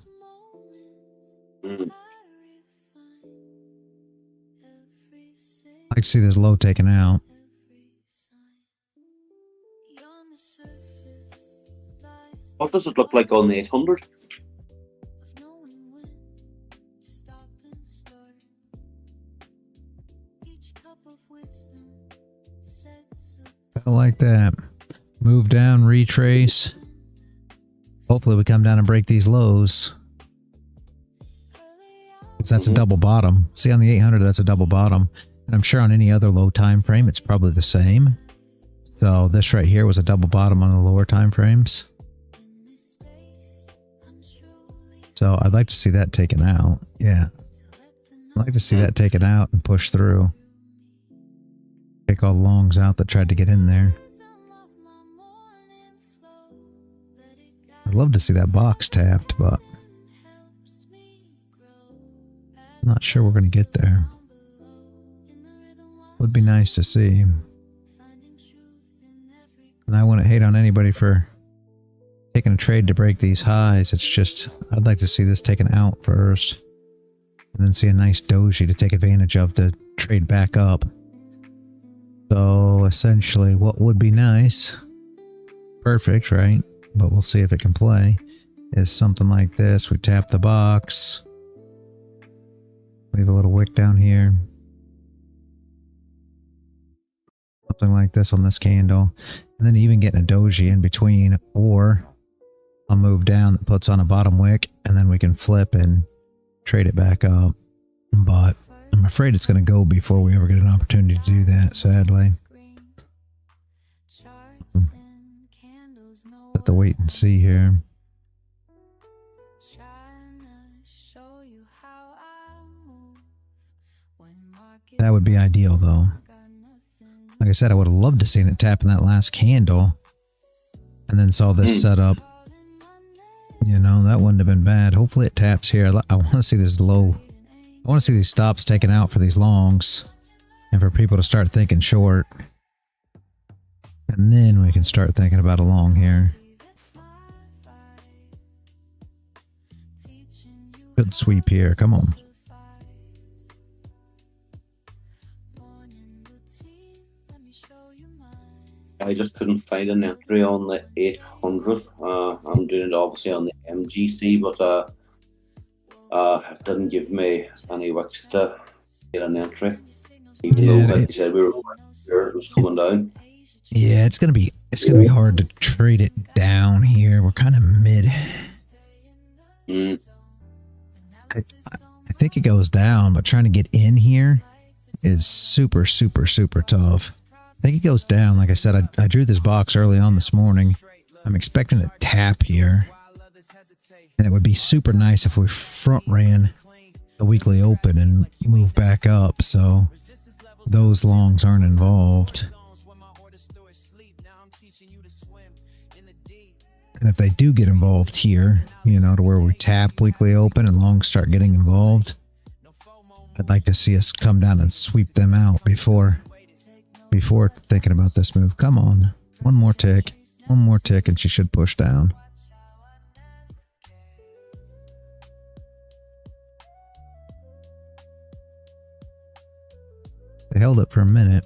Mm. I'd like to see this low taken out. What does it look like on the 800? I like that. Move down, retrace. Hopefully we come down and break these lows. 'Cause that's a double bottom. See, on the 800, that's a double bottom. And I'm sure on any other low time frame, it's probably the same. So this right here was a double bottom on the lower time frames. So I'd like to see that taken out. Yeah. I'd like to see that taken out and push through. Take all the longs out that tried to get in there. I'd love to see that box tapped, but I'm not sure we're going to get there. Would be nice to see. And I wouldn't hate on anybody for taking a trade to break these highs. It's just, I'd like to see this taken out first. And then see a nice doji to take advantage of to trade back up. So essentially what would be nice, perfect, right? But we'll see if it can play, is something like this. We tap the box. Leave a little wick down here. Something like this on this candle. And then even getting a doji in between, or a move down that puts on a bottom wick, and then we can flip and trade it back up. But I'm afraid it's going to go before we ever get an opportunity to do that, sadly. Have to wait and see here. That would be ideal, though. Like I said, I would have loved to seen it tap in that last candle and then saw this setup. You know, that wouldn't have been bad. Hopefully it taps here. I want to see this low. I want to see these stops taken out for these longs and for people to start thinking short. And then we can start thinking about a long here. Good sweep here. Come on. I just couldn't find an entry on the 800. I'm doing it obviously on the MGC, but it didn't give me any wicks to get an entry. Even though, like you said, we were sure it was coming down. Yeah, it's gonna be hard to trade it down here. We're kind of mid. I think it goes down, but trying to get in here is super, super, super tough. I think it goes down. Like I said, I drew this box early on this morning. I'm expecting a tap here. And it would be super nice if we front ran the weekly open and move back up so those longs aren't involved. And if they do get involved here, you know, to where we tap weekly open and longs start getting involved, I'd like to see us come down and sweep them out before thinking about this move. Come on. One more tick and she should push down. They held it for a minute.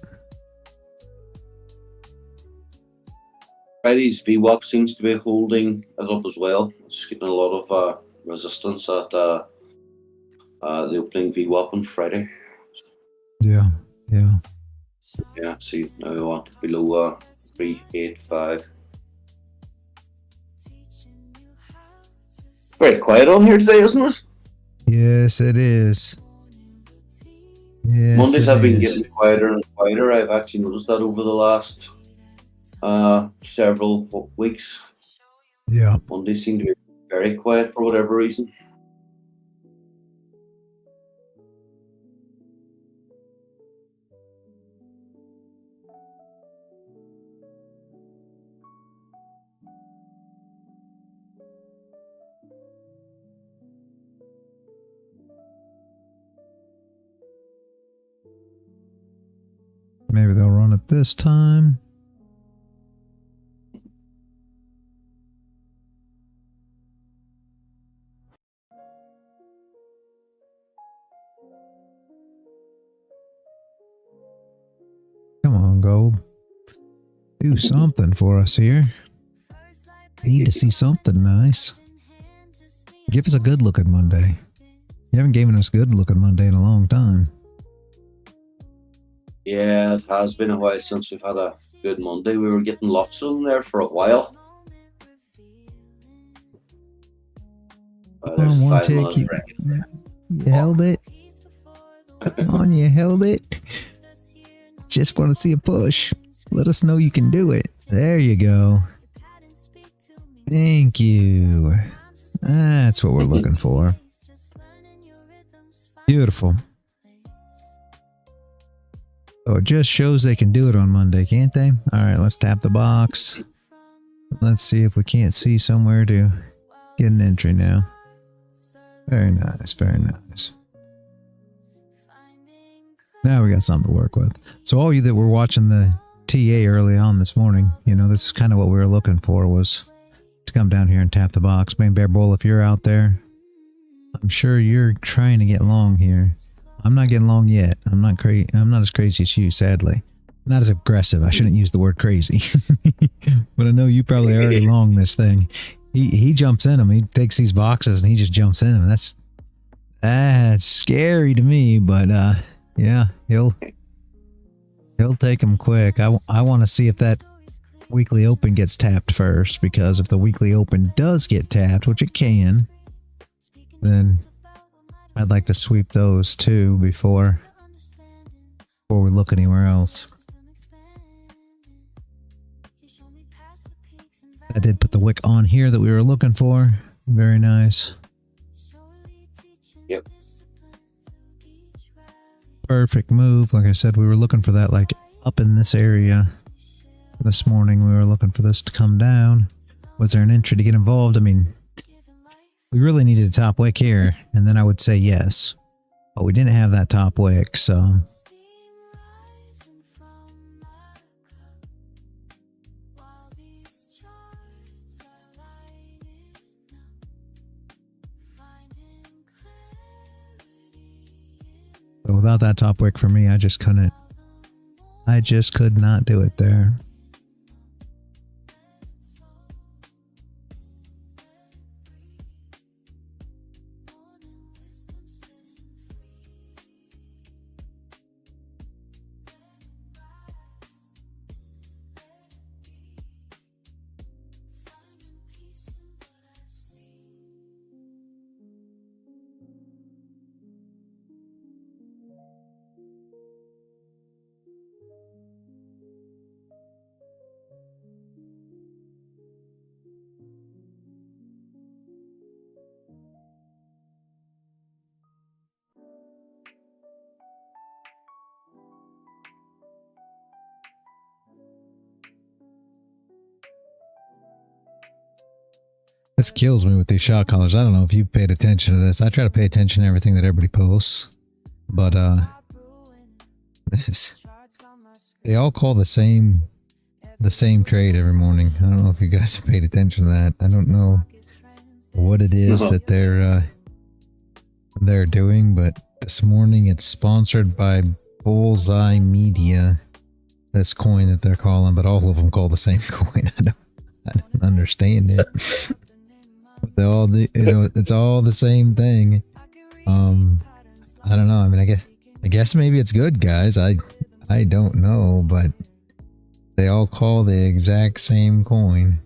Friday's VWAP seems to be holding it up as well. It's getting a lot of resistance at the opening VWAP on Friday. Yeah. Yeah, see, now we want below 385. Very quiet on here today, isn't it? Yes, it is. Yes, Mondays it have been is. getting quieter and quieter. I've actually noticed that over the last several weeks. Yeah. Mondays seem to be very quiet for whatever reason. Maybe they'll run it this time. Come on, gold. Do something for us here. Need to see something nice. Give us a good looking Monday. You haven't given us good looking Monday in a long time. Yeah, it has been a while since we've had a good Monday. We were getting lots of them there for a while. Come on, one tick. You held it. Come on, you held it. Just want to see a push. Let us know you can do it. There you go. Thank you. That's what we're looking for. Beautiful. So it just shows they can do it on Monday, can't they? All right, let's tap the box. Let's see if we can't see somewhere to get an entry now. Very nice, very nice. Now we got something to work with. So all you that were watching the TA early on this morning, you know, this is kind of what we were looking for, was to come down here and tap the box. Man, Bear Bull, if you're out there, I'm sure you're trying to get long here. I'm not getting long yet. I'm not as crazy as you, sadly. Not as aggressive. I shouldn't use the word crazy. But I know you probably already long this thing. He jumps in them. He takes these boxes and he just jumps in them. That's scary to me, but yeah, he'll take them quick. I want to see if that weekly open gets tapped first, because if the weekly open does get tapped, which it can, then I'd like to sweep those too before we look anywhere else. I did put the wick on here that we were looking for. Very nice. Yep. Perfect move. Like I said, we were looking for that like up in this area. This morning we were looking for this to come down. Was there an entry to get involved? I mean, we really needed a top wick here, and then I would say yes. But we didn't have that top wick, so... So without that top wick for me, I just could not do it there. This kills me with these shot callers. I don't know if you've paid attention to this. I try to pay attention to everything that everybody posts, but they all call the same trade every morning. I don't know if you guys have paid attention to that. I don't know what it is that they're doing, but this morning it's sponsored by Bullseye Media. This coin that they're calling, but all of them call the same coin. I don't understand it. They all, it's all the same thing. I don't know. I mean, I guess maybe it's good, guys. I don't know, but they all call the exact same coin.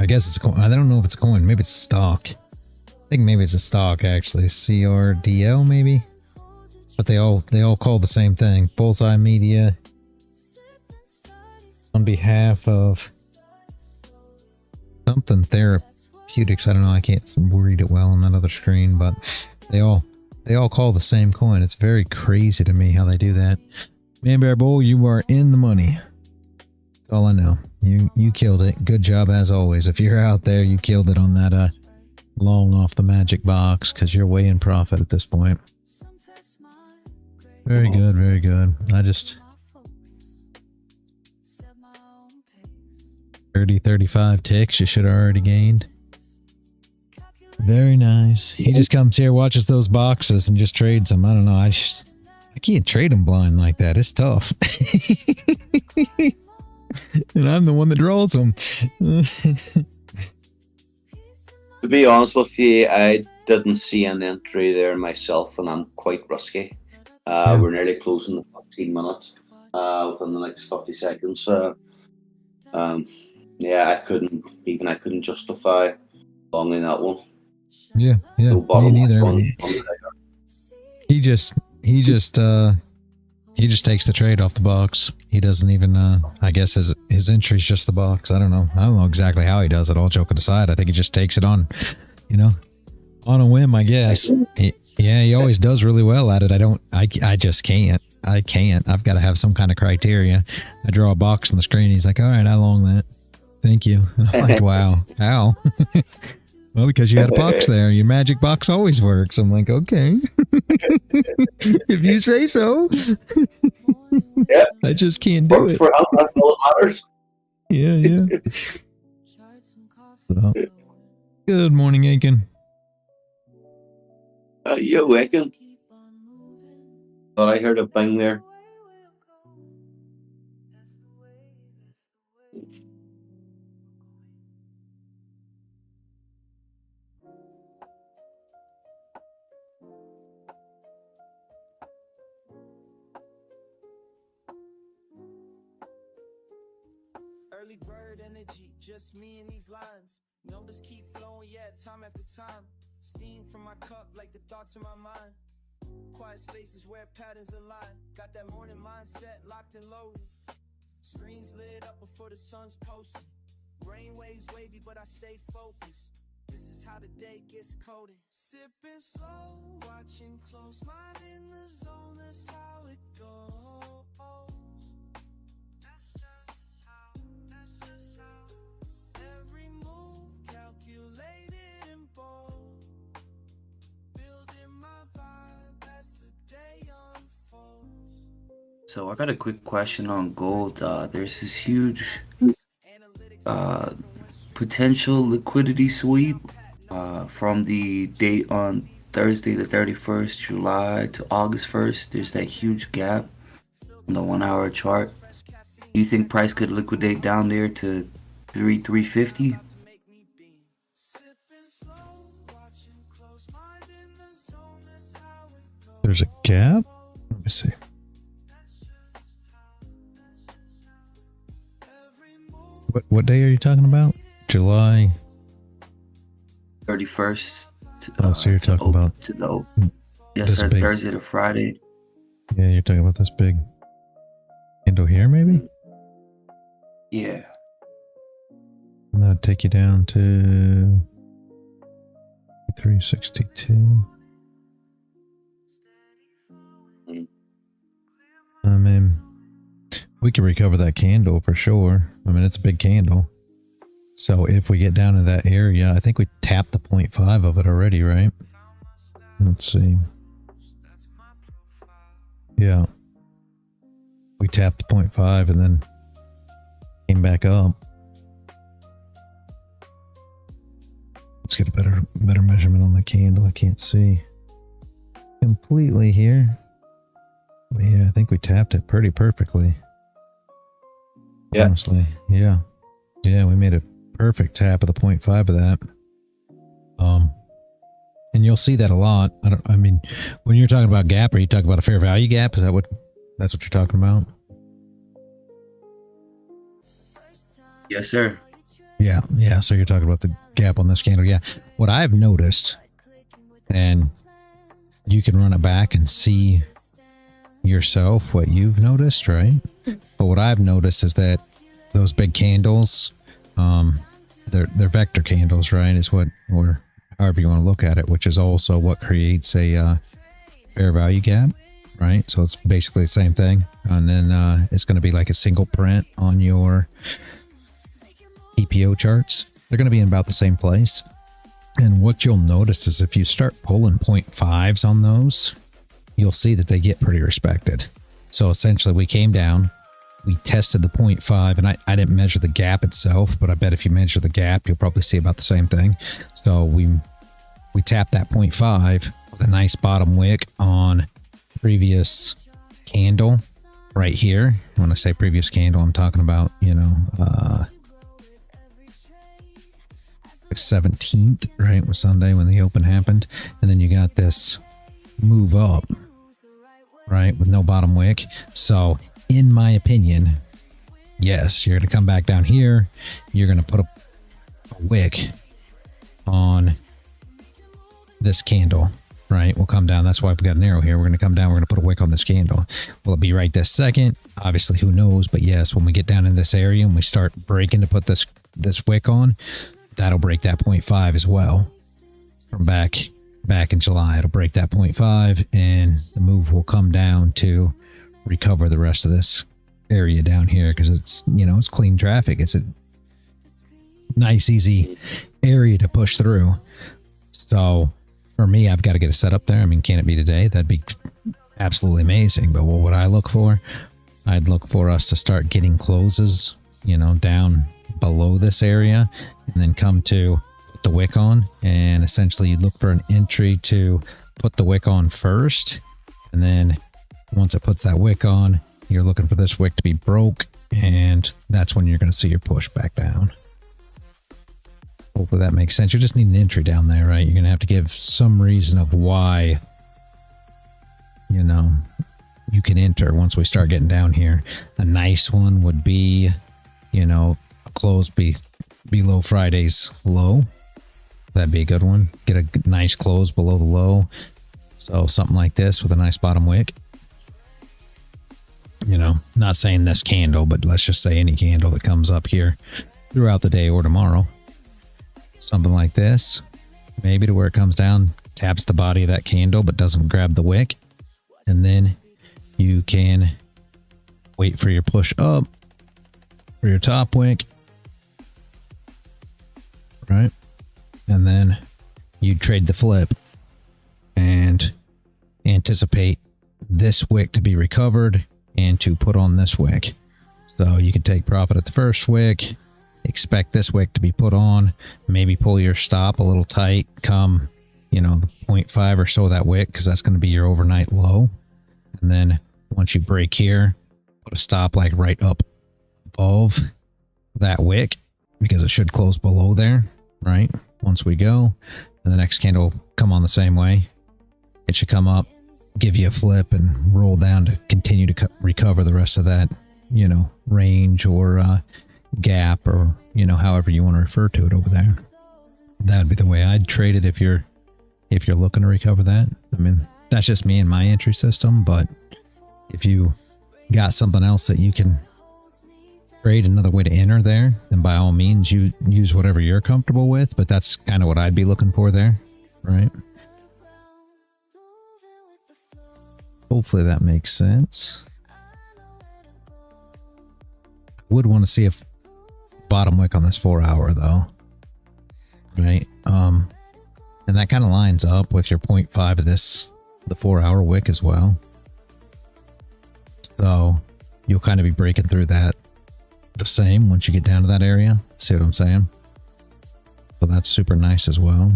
I guess it's a coin. I don't know if it's a coin. Maybe it's a stock. I think maybe it's a stock, actually. CRDL, maybe. But they all call the same thing. Bullseye Media. On behalf of something therapeutics. I don't know. I can't read it well on that other screen, but they all call the same coin. It's very crazy to me how they do that. Man Bear Bull, you are in the money. That's all I know. You killed it. Good job as always. If you're out there, you killed it on that long off the magic box, because you're way in profit at this point. Very good, very good. I just 35 ticks you should have already gained. Very nice. He just comes here, watches those boxes, and just trades them. I don't know. I can't trade them blind like that. It's tough. And I'm the one that draws them. To be honest with you, I didn't see an entry there myself, and I'm quite rusty. We're nearly closing the 15 minutes within the next 50 seconds. Yeah, I couldn't justify longing that one. Yeah, No me neither. One. He just takes the trade off the box. He doesn't even I guess his entry's just the box. I don't know exactly how he does it. All joking aside, I think he just takes it on, on a whim, I guess. He always does really well at it. I just can't. I've got to have some kind of criteria. I draw a box on the screen. He's like, all right, I long that. Thank you. And I'm like, wow, how? Well, because you had a box there. Your magic box always works. I'm like, okay. If you say so. Yeah. I just can't do it. For him, that's all that matters. Yeah. So, good morning, Aiken. Yo, Aiken. Thought I heard a bang there. Early bird energy, just me and these lines. Numbers keep flowing, yeah, time after time. Steam from my cup like the thoughts in my mind. Quiet spaces where patterns align. Got that morning mindset locked and loaded. Screens lit up before the sun's posted. Brain waves wavy, but I stay focused. This is how the day gets coded. Sipping slow, watching close, mind in the zone. That's how it goes. That's just how. Every move calculated and bold. Building my vibe as the day unfolds. So I got a quick question on gold. There's this huge potential liquidity sweep from the date on Thursday the 31st July to August 1st. There's that huge gap on the 1 hour chart. Do you think price could liquidate down there to 350? There's a gap? Let me see. What day are you talking about? July 31st. So you're talking about yes, sir, big, Thursday to Friday. Yeah, you're talking about this big candle here, maybe? Yeah. And that'd take you down to 362. I mean, we can recover that candle for sure. I mean, it's a big candle. So if we get down to that area, I think we tapped the 0.5 of it already, right? Let's see. Yeah. We tapped 0.5 and then came back up. Let's get a better measurement on the candle. I can't see completely here. But yeah, I think we tapped it pretty perfectly. Yeah. Honestly. Yeah. Yeah, we made a perfect tap of the 0.5 of that. And you'll see that a lot. I mean, when you're talking about gap, are you talking about a fair value gap? Is that's what you're talking about? Yes, sir. Yeah, yeah. So you're talking about the gap on this candle. Yeah. What I've noticed, and you can run it back and see yourself what you've noticed, right? But what I've noticed is that those big candles, they're vector candles, right? Is what, or however you want to look at it, which is also what creates a fair value gap, right? So it's basically the same thing. And then it's going to be like a single print on your EPO charts. They're going to be in about the same place. And what you'll notice is if you start pulling 0.5s on those, you'll see that they get pretty respected. So essentially we came down, we tested the 0.5, and I didn't measure the gap itself, but I bet if you measure the gap, you'll probably see about the same thing. So we tapped that 0.5 with a nice bottom wick on previous candle right here. When I say previous candle, I'm talking about, you know, 17th, right? Was Sunday when the open happened. And then you got this move up, right? With no bottom wick. So in my opinion, yes, you're going to come back down here. You're going to put a wick on this candle, right? We'll come down. That's why we've got an arrow here. We're going to come down. We're going to put a wick on this candle. Will it be right this second? Obviously, who knows? But yes, when we get down in this area and we start breaking to put this wick on, that'll break that 0.5 as well. From back in July, it'll break that 0.5, and the move will come down to recover the rest of this area down here, because it's, you know, it's clean traffic. It's a nice, easy area to push through. So for me, I've got to get a setup there. I mean, can it be today? That'd be absolutely amazing. But what would I look for? I'd look for us to start getting closes, you know, down below this area, and then come to put the wick on. And essentially you'd look for an entry to put the wick on first, and then once it puts that wick on, you're looking for this wick to be broke, and that's when you're going to see your push back down. Hopefully that makes sense. You just need an entry down there, right? You're going to have to give some reason of why, you know, you can enter once we start getting down here. A nice one would be, you know, a close below Friday's low. That'd be a good one. Get a nice close below the low. So something like this with a nice bottom wick. You know, not saying this candle, but let's just say any candle that comes up here throughout the day or tomorrow. Something like this, maybe to where it comes down, taps the body of that candle, but doesn't grab the wick. And then you can wait for your push up for your top wick, right? And then you trade the flip and anticipate this wick to be recovered and to put on this wick. So you can take profit at the first wick, expect this wick to be put on, maybe pull your stop a little tight, come, you know, the 0.5 or so of that wick, because that's going to be your overnight low. And then once you break here, put a stop like right up above that wick, because it should close below there, right? Once we go, and the next candle will come on the same way. It should come up, give you a flip, and roll down to continue to recover the rest of that, you know, range or gap, or, you know, however you want to refer to it over there. That'd be the way I'd trade it if you're looking to recover that. I mean, that's just me and my entry system, but if you got something else that you can trade another way to enter there, then by all means you use whatever you're comfortable with, but that's kind of what I'd be looking for there, right? Hopefully that makes sense. I would want to see if bottom wick on this 4 hour though. Right? And that kind of lines up with your 0.5 of this, the 4 hour wick as well. So you'll kind of be breaking through that the same once you get down to that area. See what I'm saying? So that's super nice as well.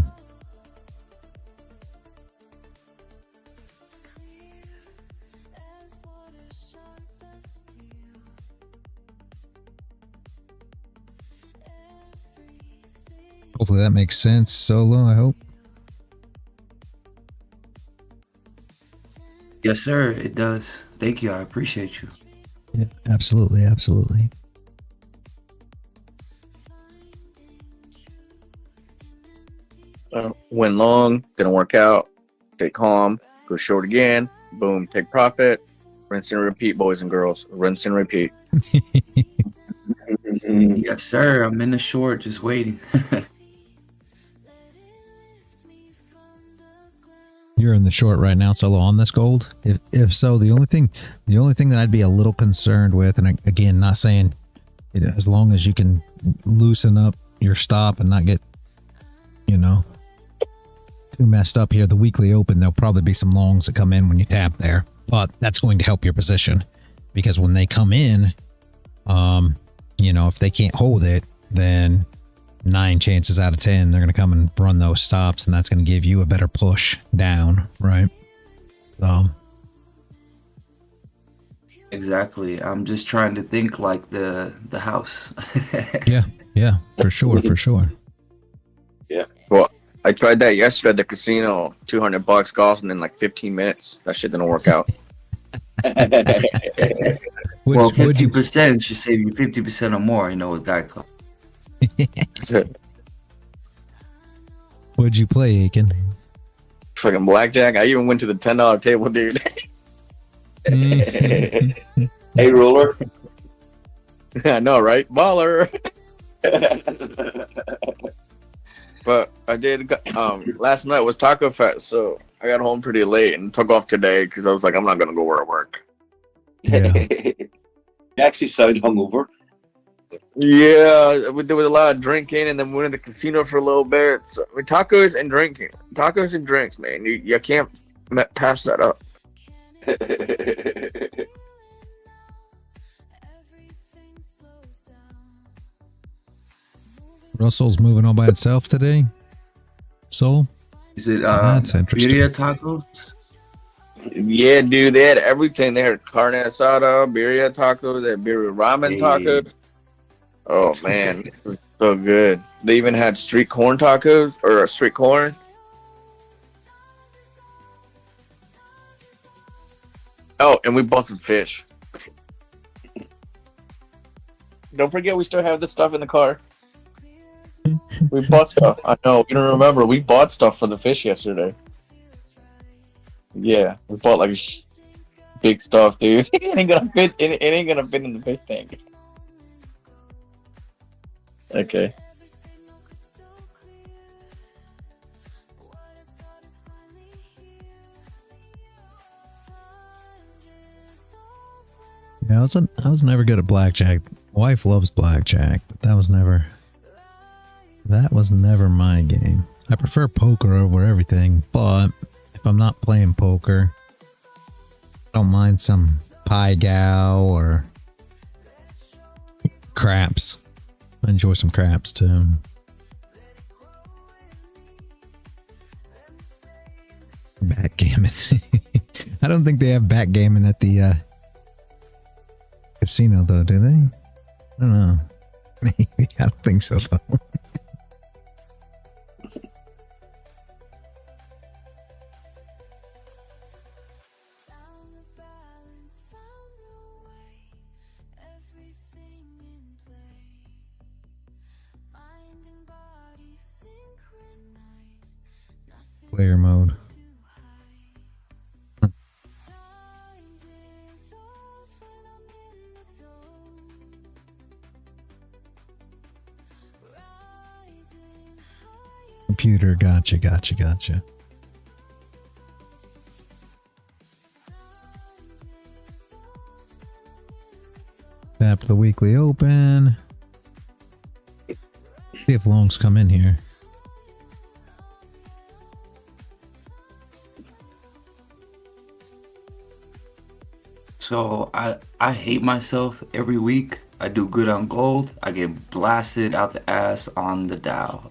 Hopefully that makes sense, Solo, I hope. Yes, sir, it does. Thank you. I appreciate you. Yeah, absolutely, absolutely. Went long, didn't work out. Stay calm, go short again. Boom, take profit. Rinse and repeat, boys and girls. Rinse and repeat. Yes, sir. I'm in the short, just waiting. You're in the short right now, Solo, on this gold. If so, the only thing that I'd be a little concerned with, and again, not saying it, as long as you can loosen up your stop and not get, you know, too messed up here. The weekly open, there'll probably be some longs that come in when you tap there, but that's going to help your position because when they come in, you know, if they can't hold it, then 9 chances out of 10 they're going to come and run those stops, and that's going to give you a better push down, right? So Exactly. I'm just trying to think like the house. yeah, for sure. Yeah. Well, I tried that yesterday at the casino. $200 cost, and in like 15 minutes, that shit didn't work out. Well, 50% should save you 50% or more, you know, with Geico. What'd you play, Aiken? Freaking blackjack. I even went to the $10 table, dude. Hey, roller. I know, right? Baller. But I did. Last night was Taco Fest, so I got home pretty late and took off today because I was like, I'm not gonna go where I work. Yeah. You actually sound hungover. Yeah, there was a lot of drinking, and then we went to the casino for a little bit. So, I mean, tacos and drinking, tacos and drinks, man. You can't pass that up. Russell's moving all by itself today. Soul? Is it That's interesting. birria tacos? Yeah, dude, they had everything. They had carne asada, birria tacos, they had birria ramen tacos. Oh man, it was so good. They even had street corn tacos or street corn. Oh, and we bought some fish. Don't forget, we still have the stuff in the car. We bought stuff. I know, you don't remember. We bought stuff for the fish yesterday. Yeah, we bought like big stuff, dude. It ain't gonna fit. It ain't gonna fit in the fish tank. Okay. Yeah, I was never good at blackjack. Wife loves blackjack, but that was never my game. I prefer poker over everything, but if I'm not playing poker, I don't mind some pie gow or craps. I enjoy some craps too. Backgammon. I don't think they have backgammon at the casino though, do they? I don't know. Maybe. I don't think so though. Player mode. Computer, gotcha. Tap the weekly open. See if Long's come in here. So I hate myself every week. I do good on gold. I get blasted out the ass on the Dow.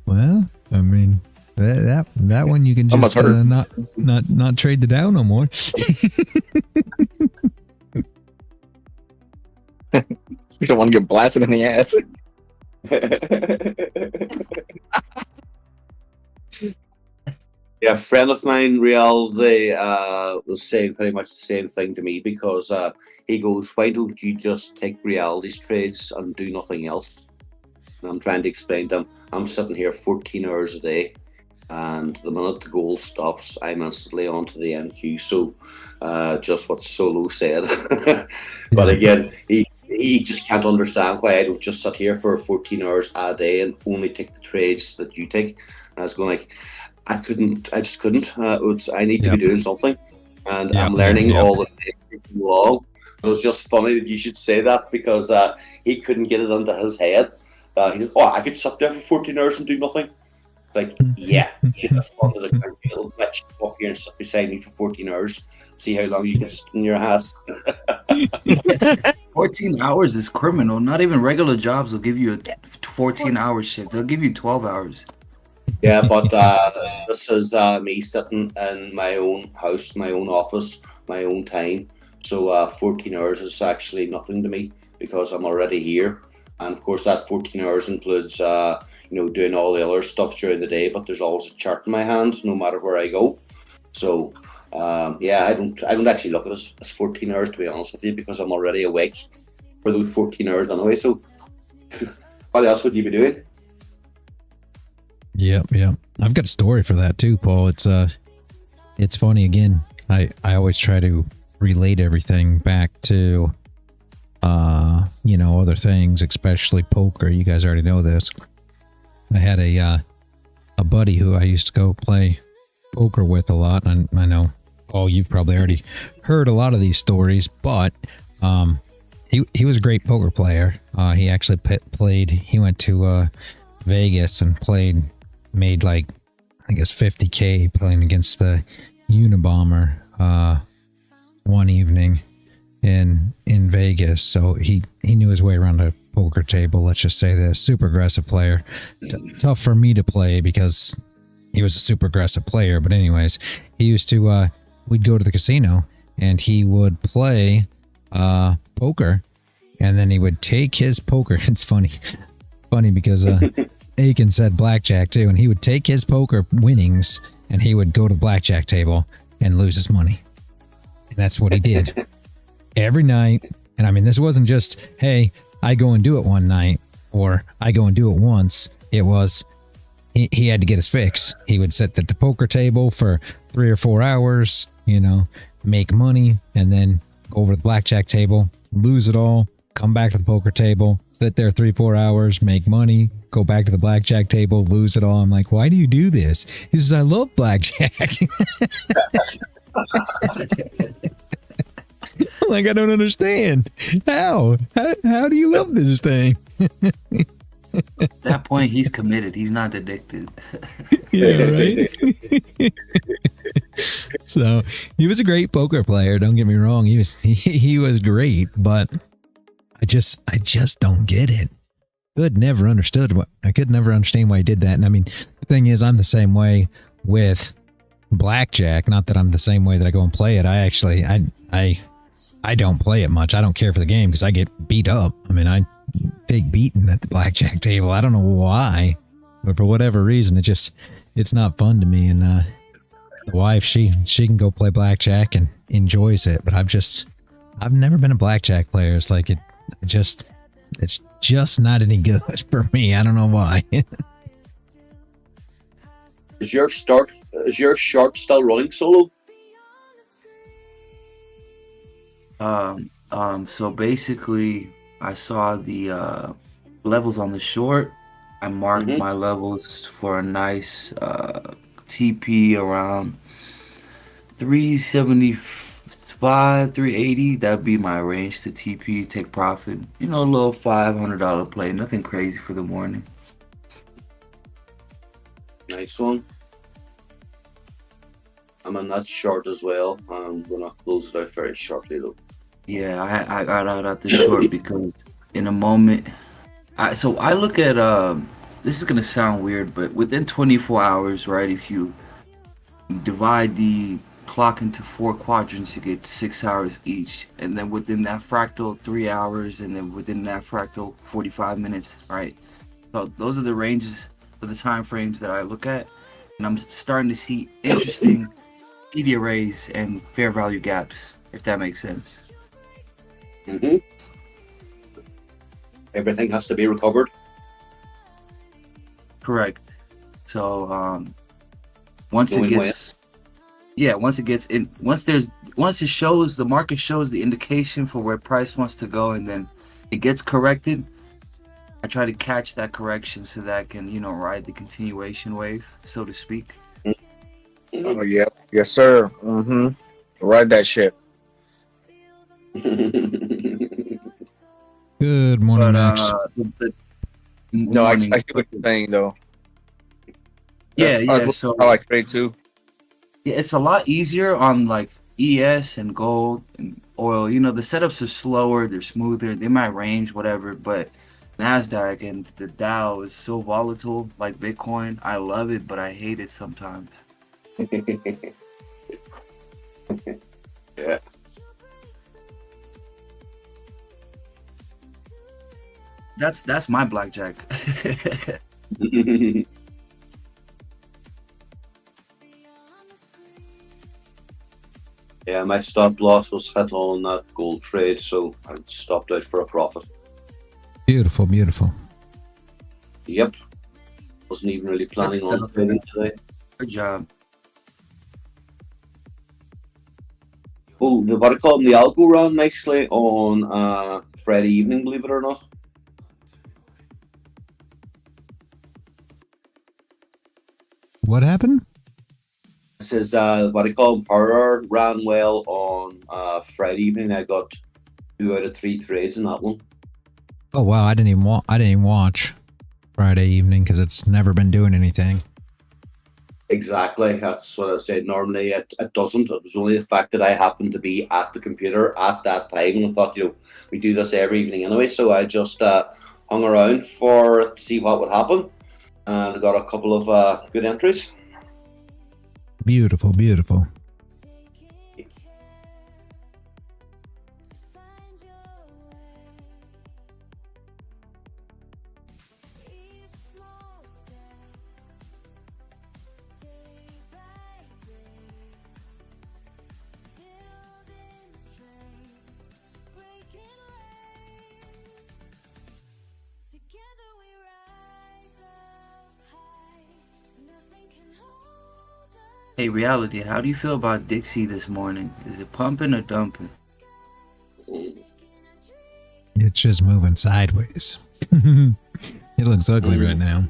Well, I mean, that one you can just not trade the Dow no more. We don't want to get blasted in the ass. Yeah, a friend of mine, Real, they was saying pretty much the same thing to me because he goes, "Why don't you just take realities trades and do nothing else?" And I'm trying to explain to him, I'm sitting here 14 hours a day, and the minute the gold stops, I'm instantly onto the NQ. So just what Solo said. But again, he just can't understand why I don't just sit here for 14 hours a day and only take the trades that you take. And I was going like, I just couldn't. I need to be doing something, and I'm learning all the things along. It was just funny that you should say that because he couldn't get it into his head. He said, "Oh, I could sit there for 14 hours and do nothing." It's like, yeah, get the front of the cornfield, bitch, up here and sit beside me for 14 hours. See how long you can sit in your ass. 14 hours is criminal. Not even regular jobs will give you a 14-hour shift. They'll give you 12 hours. Yeah, but this is me sitting in my own house, my own office, my own time. So 14 hours is actually nothing to me because I'm already here. And of course, that 14 hours includes, doing all the other stuff during the day. But there's always a chart in my hand, no matter where I go. So I don't actually look at it as 14 hours, to be honest with you, because I'm already awake for those 14 hours anyway. So what else would you be doing? Yep. I've got a story for that too, Paul. It's funny again. I always try to relate everything back to other things, especially poker. You guys already know this. I had a buddy who I used to go play poker with a lot, and I know, Paul, you've probably already heard a lot of these stories, but he was a great poker player. He actually played. He went to Vegas and made like, I guess, 50K playing against the Unabomber one evening in Vegas. So he knew his way around a poker table. Let's just say this. Super aggressive player. Tough for me to play because he was a super aggressive player. But anyways, he used to, we'd go to the casino and he would play poker, and then he would take his poker. It's funny because Aiken said blackjack too, and he would take his poker winnings and he would go to the blackjack table and lose his money. And that's what he did every night. And I mean, this wasn't just, hey, I go and do it one night or I go and do it once. It was, he had to get his fix. He would sit at the poker table for 3 or 4 hours, make money, and then go over to the blackjack table, lose it all, come back to the poker table, sit there 3-4 hours, make money, go back to the blackjack table, lose it all. I'm like, why do you do this? He says, I love blackjack. I'm like, I don't understand. How do you love this thing? At that point, he's committed. He's not addicted. Yeah, right? So he was a great poker player. Don't get me wrong. He was great, but I just don't get it. I could never understand why he did that. And I mean, the thing is, I'm the same way with blackjack. Not that I'm the same way that I go and play it. I don't play it much. I don't care for the game because I get beat up. I mean, I take beating at the blackjack table. I don't know why, but for whatever reason, it's not fun to me. And the wife, she can go play blackjack and enjoys it, but I've never been a blackjack player. It's like it's just not any good for me. I don't know why. Is your short still running, Solo? So basically, I saw the levels on the short. I marked my levels for a nice TP around 370 365, 380, that'd be my range to TP, take profit. You know, a little $500 play, nothing crazy for the morning. Nice one. I'm on that short as well. I'm gonna close it out very shortly though. Yeah, I got out at the short because in a moment, so I look at this is gonna sound weird, but within 24 hours, right? If you divide the clock into 4 quadrants, you get 6 hours each, and then within that fractal 3 hours, and then within that fractal 45 minutes, right? So those are the ranges for the time frames that I look at, and I'm starting to see interesting ED arrays and fair value gaps, if that makes sense. Mm-hmm. Everything has to be recovered. Correct. So once it gets in, once it shows, the market shows the indication for where price wants to go, and then it gets corrected, I try to catch that correction so that I can, you know, ride the continuation wave, so to speak. Oh yeah, yes sir. Mm-hmm. Ride that shit. Good morning, Max. No, I see what you're saying though. Yeah. So I like trade too. yeah, it's a lot easier on like ES and gold and oil. You know, the setups are slower, they're smoother, they might range, whatever, but Nasdaq and the Dow is so volatile, like Bitcoin. I love it, but I hate it sometimes. Yeah. That's my blackjack. Yeah, my stop loss was hit on that gold trade, so I stopped out for a profit. Beautiful, beautiful. Yep. Wasn't even really planning on stuff. trading today. Good job. Oh, what I call them, the algo ran nicely on Friday evening, believe it or not. What happened? It says what I call them, power ran well on Friday evening. I got 2 out of 3 trades in that one. Oh wow, I didn't even watch Friday evening because it's never been doing anything. Exactly, that's what I said. Normally it doesn't. It was only the fact that I happened to be at the computer at that time, and I thought, you know, we do this every evening anyway, so I just hung around to see what would happen, and I got a couple of good entries. Beautiful, beautiful. Hey, Reality, how do you feel about Dixie this morning? Is it pumping or dumping? It's just moving sideways. It looks ugly right now.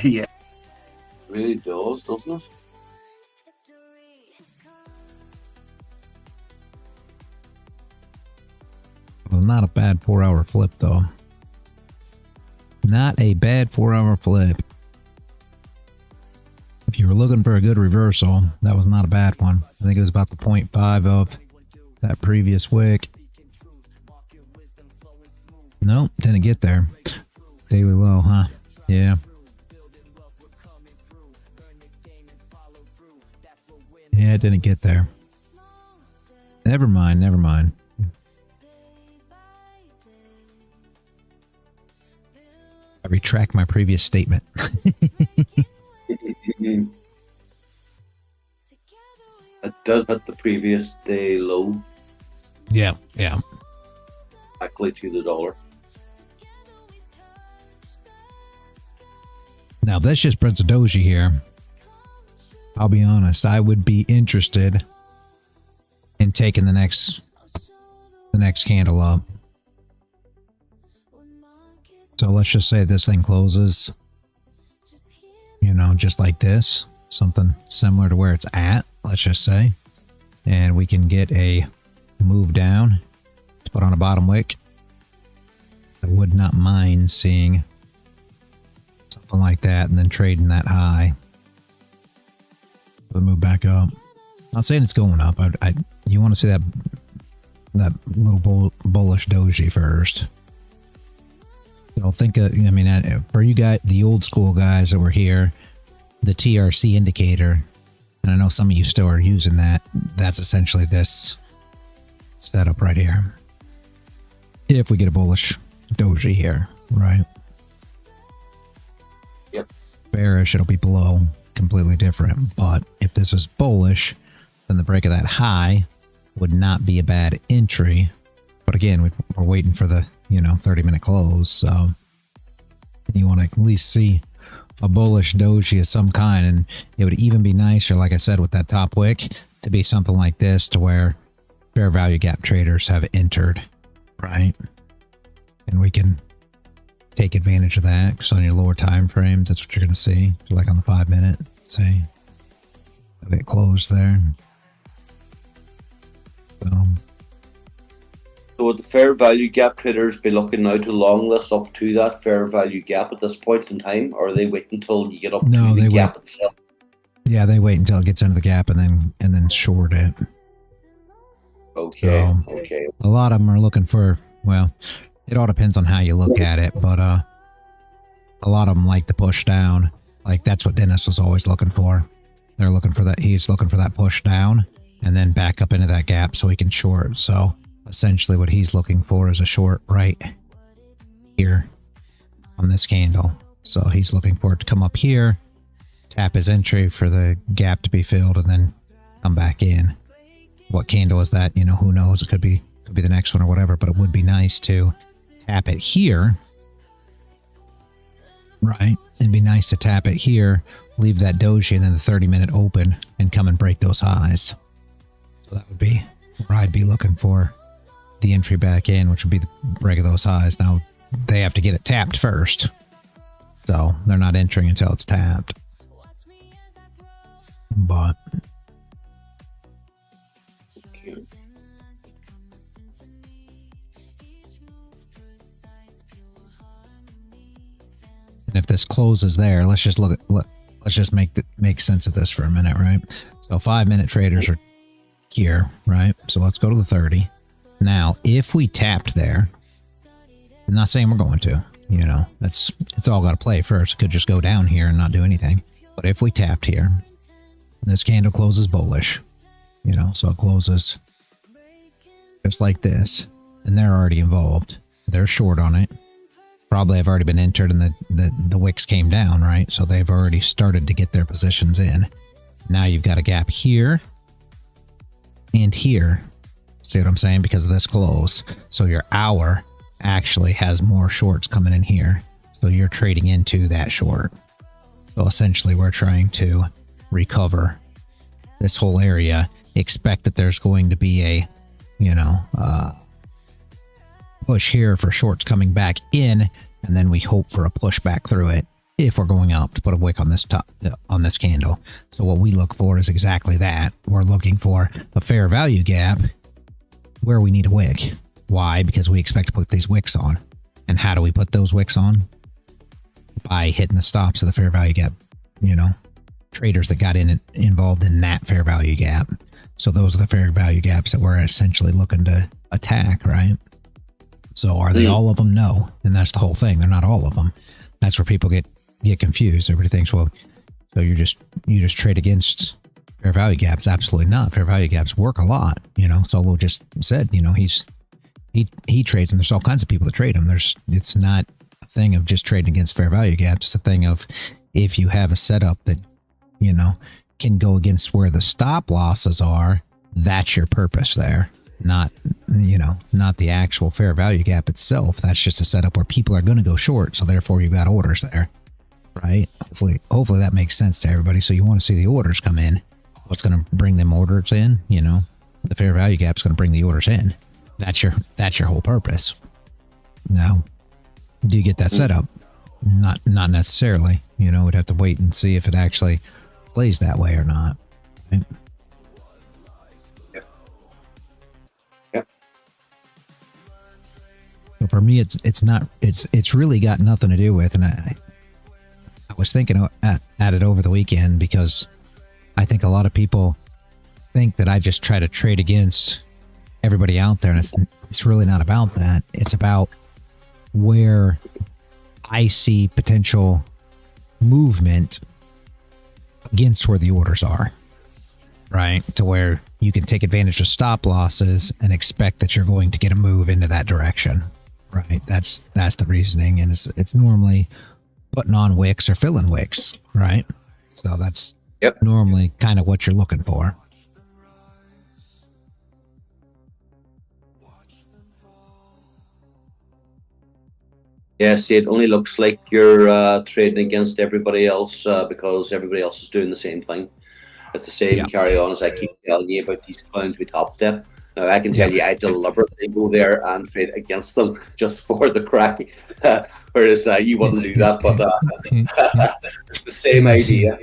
Yeah. It really does, doesn't it? Well, not a bad 4-hour flip, though. Not a bad 4-hour flip. If you were looking for a good reversal, that was not a bad one. I think it was about the 0.5 of that previous wick. Nope, didn't get there. Daily low, huh? Yeah. Yeah, it didn't get there. Never mind, never mind. I retract my previous statement. It does hit the previous day low. Yeah, yeah. Exactly to the dollar. Now, if this just prints a doji here, I'll be honest, I would be interested in taking the next candle up. So let's just say this thing closes, you know, just like this, something similar to where it's at, let's just say. and we can get a move down to put on a bottom wick, I would not mind seeing something like that and then trading that high. The move back up. Not saying it's going up. You want to see that little bullish doji first. So think of, I mean, for you guys, the old school guys that were here, the TRC indicator, and I know some of you still are using that. That's essentially this setup right here. If we get a bullish doji here, right? Yep. Bearish, it'll be below, completely different. But if this is bullish, then the break of that high would not be a bad entry. But again, we're waiting for the 30-minute close, so you want to at least see a bullish doji of some kind. And it would even be nicer, like I said, with that top wick, to be something like this, to where fair value gap traders have entered, right? And we can take advantage of that, because on your lower time frames, that's what you're going to see. So like on the 5-minute, see, a bit closed there. So would the fair value gap traders be looking now to long this up to that fair value gap at this point in time, or are they wait until you get up to the gap itself? Yeah, they wait until it gets into the gap and then short it. Okay. So, okay. A lot of them are looking for, well, it all depends on how you look at it, but a lot of them like the push down. Like that's what Dennis was always looking for. They're looking for that. He's looking for that push down and then back up into that gap so he can short. So essentially what he's looking for is a short right here on this candle. So he's looking for it to come up here, tap his entry for the gap to be filled, and then come back in. What candle is that? Who knows? It could be the next one or whatever, but it would be nice to tap it here. Right? It'd be nice to tap it here, leave that doji, and then the 30-minute open and come and break those highs. So that would be where I'd be looking for the entry back in, which would be the break of those highs. Now, they have to get it tapped first. So they're not entering until it's tapped. But and if this closes there, let's just make sense of this for a minute, right? So 5-minute traders are here, right? So let's go to the 30. Now, if we tapped there, I'm not saying we're going to, it's all got to play first. It could just go down here and not do anything. But if we tapped here, this candle closes bullish, so it closes just like this, and they're already involved. They're short on it. Probably have already been entered, and the wicks came down, right? So they've already started to get their positions in. Now you've got a gap here and here. See what I'm saying? Because of this close. So your hour actually has more shorts coming in here. So you're trading into that short. So essentially we're trying to recover this whole area. Expect that there's going to be a, push here for shorts coming back in, and then we hope for a push back through it if we're going up to put a wick on this top on this candle. So what we look for is exactly that. We're looking for a fair value gap where we need a wick. Why? Because we expect to put these wicks on. And how do we put those wicks on? By hitting the stops of the fair value gap, traders that got involved in that fair value gap. So those are the fair value gaps that we're essentially looking to attack, right? So are they all of them? No. And that's the whole thing. They're not all of them. That's where people get confused. Everybody thinks, well, so you just trade against fair value gaps. Absolutely not. Fair value gaps work a lot. Solo just said, he trades them. There's all kinds of people that trade them. It's not a thing of just trading against fair value gaps. It's a thing of if you have a setup that, can go against where the stop losses are, that's your purpose there. Not the actual fair value gap itself. That's just a setup where people are going to go short. So therefore you've got orders there, right? Hopefully that makes sense to everybody. So you want to see the orders come in. What's going to bring them orders in? The fair value gap is going to bring the orders in. That's your whole purpose. Now, do you get that setup? Not necessarily. We'd have to wait and see if it actually plays that way or not. Right? If So for me, it's really got nothing to do with, and I was thinking at it over the weekend because I think a lot of people think that I just try to trade against everybody out there, and it's really not about that. It's about where I see potential movement against where the orders are, right? To where you can take advantage of stop losses and expect that you're going to get a move into that direction, right? That's the reasoning, and it's normally putting on wicks or filling wicks, right? So that's normally kind of what you're looking for. Yeah, see, it only looks like you're trading against everybody else because everybody else is doing the same thing. It's the same carry on as I keep telling you about these clowns with top step. Now, I can tell you I deliberately go there and trade against them just for the crack, whereas you wouldn't do that, but it's the same idea.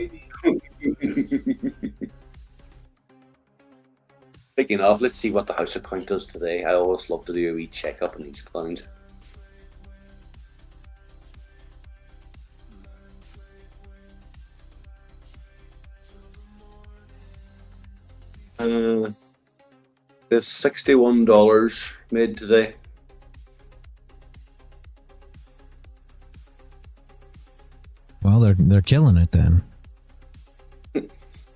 Speaking of, let's see what the house account does today. I always love to do a wee check-up on these clowns. There's $61 made today. Well, they're killing it then.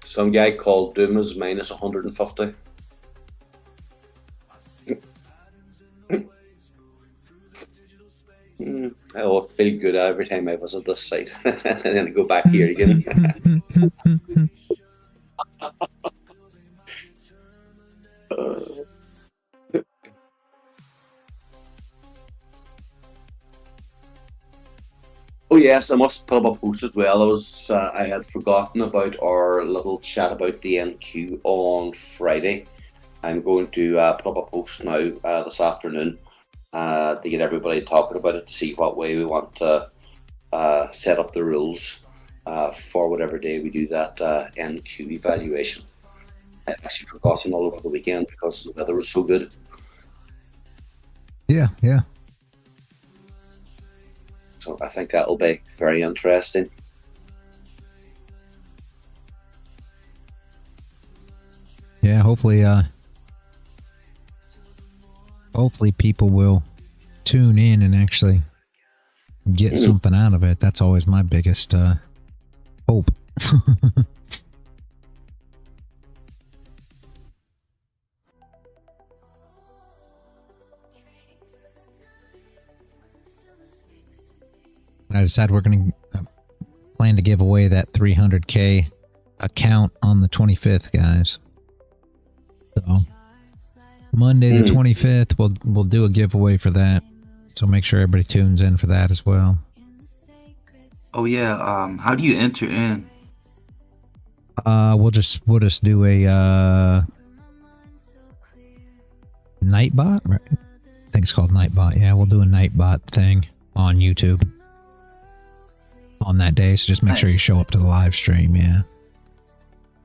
Some guy called Doom is minus 150. I feel good every time I visit this site, and then I go back here again. Oh yes, I must put up a post as well. I had forgotten about our little chat about the NQ on Friday. I'm going to put up a post now this afternoon to get everybody talking about it, to see what way we want to set up the rules for whatever day we do that NQ evaluation. I actually forgotten all over the weekend because the weather was so good. Yeah. So I think that'll be very interesting. Yeah, hopefully people will tune in and actually get something out of it. That's always my biggest hope. I decided we're going to plan to give away that 300K account on the 25th, guys. So Monday the 25th, we'll do a giveaway for that. So make sure everybody tunes in for that as well. Oh yeah, how do you enter in? We'll just do a Nightbot, right? I think it's called Nightbot. Yeah, we'll do a Nightbot thing on YouTube on that day. So just make sure you show up to the live stream. Yeah.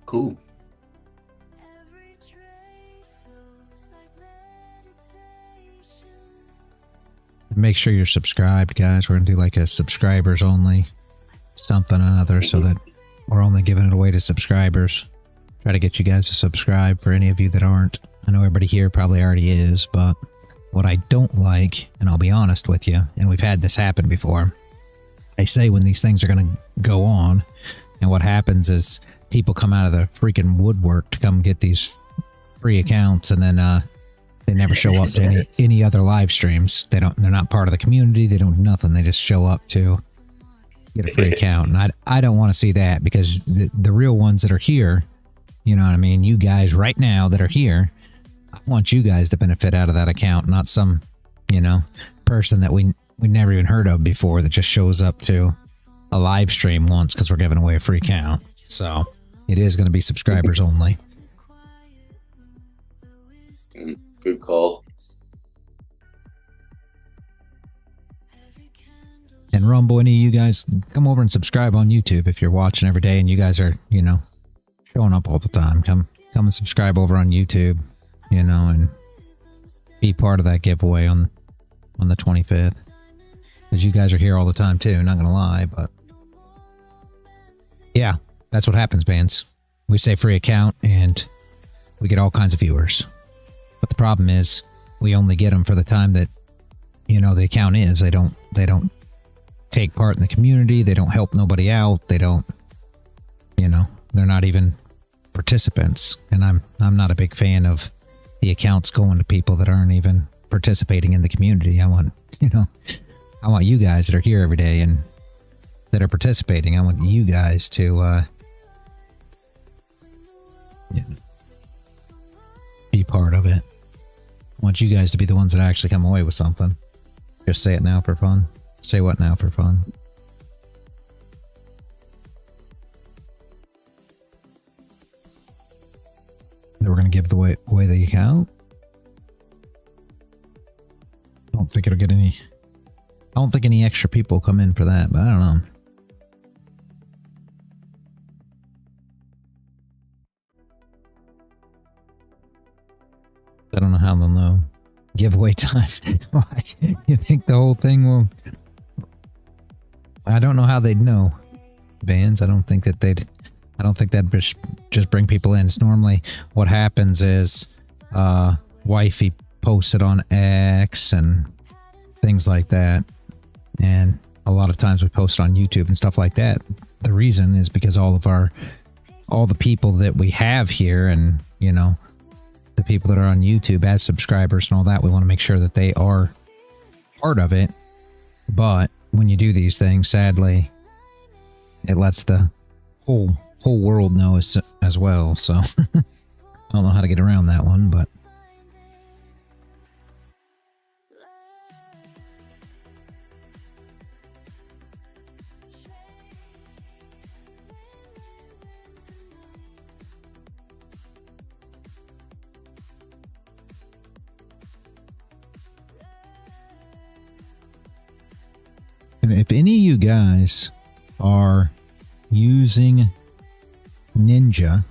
Cool. Make sure you're subscribed, guys. We're gonna do like a subscribers only something or another, so that we're only giving it away to subscribers. Try to get you guys to subscribe for any of you that aren't. I know everybody here probably already is, but what I don't like, and I'll be honest with you, and we've had this happen before, I say when these things are gonna go on, and what happens is people come out of the freaking woodwork to come get these free accounts, and then they never show up to any other live streams. They're not part of the community. They don't do nothing. They just show up to get a free account. And I don't want to see that, because the real ones that are here, you know what I mean? You guys right now that are here, I want you guys to benefit out of that account, not some, person that we never even heard of before that just shows up to a live stream once because we're giving away a free account. So it is going to be subscribers only. Good call. And Rumble, any of you guys, come over and subscribe on YouTube if you're watching every day and you guys are, showing up all the time. Come and subscribe over on YouTube, and be part of that giveaway on on the 25th. Because you guys are here all the time too, not gonna lie, but yeah, that's what happens, bands. We say free account and we get all kinds of viewers. But the problem is we only get them for the time that, you know, the account is. They don't take part in the community, they don't help nobody out, they don't, you know, they're not even participants. And I'm not a big fan of the accounts going to people that aren't even participating in the community. I want, you know, I want you guys that are here every day and that are participating, I want you guys to be part of it. I want you guys to be the ones that actually come away with something. Just say it now for fun. Say what now for fun? That we're going to give away the account. I don't think it'll get any. I don't think any extra people come in for that, but I don't know. I don't know how they'll know. Giveaway time. Why? You think the whole thing will... I don't know how they'd know. Bands, I don't think that'd just bring people in. It's normally what happens is wifey posts it on X and things like that. And a lot of times we post it on YouTube and stuff like that. The reason is because all the people that we have here and, you know, the people that are on YouTube as subscribers and all that, we want to make sure that they are part of it. But when you do these things, sadly, it lets the whole world know as well. So I don't know how to get around that one, but and if any of you guys are using Ninja,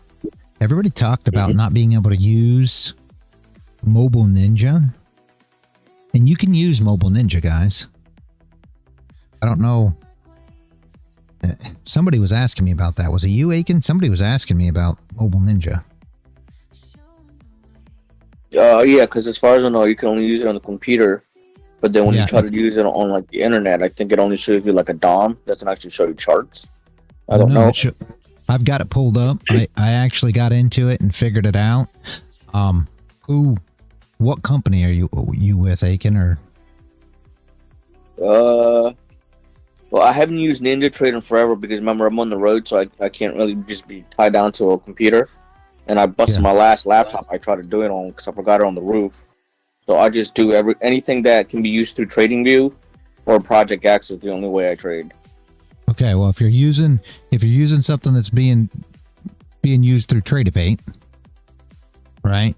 everybody talked about not being able to use Mobile Ninja. And you can use Mobile Ninja, guys. I don't know. Somebody was asking me about that. Was it you, Aiken? Somebody was asking me about Mobile Ninja. Yeah, because as far as I know, you can only use it on the computer. But then when you try to use it on like the internet, I think it only shows you like a DOM. It doesn't actually show you charts. I don't know. I've got it pulled up. I actually got into it and figured it out. What company are you with, Aiken? Or well, I haven't used NinjaTrader in forever because remember I'm on the road, so I can't really just be tied down to a computer. And I busted my last laptop I tried to do it on because I forgot it on the roof. So I just do anything that can be used through TradingView or Project X is the only way I trade. Okay, well if you're using something that's being used through Tradevate, right?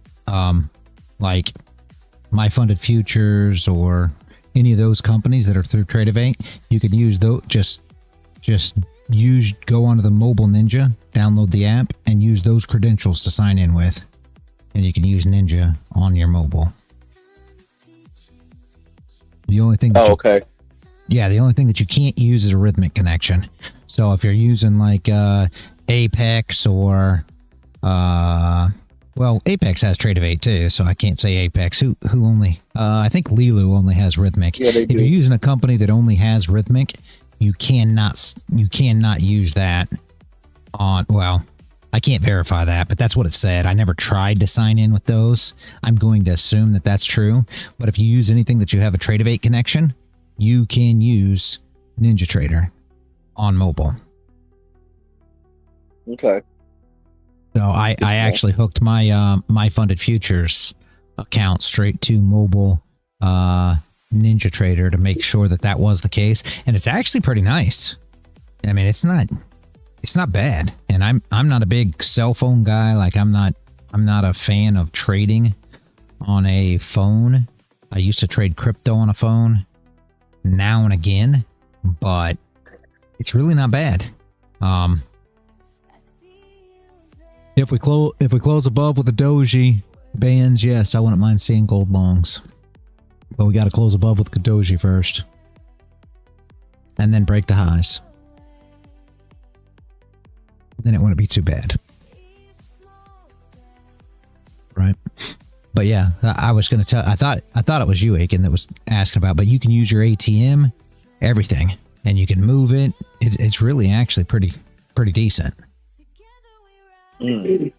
Like My Funded Futures or any of those companies that are through Tradevate, you can use those. Just go onto the Mobile Ninja, download the app, and use those credentials to sign in with, and you can use Ninja on your mobile. The only thing that the only thing that you can't use is a Rhythmic connection. So if you're using like Apex or well, Apex has Tradevate too, so I can't say Apex. Who only? I think Leeloo only has Rhythmic. Yeah, they do. If you're using a company that only has Rhythmic, you cannot use that on. Well, I can't verify that, but that's what it said. I never tried to sign in with those. I'm going to assume that that's true. But if you use anything that you have a Tradevate connection, you can use NinjaTrader on mobile. Okay. So I actually hooked my My Funded Futures account straight to mobile NinjaTrader to make sure that was the case, and it's actually pretty nice. I mean, it's not bad, and I'm not a big cell phone guy. Like I'm not a fan of trading on a phone. I used to trade crypto on a phone now and again, but it's really not bad. If we close above with the doji bands, yes, I wouldn't mind seeing gold longs. But we got to close above with Kadoji first. And then break the highs. Then it wouldn't be too bad. Right? But yeah, I was going to tell... I thought it was you, Aiken, that was asking about, but you can use your ATM, everything, and you can move it. It's really actually pretty decent. Mm.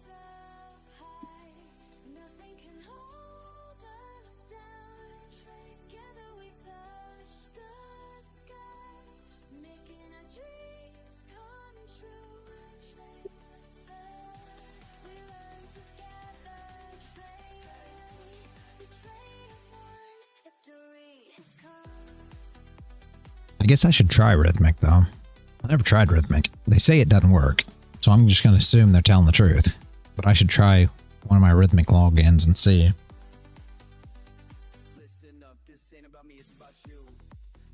I guess I should try Rhythmic, though. I never tried Rhythmic. They say it doesn't work, so I'm just going to assume they're telling the truth. But I should try one of my Rhythmic logins and see. Listen up, this ain't about me, it's about you.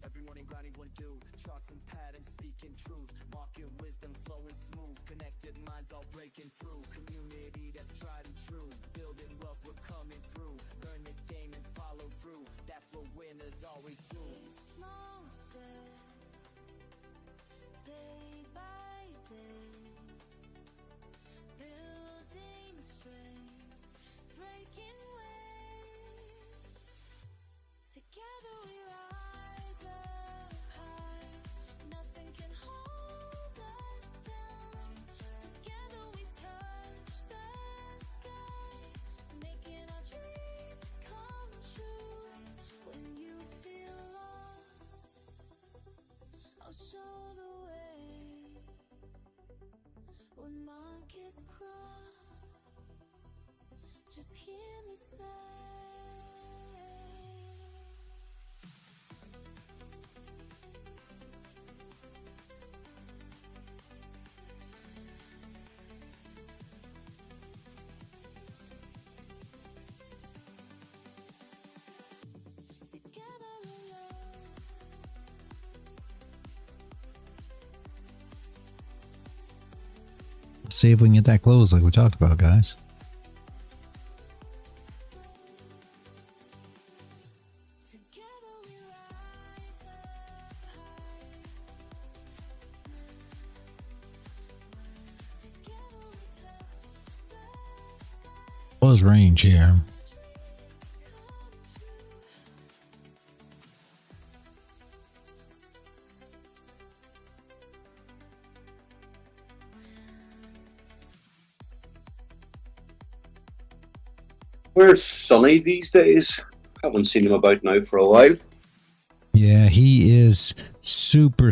Every morning grinding what do. Charts and patterns speaking truth. Market wisdom flowing smooth. Connected minds all breaking through. Community that's tried and true. Building wealth, we're coming through. Learn the game and follow through. That's what winners always do. Day by day, building strength, breaking waves. Together we rise up high. Nothing can hold us down. Together we touch the sky, making our dreams come true. When you feel lost, I'll show the way. When markets cross, just hear me say. Together we love. Let's see if we can get that closed like we talked about, guys. Together we rise up high. Together we touch the sky. Was range here. Where's Sonny these days? Haven't seen him about now for a while. Yeah, he is super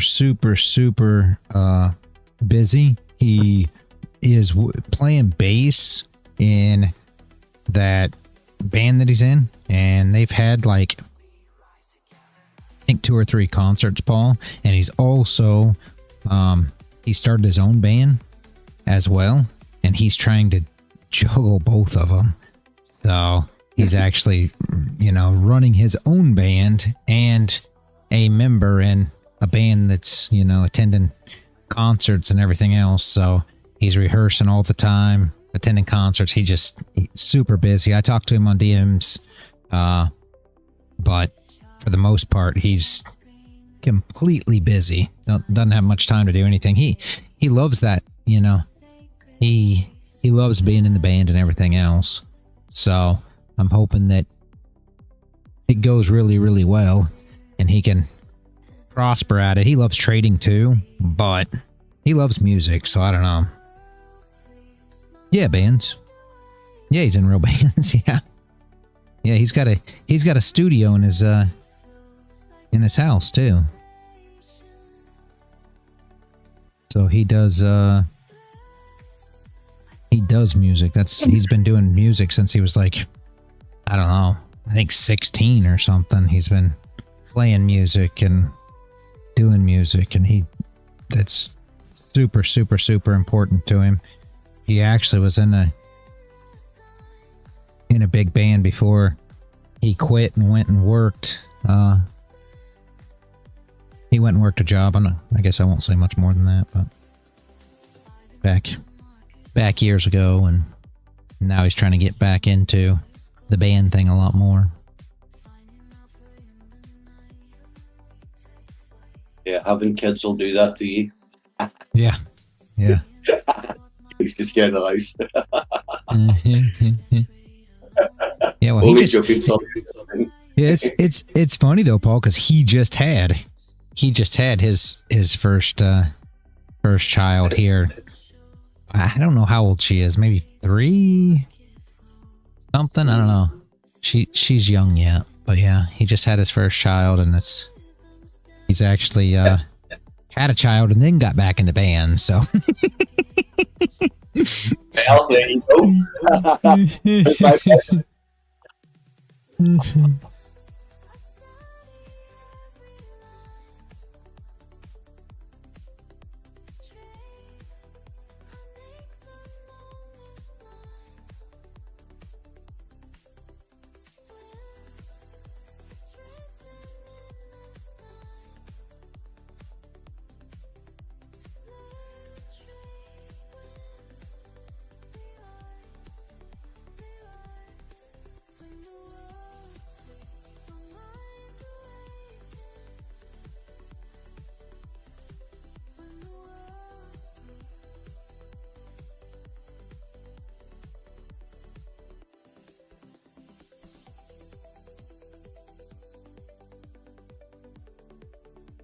busy. He is playing bass in that band that he's in, and they've had like I think 2 or 3 concerts, Paul. And he's also he started his own band as well, and he's trying to juggle both of them. So he's actually, running his own band and a member in a band that's, attending concerts and everything else. So he's rehearsing all the time, attending concerts. He's super busy. I talked to him on DMs, but for the most part, he's completely busy. Doesn't have much time to do anything. He loves that, he loves being in the band and everything else. So I'm hoping that it goes really well and he can prosper at it. He loves trading too, but he loves music, so I don't know. Yeah, bands. Yeah, he's in real bands. Yeah, he's got a studio in his house too. So he does music. He's been doing music since he was like, I don't know, I think 16 or something. He's been playing music and doing music, and that's super important to him. He actually was in a big band before he quit and went and worked. He went and worked a job. I guess I won't say much more than that, but back years ago, and now he's trying to get back into the band thing a lot more. Yeah, having kids will do that to you. Yeah. Yeah. He's just scared of the house. Yeah, well, Only joking, something. Yeah, it's funny though, Paul, because he just had his first child here. I don't know how old she is, maybe 3 something. I don't know. She's young yet, but yeah, he just had his first child, and he's actually had a child and then got back into bands. So well, there you go.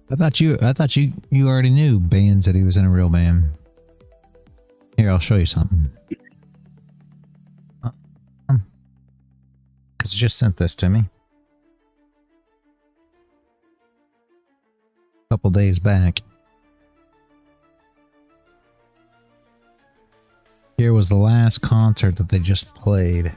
I thought you already knew bands that he was in a real band. Here, I'll show you something. Cause it just sent this to me a couple days back. Here was the last concert that they just played.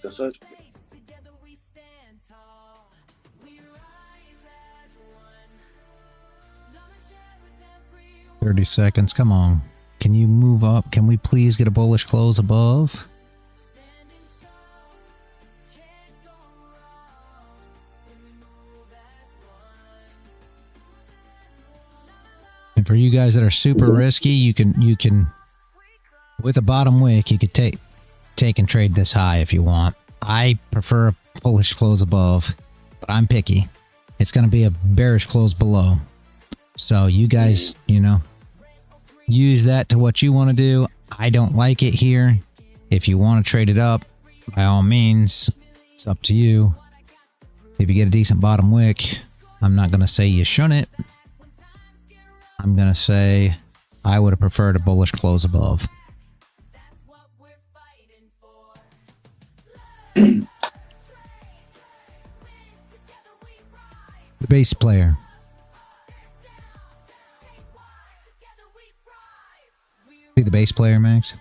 That's it. 30 seconds. Come on. Can you move up? Can we please get a bullish close above? And for you guys that are super risky, you can with a bottom wick, you could take and trade this high if you want. I prefer a bullish close above, but I'm picky. It's going to be a bearish close below. So you guys, use that to what you want to do. I don't like it here. If you want to trade it up, by all means, it's up to you. If you get a decent bottom wick, I'm not going to say you shouldn't. I'm going to say I would have preferred a bullish close above. The bass player. See the bass player, Max?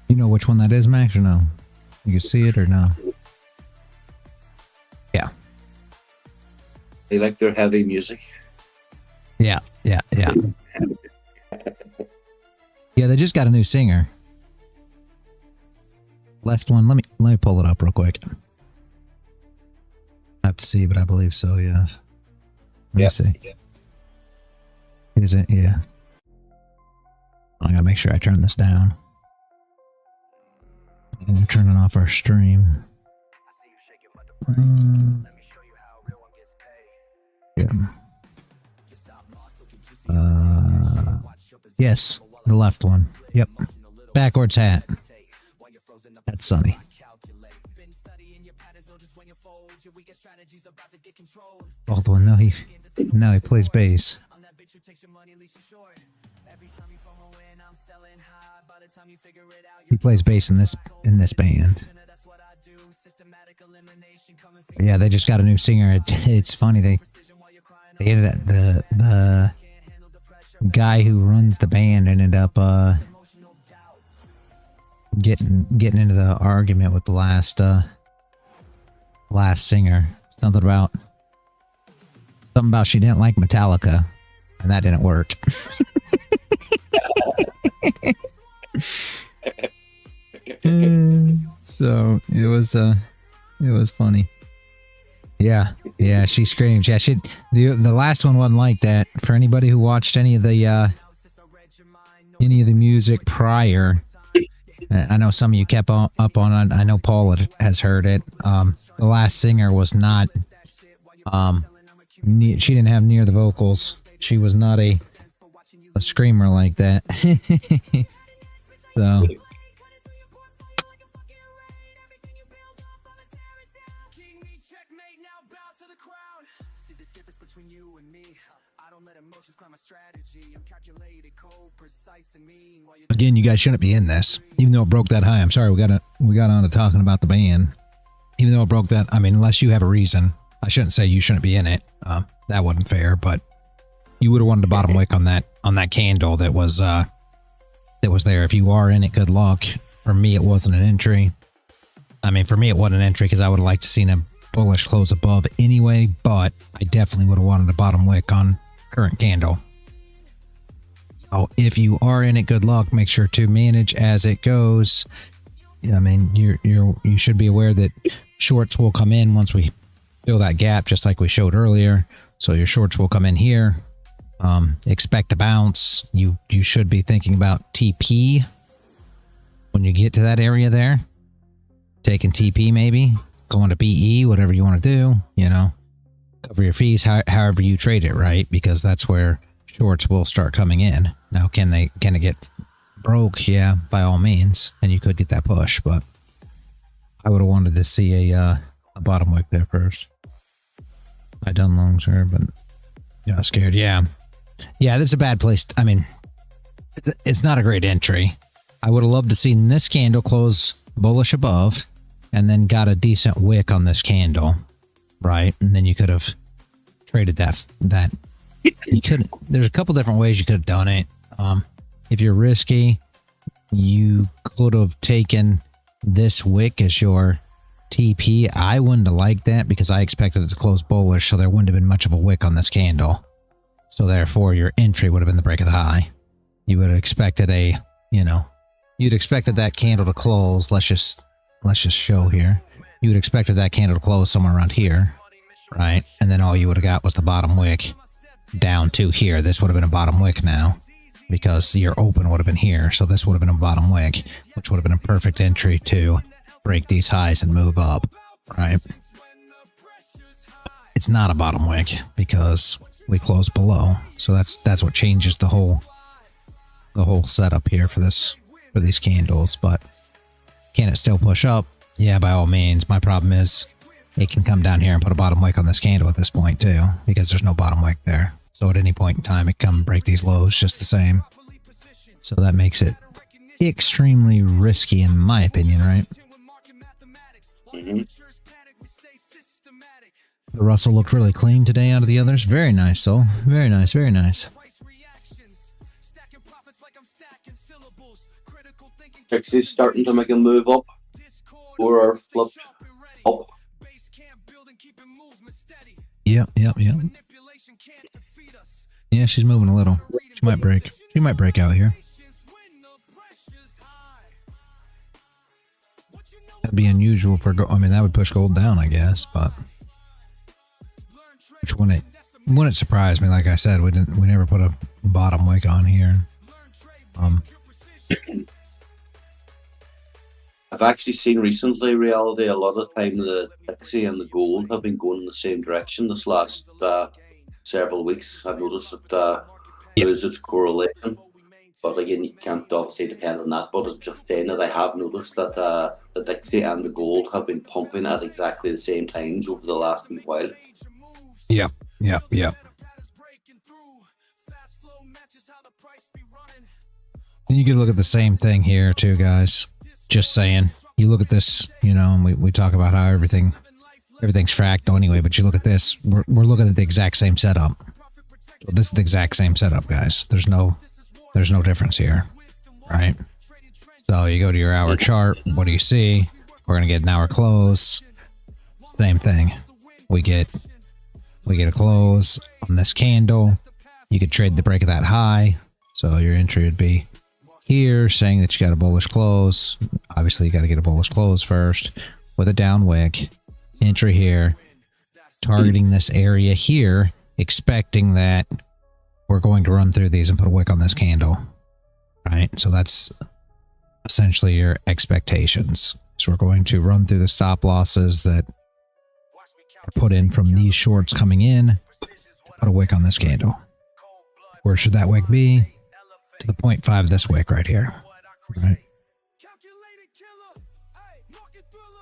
You know which one that is, Max, or no? You can see it or no? Yeah. They like their heavy music. Yeah. Yeah, they just got a new singer. Left one. Let me pull it up real quick. I have to see, but I believe so, yes. Let me see. Is it? Yeah. I gotta make sure I turn this down. I'm turning off our stream. Yeah. Yes, the left one. Yep. Backwards hat. That's Sunny. Although no, he plays bass. He plays bass in this band. Yeah, they just got a new singer. It's funny they ended up guy who runs the band ended up getting into the argument with the last singer. Something about she didn't like Metallica, and that didn't work. So it was funny. Yeah, she screams. Yeah, the last one wasn't like that. For anybody who watched any of the music prior, I know some of you kept up on it. I know Paul has heard it. The last singer was not. She didn't have near the vocals. She was not a screamer like that. So. Again, you guys shouldn't be in this, even though it broke that high. I'm sorry, we got on to talking about the band. Even though it broke that, I mean, unless you have a reason, I shouldn't say you shouldn't be in it. That wasn't fair, but you would have wanted a bottom wick on that candle that was there. If you are in it, good luck. For me, it wasn't an entry. I mean, for me, it wasn't an entry because I would have liked to seen a bullish close above anyway, but I definitely would have wanted a bottom wick on current candle. Oh, if you are in it, good luck. Make sure to manage as it goes. I mean, you should be aware that shorts will come in once we fill that gap, just like we showed earlier. So your shorts will come in here. Expect a bounce. You should be thinking about TP when you get to that area there. Taking TP maybe, going to BE, whatever you want to do. You know, cover your fees however you trade it, right? Because that's where shorts will start coming in. Now, can it get broke? Yeah, by all means, and you could get that push, but I would have wanted to see a bottom wick there first. I done longs here, but got scared. Yeah, that's a bad place. I mean, it's not a great entry. I would have loved to see this candle close bullish above, and then got a decent wick on this candle, right? And then you could have traded that. You could. There's a couple different ways you could have done it. If you're risky, you could have taken this wick as your TP. I wouldn't have liked that because I expected it to close bullish, so there wouldn't have been much of a wick on this candle. So therefore, your entry would have been the break of the high. You would have expected you'd expected that candle to close. Let's just show here. You would expected that candle to close somewhere around here, right? And then all you would have got was the bottom wick down to here. This would have been a bottom wick now because your open would have been here. So this would have been a bottom wick, which would have been a perfect entry to break these highs and move up, right? It's not a bottom wick because we close below. So that's what changes the whole setup here for these candles. But can it still push up? Yeah, by all means. My problem is it can come down here and put a bottom wick on this candle at this point too, because there's no bottom wick there. So at any point in time, it can break these lows just the same. So that makes it extremely risky in my opinion, right? Mm-hmm. The Russell looked really clean today out of the others. Very nice, though. Very nice, very nice. Pixie's starting to make a move up. Or flipped up. Yep. Yeah, she's moving a little. She might break. She might break out here. That'd be unusual for gold. I mean, that would push gold down, I guess, but which wouldn't surprise me. Like I said, we never put a bottom wick on here. I've actually seen recently, reality, a lot of the time the Pixie and the gold have been going in the same direction this last several weeks. I've noticed that there's its correlation. But again, you can't obviously depend on that. But it's just saying that I have noticed that the Dixie and the gold have been pumping at exactly the same times over the last wee while. Yep. And you can look at the same thing here too, guys. Just saying. You look at this, and we talk about how everything's fractal anyway, but you look at this, we're looking at the exact same setup. So this is the exact same setup, guys. There's no difference here, right? So you go to your hour chart. What do you see? We're gonna get an hour close. Same thing. We get a close on this candle. You could trade the break of that high. So your entry would be here, saying that you got a bullish close. Obviously, you got to get a bullish close first with a down wick. Entry here, targeting this area here, expecting that we're going to run through these and put a wick on this candle, right? So that's essentially your expectations. So we're going to run through the stop losses that are put in from these shorts coming in, put a wick on this candle. Where should that wick be? To the 0.5 of this wick right here, right?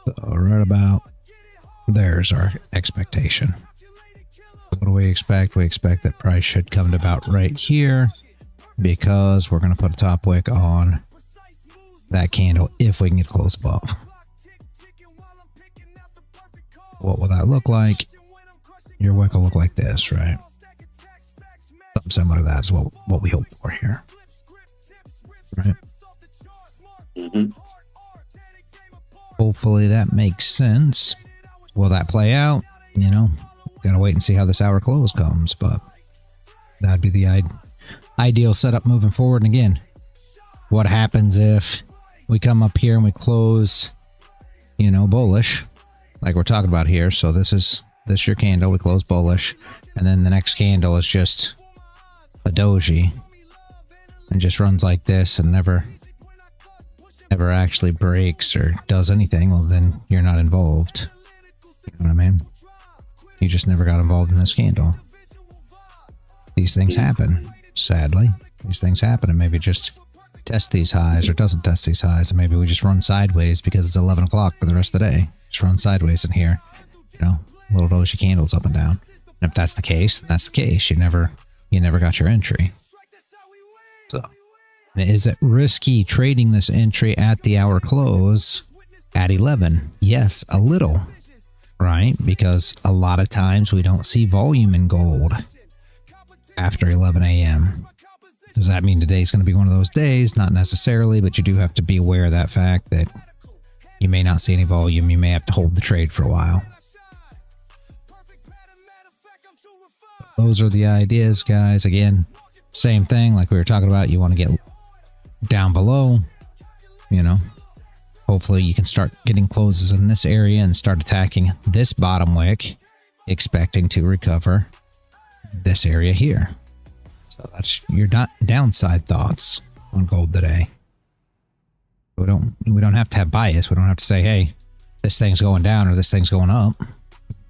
So right about there's our expectation. What do we expect? We expect that price should come to about right here because we're going to put a top wick on that candle if we can get close above. What will that look like? Your wick will look like this, right? Something similar to that is what we hope for here. Right. Hopefully that makes sense. Will that play out? You know, gotta wait and see how this hour close comes, but that'd be the ideal setup moving forward. And again, what happens if we come up here and we close, you know, bullish, like we're talking about here? So this your candle, we close bullish, and then the next candle is just a doji and just runs like this and never actually breaks or does anything. Well, then you're not involved. You know what I mean? You just never got involved in this candle. These things happen, sadly. These things happen, and maybe just test these highs or doesn't test these highs, and maybe we just run sideways because it's 11 o'clock for the rest of the day. Just run sideways in here, you know, little doji candles up and down. And if that's the case, then that's the case. You never got your entry. So, is it risky trading this entry at the hour close at 11? Yes, a little, right? Because a lot of times we don't see volume in gold after 11 a.m. Does that mean today's going to be one of those days? Not necessarily, but you do have to be aware of that fact that you may not see any volume. You may have to hold the trade for a while. Those are the ideas, guys. Again, same thing like we were talking about. You want to get down below, you know. Hopefully you can start getting closes in this area and start attacking this bottom wick, expecting to recover this area here. So that's your downside thoughts on gold today. We don't have to have bias. We don't have to say, hey, this thing's going down or this thing's going up.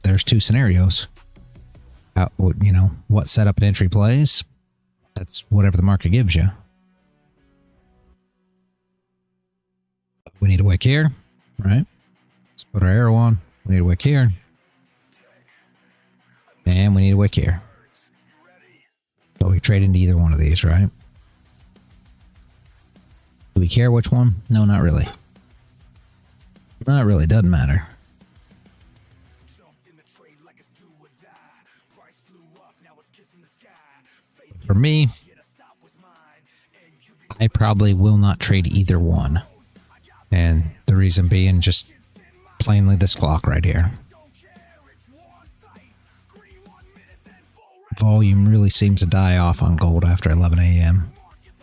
There's two scenarios. You know, what setup and entry plays, that's whatever the market gives you. We need a wick here, right? Let's put our arrow on. We need a wick here. And we need a wick here. So we trade into either one of these, right? Do we care which one? No, not really. Not really, doesn't matter. For me, I probably will not trade either one. And the reason being just plainly this clock right here. Volume really seems to die off on gold after 11 a.m.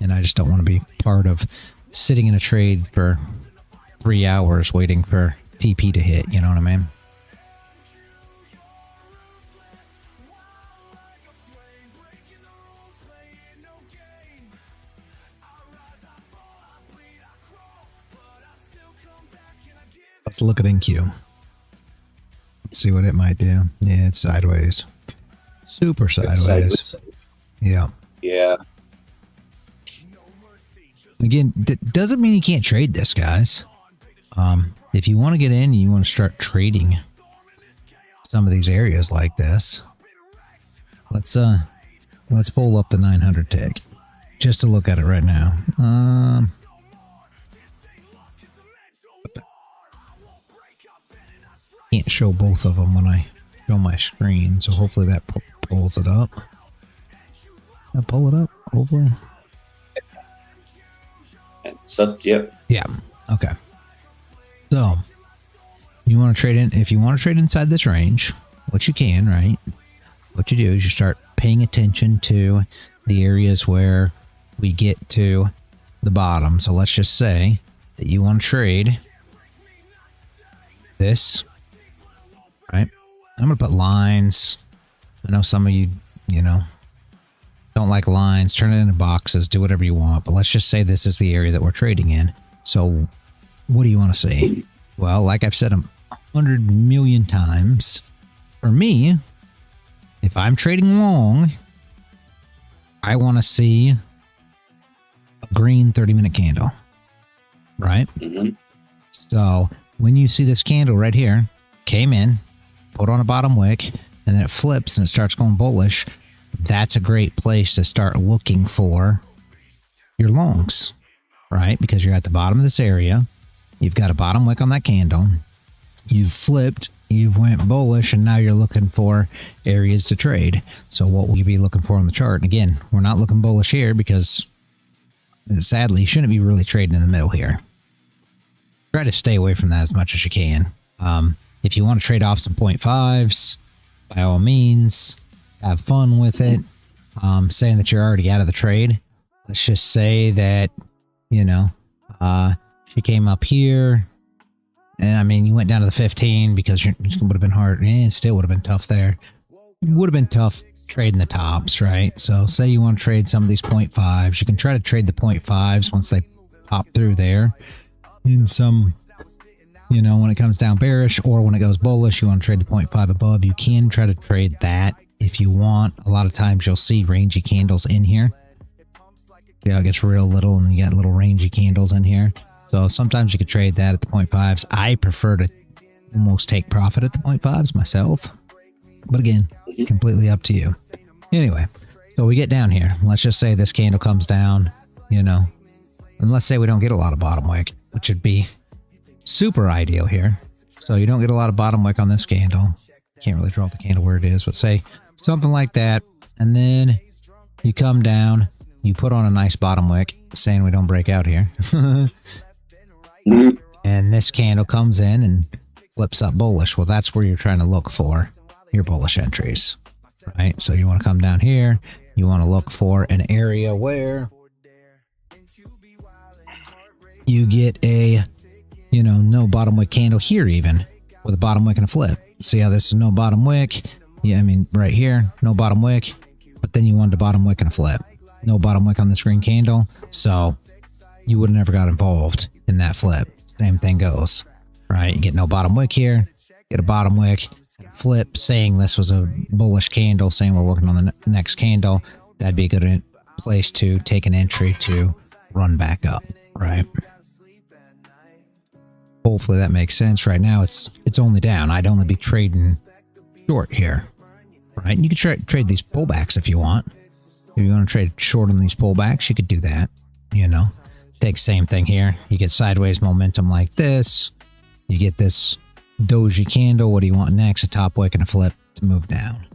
And I just don't want to be part of sitting in a trade for 3 hours waiting for TP to hit, you know what I mean? Let's look at NQ. Let's see what it might do. Yeah, it's sideways. Super sideways. Yeah. Yeah. Again, doesn't mean you can't trade this, guys. If you want to get in and you want to start trading some of these areas like this, let's pull up the 900 tick just to look at it right now. Can't show both of them when I show my screen, so hopefully that pulls it up. pull it up, hopefully. So, yep. Yeah. Okay. So you want to trade in, if you want to trade inside this range, which you can, right? What you do is you start paying attention to the areas where we get to the bottom. So let's just say that you want to trade this, right? I'm going to put lines. I know some of you, you know, don't like lines. Turn it into boxes. Do whatever you want. But let's just say this is the area that we're trading in. So what do you want to see? Well, like I've said 100 million times, for me, if I'm trading long, I want to see a green 30-minute candle, right? Mm-hmm. So when you see this candle right here, came in, put on a bottom wick, and then it flips and it starts going bullish, that's a great place to start looking for your longs, right? Because you're at the bottom of this area. You've got a bottom wick on that candle. You've flipped, you've went bullish, and now you're looking for areas to trade. So what will you be looking for on the chart? And again, we're not looking bullish here because sadly, you shouldn't be really trading in the middle here. Try to stay away from that as much as you can. If you want to trade off some 0.5s, by all means, have fun with it. Saying that you're already out of the trade. Let's just say that, you know, she came up here, and I mean, you went down to the 15 because it would have been hard. It still would have been tough there. It would have been tough trading the tops, right? So say you want to trade some of these 0.5s. You can try to trade the 0.5s once they pop through there. In some, you know, when it comes down bearish or when it goes bullish, you want to trade the 0.5 above. You can try to trade that if you want. A lot of times you'll see rangy candles in here. Yeah, it gets real little and you got little rangy candles in here. So sometimes you could trade that at the 0.5s. I prefer to almost take profit at the 0.5s myself. But again, completely up to you. Anyway, so we get down here. Let's just say this candle comes down, you know, and let's say we don't get a lot of bottom wick, which would be super ideal here. So you don't get a lot of bottom wick on this candle. Can't really draw the candle where it is, but say something like that. And then you come down, you put on a nice bottom wick, saying we don't break out here. And this candle comes in and flips up bullish. Well, that's where you're trying to look for your bullish entries, right? So you want to come down here. You want to look for an area where you get a, you know, no bottom wick candle here, even with a bottom wick and a flip. See how this is no bottom wick? Yeah, I mean, right here, no bottom wick, but then you wanted a bottom wick and a flip. No bottom wick on this green candle, so you would have never got involved in that flip. Same thing goes, right? You get no bottom wick here, get a bottom wick, flip, saying this was a bullish candle, saying we're working on the next candle. That'd be a good place to take an entry to run back up, right? Hopefully that makes sense. Right now it's only down. I'd only be trading short here, right? And you could trade these pullbacks if you want. If you want to trade short on these pullbacks, you could do that, you know. Take same thing here. You get sideways momentum like this. You get this doji candle. What do you want next? A top wick and a flip to move down.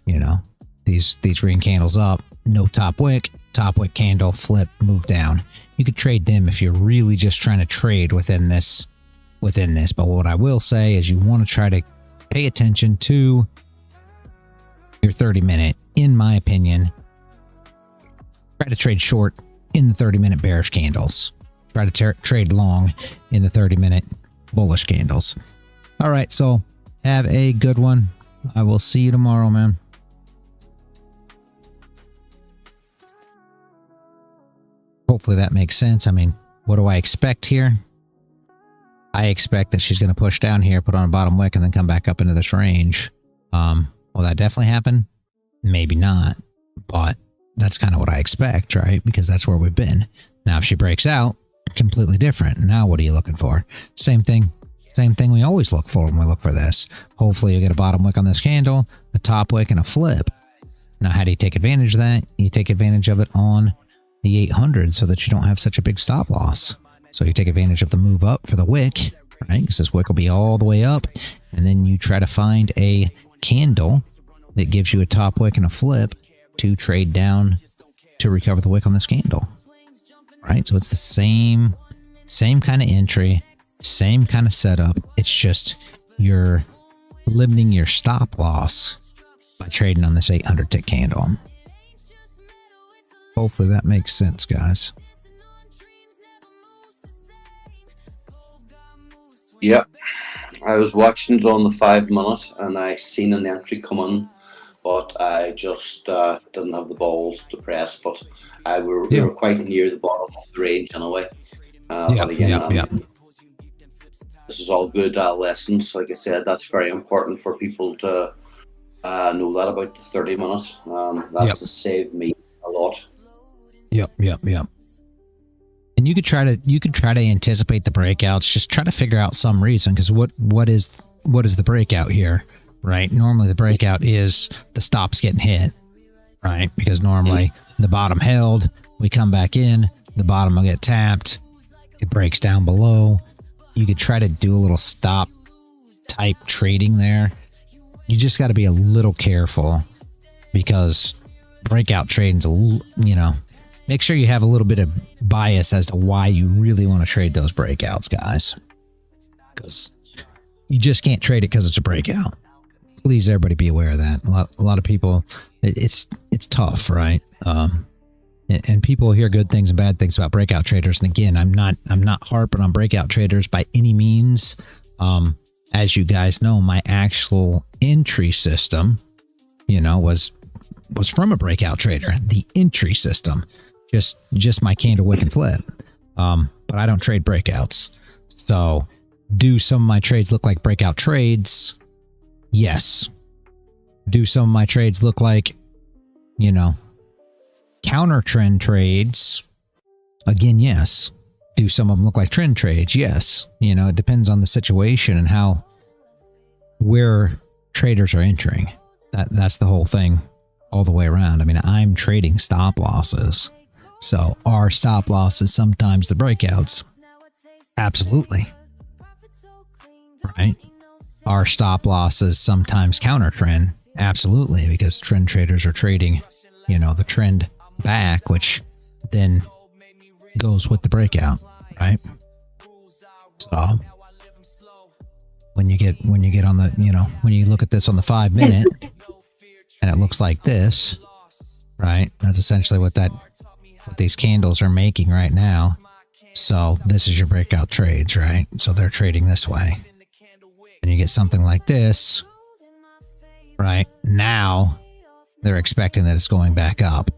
You know, these green candles up, no top wick candle, flip, move down. You could trade them if you're really just trying to trade within this. But what I will say is you want to try to pay attention to your 30-minute, in my opinion. Try to trade short in the 30-minute bearish candles. Try to trade long in the 30-minute bullish candles. All right, so have a good one. I will see you tomorrow, man. Hopefully that makes sense. I mean, what do I expect here? I expect that she's going to push down here, put on a bottom wick, and then come back up into this range. Will that definitely happen? Maybe not, but that's kind of what I expect, right? Because that's where we've been. Now, if she breaks out, completely different. Now, what are you looking for? Same thing we always look for when we look for this. Hopefully, you get a bottom wick on this candle, a top wick, and a flip. Now, how do you take advantage of that? You take advantage of it on the 800 so that you don't have such a big stop loss. So you take advantage of the move up for the wick, right? Because this wick will be all the way up. And then you try to find a candle that gives you a top wick and a flip to trade down to recover the wick on this candle, right? So it's the same kind of entry, same kind of setup. It's just you're limiting your stop loss by trading on this 800 tick candle. Hopefully that makes sense, guys. Yep. I was watching it on the 5 minute and I seen an entry come in, but I just didn't have the balls to press. But we were quite near the bottom of the range anyway. But again, this is all good lessons. Like I said, that's very important for people to know that about the 30 minute. That's saved me a lot. Yep. And you could try to anticipate the breakouts. Just try to figure out some reason, because what is the breakout here, right? Normally the breakout is the stops getting hit, right? Because normally the bottom held, we come back in, the bottom will get tapped, it breaks down below. You could try to do a little stop type trading there. You just got to be a little careful, because breakout trading's make sure you have a little bit of bias as to why you really want to trade those breakouts, guys. Because you just can't trade it because it's a breakout. Please, everybody, be aware of that. A lot of people, it's tough, right? And people hear good things and bad things about breakout traders. And again, I'm not harping on breakout traders by any means. As you guys know, my actual entry system, was from a breakout trader. The entry system. Just my candle wick and flip. But I don't trade breakouts. So do some of my trades look like breakout trades? Yes. Do some of my trades look like, counter trend trades? Again, yes. Do some of them look like trend trades? Yes. It depends on the situation and where traders are entering. That's the whole thing all the way around. I mean, I'm trading stop losses. So are stop losses sometimes the breakouts? Absolutely. Right? Are stop losses sometimes counter trend? Absolutely, because trend traders are trading, the trend back, which then goes with the breakout, right? So when you get on the, when you look at this on the 5 minute and it looks like this, right? That's essentially what these candles are making right now. So this is your breakout trades, right? So they're trading this way. And you get something like this, right? Now they're expecting that it's going back up.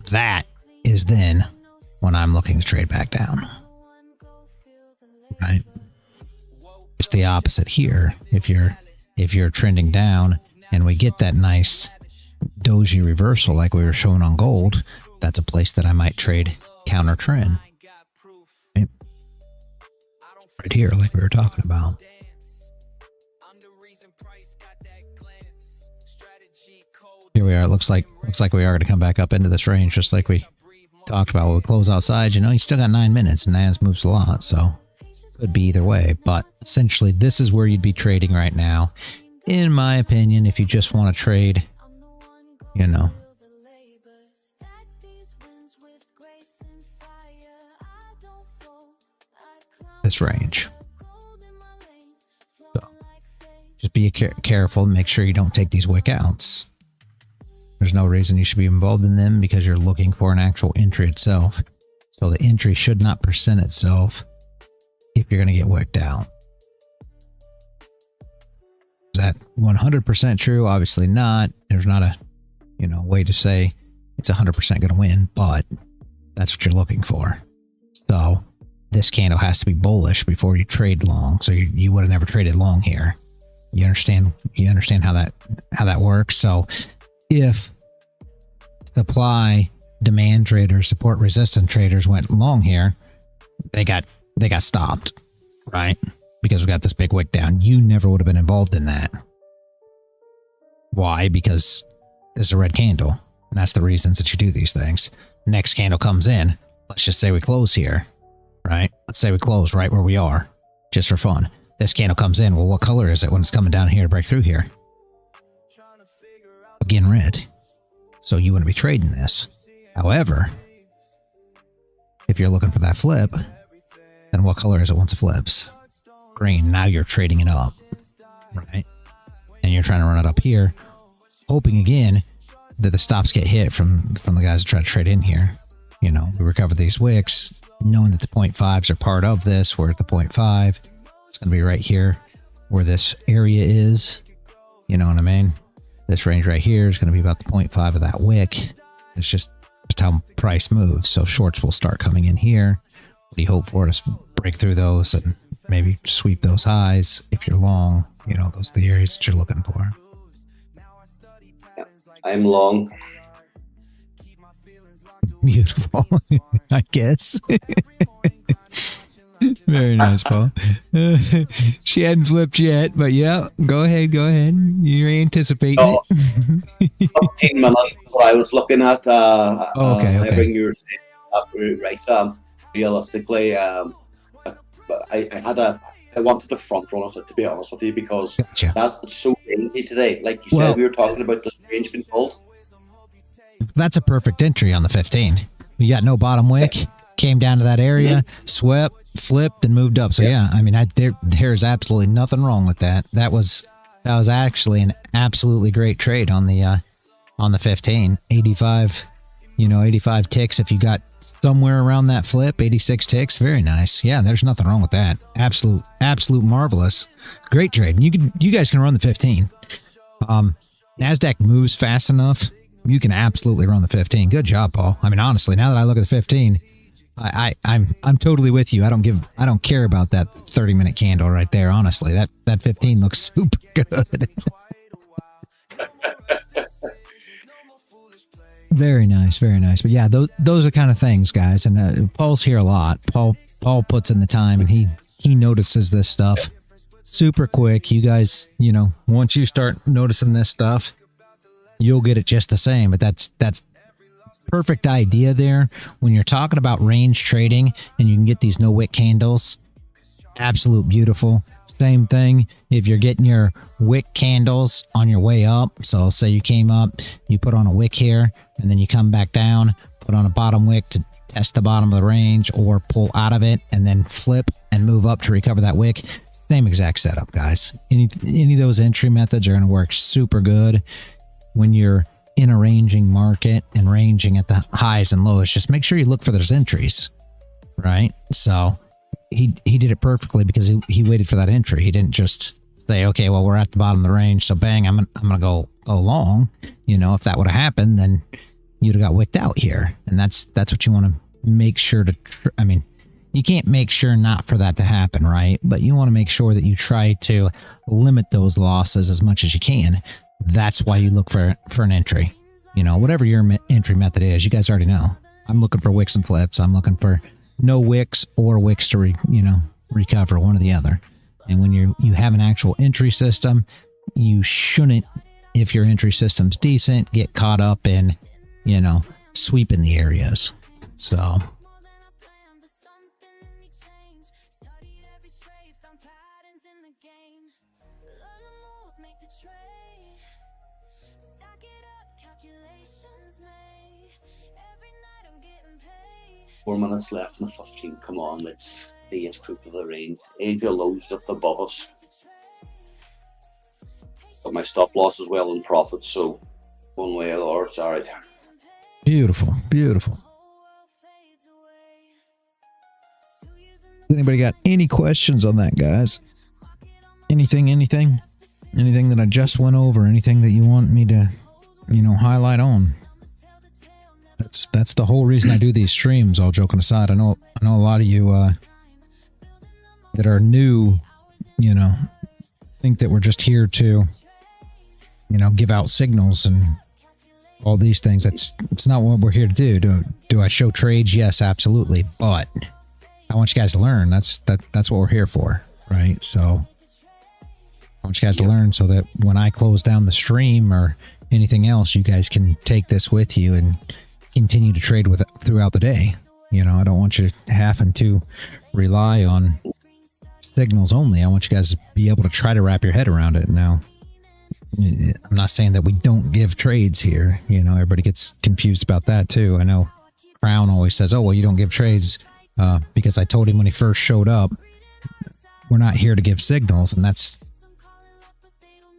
That is then when I'm looking to trade back down, right? It's the opposite here. If you're trending down and we get that nice doji reversal like we were showing on gold, that's a place that I might trade counter trend. Right here, like we were talking about. Here we are. It looks like we are going to come back up into this range, just like we talked about. When we close outside, you still got 9 minutes, and Nas moves a lot, so could be either way. But essentially, this is where you'd be trading right now, in my opinion, if you just want to trade, this range. So just be careful. Make sure you don't take these wick outs. There's no reason you should be involved in them, because you're looking for an actual entry itself. So the entry should not present itself if you're going to get wicked out. Is that 100% true? Obviously not. There's not a way to say it's 100% going to win, but that's what you're looking for. So this candle has to be bullish before you trade long. So you would have never traded long here. You understand how that works. So if supply demand traders, support resistance traders went long here, they got stopped, right? Because we got this big wick down. You never would have been involved in that. Why? Because this is a red candle, and that's the reasons that you do these things. Next candle comes in. Let's just say we close here, right? Let's say we close right where we are, just for fun. This candle comes in. Well, what color is it when it's coming down here to break through here? Again, red. So you wouldn't be trading this. However, if you're looking for that flip, then what color is it once it flips? Green. Now you're trading it up, right? And you're trying to run it up here, hoping again that the stops get hit from the guys that try to trade in here. You know, we recover these wicks, knowing that the 0.5s are part of this. We're at the 0.5. It's going to be right here where this area is. You know what I mean? This range right here is going to be about the 0.5 of that wick. It's just how price moves. So shorts will start coming in here. What do you hope for? To break through those and maybe sweep those highs. If you're long, you know, those are the areas that you're looking for. Yeah, I'm long. Beautiful, I guess. Very nice, Paul. She hadn't flipped yet, but yeah, go ahead. You're anticipating it. 15 minutes what I was looking at. Okay. Everything you were saying, right. Realistically, I wanted to front run it, to be honest with you, because Gotcha. that's so easy today. Like you said, we were talking about this range being pulled. That's a perfect entry on the 15. You got no bottom wick, came down to that area, swept, flipped, and moved up. So yeah, I mean, there's absolutely nothing wrong with that. That was actually an absolutely great trade on the 15. 85, 85 ticks if you got somewhere around that flip. 86 ticks, very nice. Yeah, there's nothing wrong with that. Absolute marvelous, great trade. You guys can run the 15. Nasdaq moves fast enough. You can absolutely run the 15. Good job, Paul. I mean, honestly, now that I look at the 15, I'm totally with you. I don't care about that 30-minute candle right there. Honestly, that 15 looks super good. Very nice, very nice. But yeah, those are kind of things, guys. And Paul's here a lot. Paul puts in the time, and he notices this stuff super quick. You guys, once you start noticing this stuff, you'll get it just the same. But that's perfect idea there when you're talking about range trading, and you can get these no wick candles. Absolute beautiful. Same thing if you're getting your wick candles on your way up. So say you came up, you put on a wick here, and then you come back down, put on a bottom wick to test the bottom of the range, or pull out of it and then flip and move up to recover that wick. Same exact setup, guys. Any of those entry methods are going to work super good when you're in a ranging market and ranging at the highs and lows. Just make sure you look for those entries, right? So he did it perfectly because he waited for that entry. He didn't just say, okay, well, we're at the bottom of the range, so bang, I'm gonna go long. If that would have happened, then you'd have got wicked out here. And that's what you want to make sure to. You can't make sure not for that to happen, right? But you want to make sure that you try to limit those losses as much as you can. That's why you look for an entry. Whatever your entry method is, you guys already know. I'm looking for wicks and flips. I'm looking for no wicks or wicks to recover, one or the other. And when you have an actual entry system, you shouldn't, if your entry system's decent, get caught up in sweeping the areas. So make the trade. Stack it up, calculations made. Every night I'm getting paid. 4 minutes left in the 15. Come on, let's see us through to the range. Angel lows up above us. But my stop loss is well in profit, so one way or the other, it's all right. Beautiful, beautiful. Anybody got any questions on that, guys? Anything that I just went over? Anything that you want me to, highlight on? That's the whole reason I do these streams. All joking aside, I know a lot of you that are new, think that we're just here to, give out signals and all these things. It's not what we're here to do. Do I show trades? Yes, absolutely. But I want you guys to learn. That's what we're here for, right? So I want you guys to learn so that when I close down the stream or anything else, you guys can take this with you and continue to trade with it throughout the day. I don't want you having to rely on signals only. I want you guys to be able to try to wrap your head around it. Now, I'm not saying that we don't give trades here. You know, everybody gets confused about that too. I know Crown always says, oh, well, you don't give trades because I told him when he first showed up, we're not here to give signals. And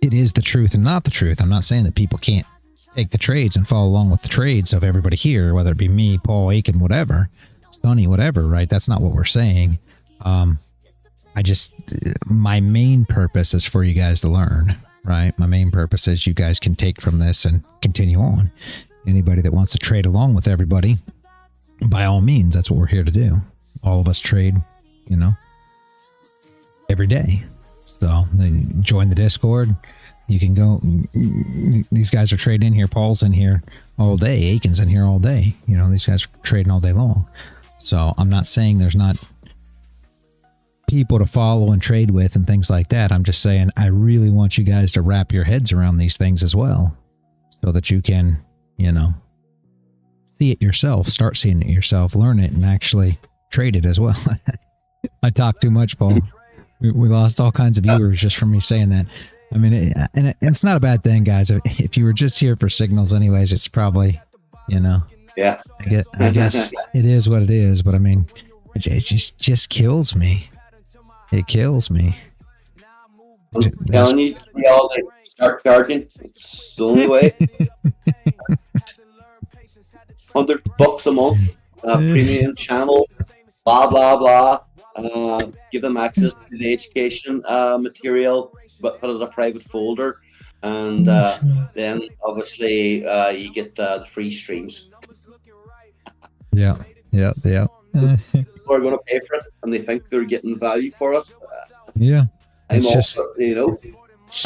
it is the truth and not the truth. I'm not saying that people can't take the trades and follow along with the trades of everybody here, whether it be me, Paul, Aiken, whatever, Sonny, whatever, right? That's not what we're saying. My main purpose is for you guys to learn, right? My main purpose is you guys can take from this and continue on. Anybody that wants to trade along with everybody, by all means, that's what we're here to do. All of us trade, you know, every day. So join the Discord. You can go. These guys are trading in here. Paul's in here all day. Aiken's in here all day. You know, these guys are trading all day long. So I'm not saying there's not people to follow and trade with and things like that. I'm just saying I really want you guys to wrap your heads around these things as well, so that you can, you know, see it yourself, start seeing it yourself, learn it, and actually trade it as well. I talk too much, Paul. We lost all kinds of viewers just from me saying that. I mean, it's not a bad thing, guys. If you were just here for signals anyways, it's probably, you know. Yeah. I guess it is what it is, but I mean, it just kills me. It kills me. I'm telling you, we all start charging. It's the only way. $100 a month, premium channel, blah, blah, blah. Give them access to the education material, but put it in a private folder, and then obviously you get the free streams. Yeah. People are going to pay for it, and they think they're getting value for it. Yeah, It's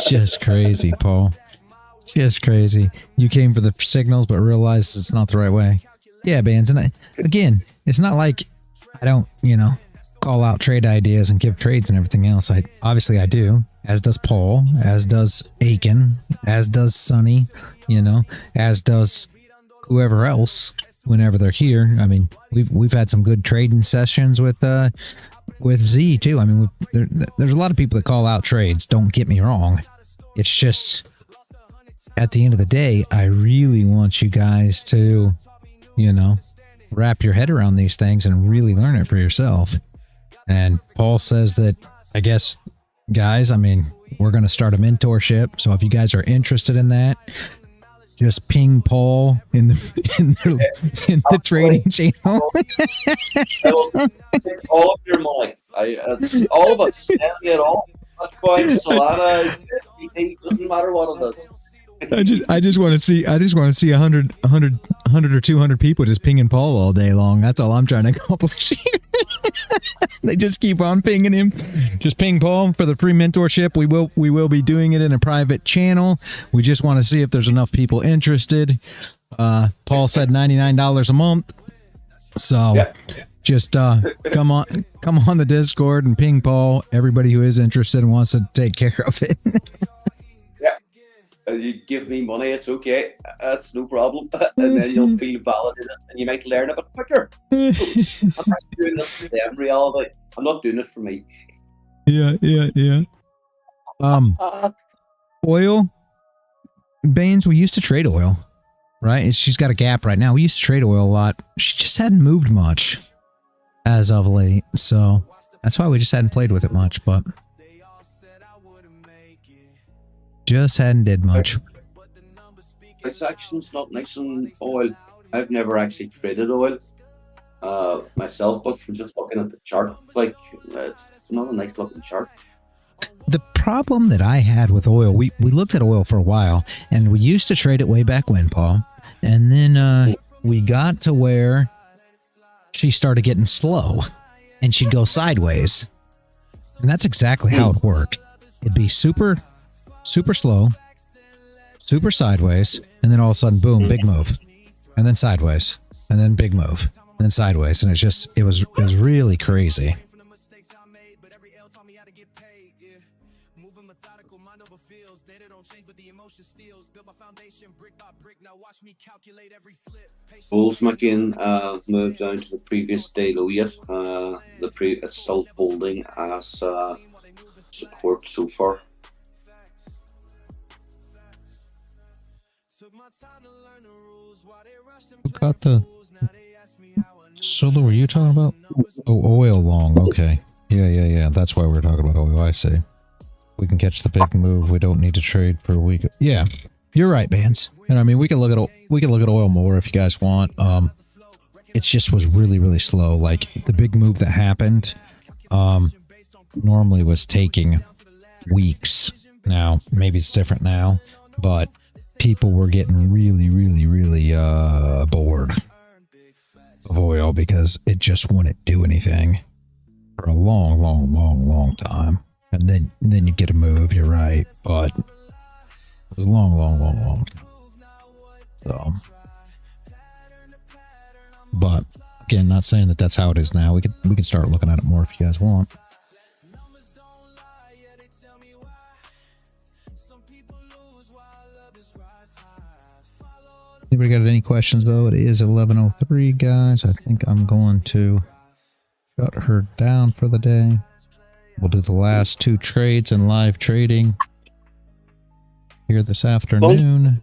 just crazy, Paul. Just crazy. You came for the signals, but realized it's not the right way. Yeah, Bands, and again, it's not like I don't, you know, call out trade ideas and give trades and everything else. I do, as does Paul, as does Aiken, as does Sonny, you know, as does whoever else whenever they're here. I mean, we've had some good trading sessions with Z too. I mean, there's a lot of people that call out trades. Don't get me wrong. It's just at the end of the day, I really want you guys to, you know, wrap your head around these things and really learn it for yourself. And Paul says that, I guess, guys, I mean, we're going to start a mentorship. So if you guys are interested in that, just ping Paul in the trading channel. All of your money. All of us. Send me it all. Bitcoin, Solana, it doesn't matter what it is. I just want to see 100 or 200 people just pinging Paul all day long. That's all I'm trying to accomplish here. They just keep on pinging him. Just ping Paul for the free mentorship. We will be doing it in a private channel. We just want to see if there's enough people interested. Paul said $99 a month. So just come on the Discord and ping Paul. Everybody who is interested and wants to take care of it. You give me money, it's okay. That's no problem. And then you'll feel validated and you might learn a bit quicker. I'm not doing this for them, reality. I'm not doing it for me. Yeah. Oil. Baines, we used to trade oil, right? She's got a gap right now. We used to trade oil a lot. She just hadn't moved much as of late. So that's why we just hadn't played with it much, but just hadn't did much. It's actually not nice in oil. I've never actually traded oil myself, but from just looking at the chart, like it's not a nice looking chart. The problem that I had with oil, we looked at oil for a while, and we used to trade it way back when, Paul, and then we got to where she started getting slow, and she'd go sideways, and that's exactly how it worked. It'd be super slow, super sideways, and then all of a sudden, boom, big move, and then sideways, and then big move, and then sideways, and it was really crazy. Bulls making move down to the previous day low yet. It's still holding as support so far. Who got the solo? Were you talking about? Oh, oil long. Okay. Yeah. That's why we're talking about oil. I see. We can catch the big move. We don't need to trade for a week. Yeah, you're right, Vance. And I mean, we can look at oil more if you guys want. It just was really slow. Like the big move that happened, normally was taking weeks. Now maybe it's different now, but people were getting really bored of oil because it just wouldn't do anything for a long time. And then you get a move, you're right, but it was long. So, but again, not saying that that's how it is now. We can start looking at it more if you guys want. Anybody got any questions though? It is 11:03, guys. I think I'm going to shut her down for the day. We'll do the last 2 trades in live trading here this afternoon.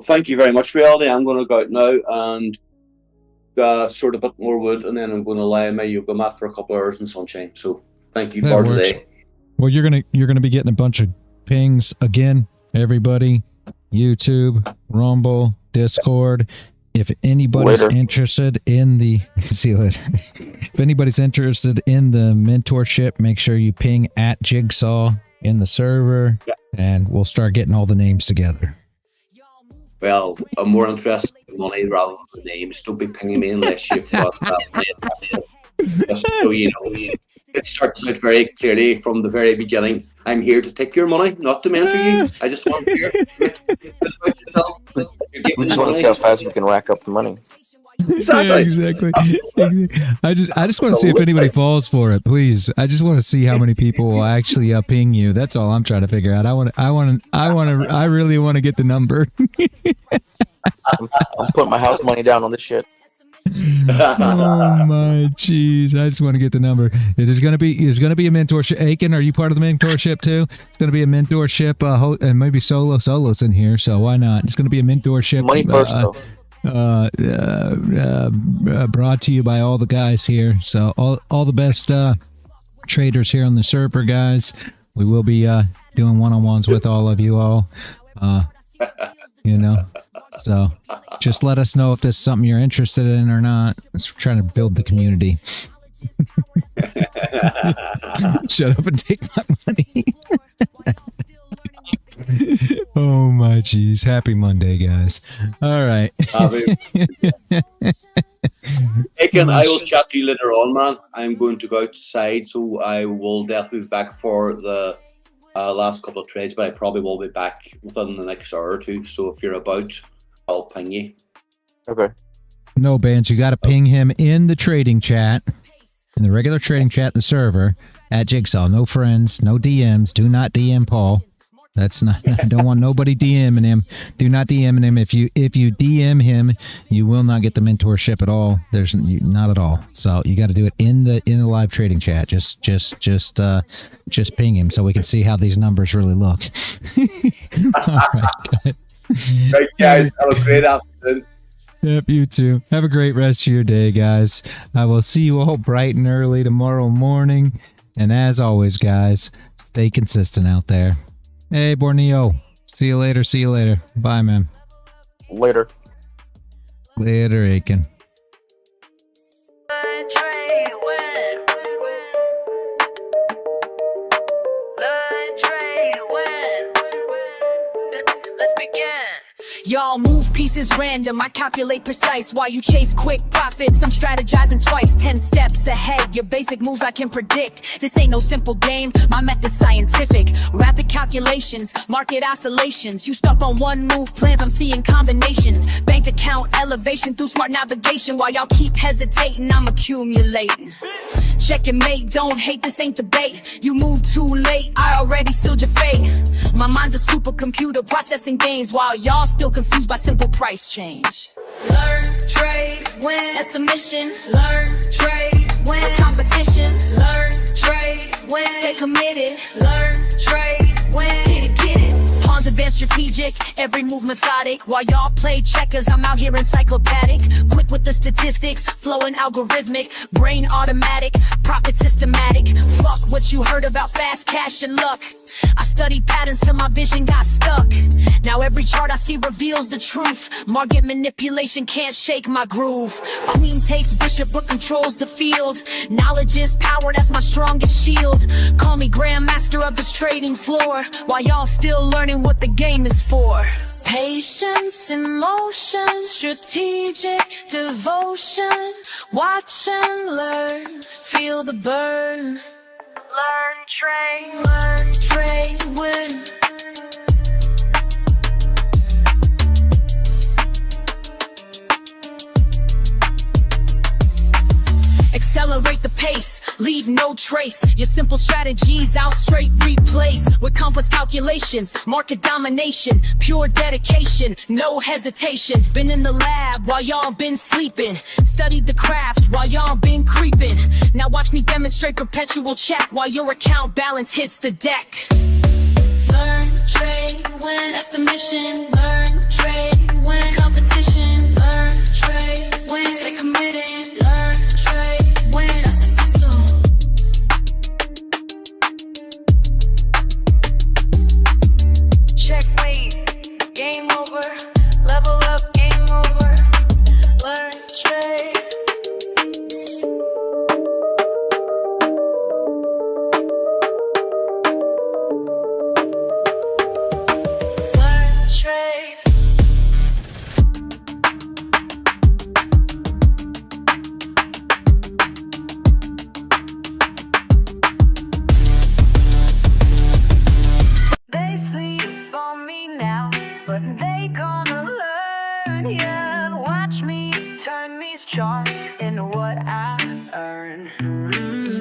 Thank you very much, Reality. I'm going to go out now and sort a bit more wood, and then I'm going to lie in my yoga mat for a couple of hours in sunshine. So thank you for today. Well, you're gonna be getting a bunch of pings again, everybody. YouTube, Rumble, Discord. If anybody's interested in the see you later. If anybody's interested in the mentorship, make sure you ping at Jigsaw in the server, and we'll start getting all the names together. Well, I'm more interested in money rather than the names. Don't be pinging me unless you've got that. Just so you know, it starts out very clearly from the very beginning. I'm here to take your money, not to mentor you. I just want to hear We just want to see how fast you can rack up the money. Exactly. Yeah, exactly. I just want to see if anybody falls for it, please. I just want to see how many people will actually ping you. That's all I'm trying to figure out. I really want to get the number. I'm putting my house money down on this shit. Oh my jeez! I just want to get the number. There's gonna be a mentorship. Aiken, are you part of the mentorship too? It's gonna be a mentorship, and maybe solos in here. So why not? It's gonna be a mentorship. Money first, though. Brought to you by all the guys here. So all the best traders here on the server, guys. We will be doing one-on-ones with all of you all. You know, so just let us know if this is something you're interested in or not. We're trying to build the community. Shut up and take my money. Oh my jeez. Happy Monday, guys. All right. Aiken, I will chat to you later on, man. I'm going to go outside, so I will definitely be back for the last couple of trades, but I probably will be back within the next hour or two. So if you're about, I'll ping you. Okay. No, Bans, you got to ping him in the trading chat, in the regular trading chat, the server at Jigsaw. No friends, no DMs. Do not DM Paul. That's not. I don't want nobody DMing him. Do not DM him. If you DM him, you will not get the mentorship at all. There's not at all. So you got to do it in the live trading chat. Just ping him so we can see how these numbers really look. All right, guys. Right, guys. Have a great afternoon. Yep, you too. Have a great rest of your day, guys. I will see you all bright and early tomorrow morning. And as always, guys, stay consistent out there. Hey, Borneo. See you later. See you later. Bye, man. Later. Later, Aiken. Y'all move pieces random, I calculate precise. While you chase quick profits, I'm strategizing twice, 10 steps ahead. Your basic moves I can predict. This ain't no simple game, my method's scientific. Rapid calculations, market oscillations. You stuck on one move plans, I'm seeing combinations. Bank account elevation through smart navigation. While y'all keep hesitating, I'm accumulating. Check and mate, don't hate, this ain't debate. You move too late, I already sealed your fate. My mind's a supercomputer processing gains, while y'all still confused by simple price change. Learn, trade, win. That's a mission. Learn, trade, win. A competition. Learn, trade, win. Stay committed, learn, trade, win. Get it. Pawns advanced strategic, every move methodic. While y'all play checkers, I'm out here encyclopedic. Quick with the statistics, flowing algorithmic. Brain automatic, profit systematic. Fuck what you heard about fast cash and luck. I studied patterns till my vision got stuck. Now every chart I see reveals the truth. Market manipulation can't shake my groove. Queen takes bishop but controls the field. Knowledge is power, that's my strongest shield. Call me grandmaster of this trading floor, while y'all still learning what the game is for. Patience in motion, strategic devotion. Watch and learn, feel the burn. Learn, trade, win. Accelerate the pace, leave no trace. Your simple strategies I'll straight replace with complex calculations, market domination, pure dedication, no hesitation. Been in the lab while y'all been sleeping, studied the craft while y'all been creeping. Now watch me demonstrate perpetual check while your account balance hits the deck. Learn, trade, win. That's the mission. Learn, trade, win. Competition. Learn, trade, win. Stay committed. Learn, trade, win. That's the system. Checkmate, game over. Level up, game over. Learn, trade.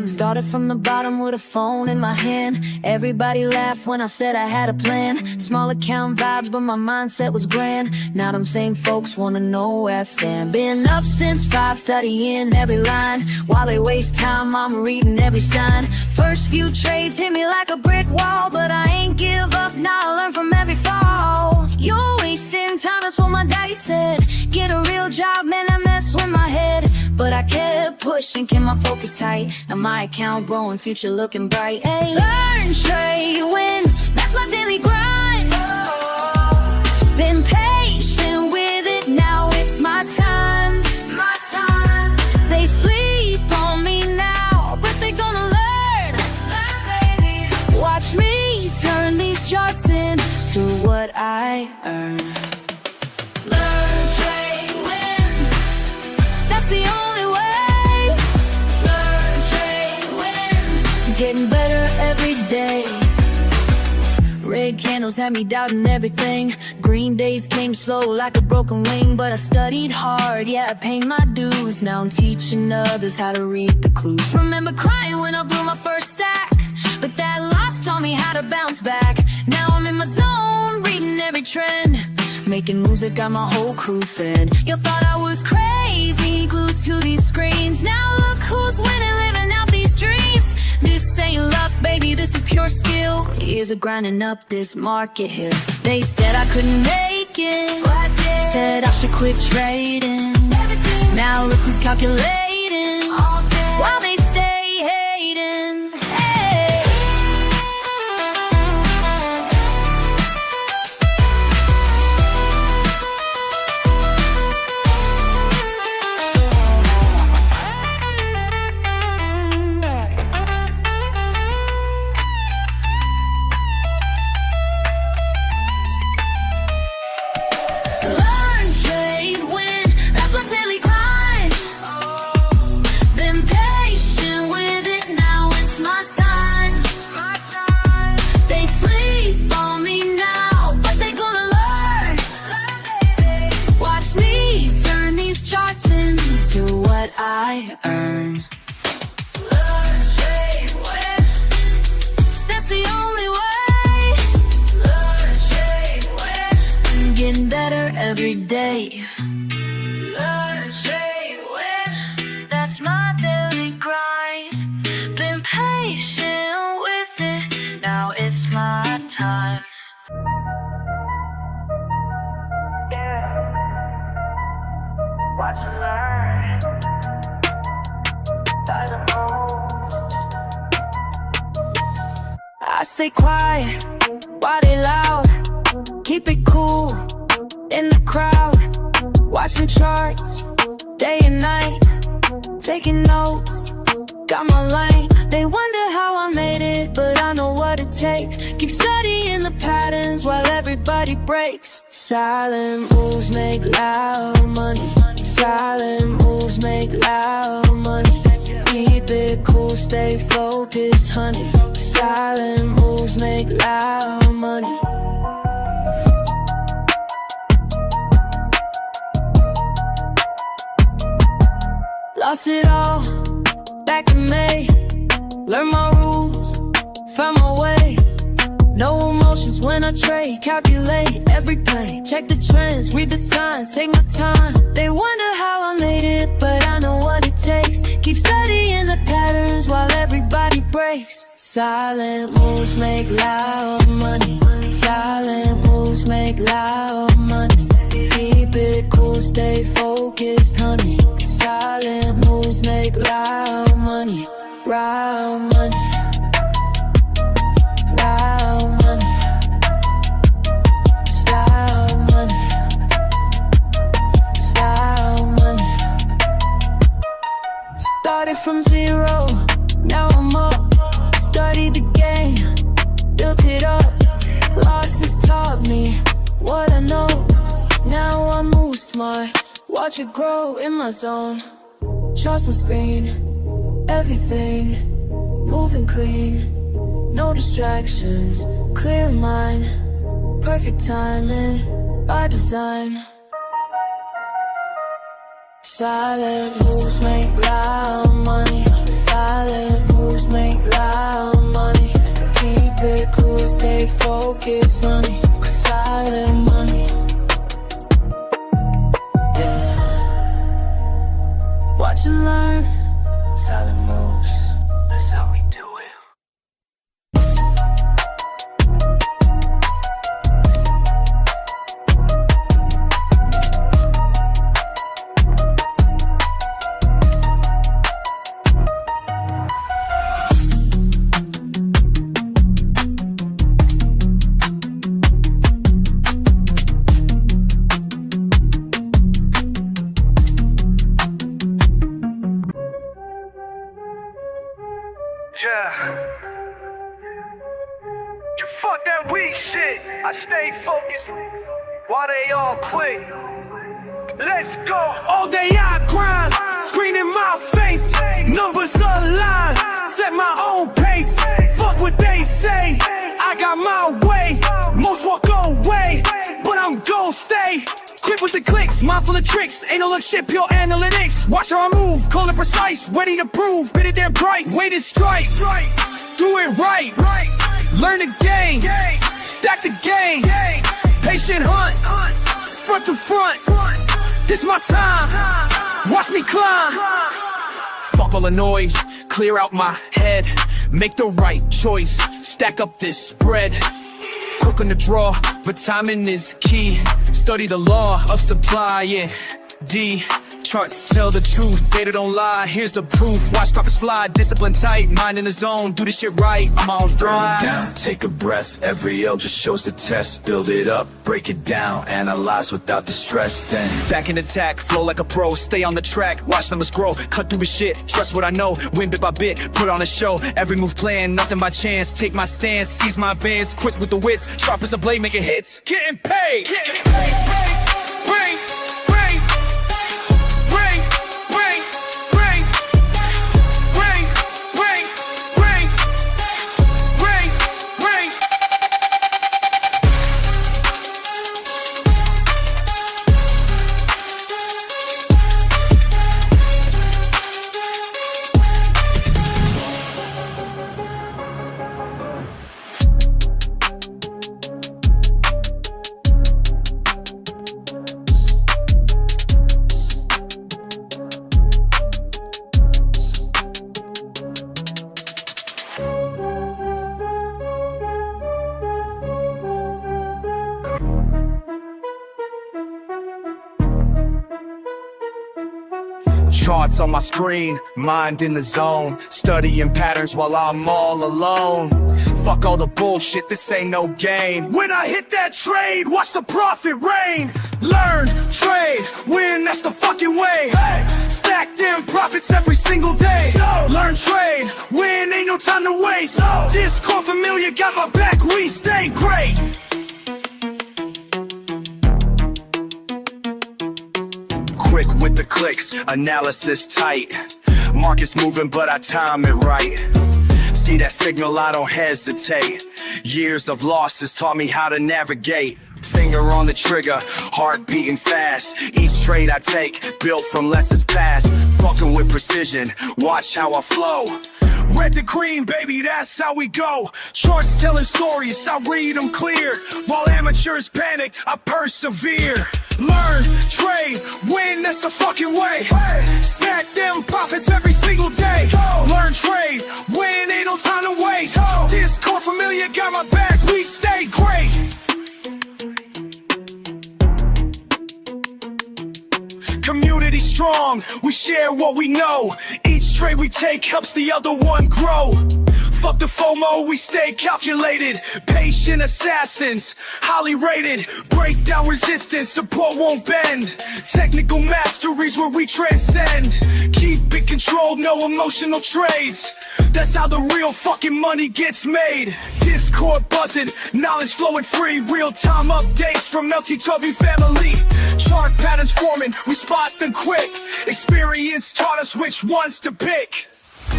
Started from the bottom with a phone in my hand. Everybody laughed when I said I had a plan. Small account vibes, but my mindset was grand. Now them same folks wanna know where I stand. Been up since 5, studying every line. While they waste time, I'm reading every sign. First few trades hit me like a brick wall, but I ain't give up, now I learn from every fall. You're wasting time, that's what my daddy said. Get a real job, man, I messed with my head. But I kept pushing, kept my focus tight. Now my account growing, future looking bright. Hey, learn, trade, win, that's my daily grind. Been patient with it, now it's my time. My time. They sleep on me now, but they gonna learn. Learn, baby. Watch me turn these charts into what I earn. Learn, trade, win, that's the only way. Learn, trade, win, getting better every day. Red candles had me doubting everything. Green days came slow like a broken wing. But I studied hard, yeah, I paid my dues. Now I'm teaching others how to read the clues. Remember crying when I blew my first stack, but that loss taught me how to bounce back. Now I'm in my zone, reading every trend. Making moves that got my whole crew fed. You thought I was crazy, glued to these screens. Now look who's winning, living out these dreams. This ain't luck, baby, this is pure skill. Years of grinding up this market here. They said I couldn't make it, but I did. Said I should quit trading. Never did. Now look who's calculating all day while they stay hating. Hey. Learn, trade, win, that's my daily grind. Been patient with it, now it's my time. They sleep on me now, but they gonna learn. Watch me turn these charts into what I earn. Learn, trade, win, that's the only way. Learn, trade, win, getting better every day. Learn, trade, win, that's my daily grind. Been patient Watch and learn. I stay quiet while they loud. Keep it cool in the crowd. Watching charts day and night. Taking notes, got my lane. They wonder how I made it, but I know what it takes. Keep studying the patterns while everybody breaks. Silent moves make loud money. Silent moves make loud money. Keep it cool, stay focused, honey. Silent moves make loud money. Lost it all back in May. Learned my rules, found my way. No emotions when I trade. Calculate every play. Check the trends, read the signs, take my time. They wonder how I made it, but I know what it takes. Keep studying the patterns while everybody breaks. Silent moves make loud money. Silent moves make loud money. Keep it cool, stay focused, honey. Silent moves make loud money. Loud money. Loud money. Loud money. Loud money. Started from zero, now I'm up. Studied the game, built it up. Losses taught me what I know. Now I move smart, watch it grow in my zone. Trust on screen, everything moving clean. No distractions, clear mind. Perfect timing, by design. Silent moves make loud money. Silent moves make loud money. Keep it cool, stay focused, honey. Silent money. Yeah. Watch and learn. Silent moves, that's how we do it. Yeah. You fuck that weak shit. I stay focused while they all quit. Let's go. All day I grind, screen in my face. Numbers align, set my own pace. Fuck what they say, I got my way. Most walk away, but I'm gon' stay. Quick with the clicks, mindful of tricks. Ain't no look shit, pure analytics. Watch how I move, call it precise. Ready to prove, bid it their price. Wait and strike, do it right. Learn the game, stack the game. Patient hunt, front to front. This my time, watch me climb. Fuck all the noise, clear out my head. Make the right choice, stack up this bread. Quick on the draw, but timing is key. Study the law of supply, yeah. D, charts tell the truth, data don't lie. Here's the proof, watch profits fly. Discipline tight, mind in the zone, do this shit right. I'm on thrive. Down, take a breath, every L just shows the test. Build it up, break it down, analyze without the stress. Then back in attack, flow like a pro. Stay on the track, watch numbers grow. Cut through the shit, trust what I know. Win bit by bit, put on a show. Every move planned, nothing by chance. Take my stance, seize my advance. Quick with the wits, sharp as a blade, making hits. Getting paid, getting paid. Ring, ring, ring, ring, ring, ring, ring, ring, ring, ring. Charts on my screen, mind in the zone, studying patterns while I'm all alone. Fuck all the bullshit, this ain't no game. When I hit that trade, watch the profit rain. Learn, trade, win, that's the fucking way. Stack them profits every single day. Learn, trade, win, ain't no time to waste. Discord familiar, got my back, we stay great. Quick with the clicks, analysis tight. Market's moving, but I time it right. See that signal, I don't hesitate. Years of losses taught me how to navigate. Finger on the trigger, heart beating fast. Each trade I take, built from lessons past. Fucking with precision, watch how I flow. Red to green, baby, that's how we go. Charts telling stories, I read them clear. While amateurs panic, I persevere. Learn, trade, win, that's the fucking way. Stack them profits every single day. Learn, trade, win, ain't no time to waste. Discord familiar, got my back, we stay great. Community strong, we share what we know. Each trade we take helps the other one grow. Fuck the FOMO, we stay calculated. Patient assassins, highly rated. Break down resistance, support won't bend. Technical masteries where we transcend. Keep it controlled, no emotional trades. That's how the real fucking money gets made. Discord buzzing, knowledge flowing free. Real-time updates from LTW family. Chart patterns forming, we spot them quick. Experience taught us which ones to pick.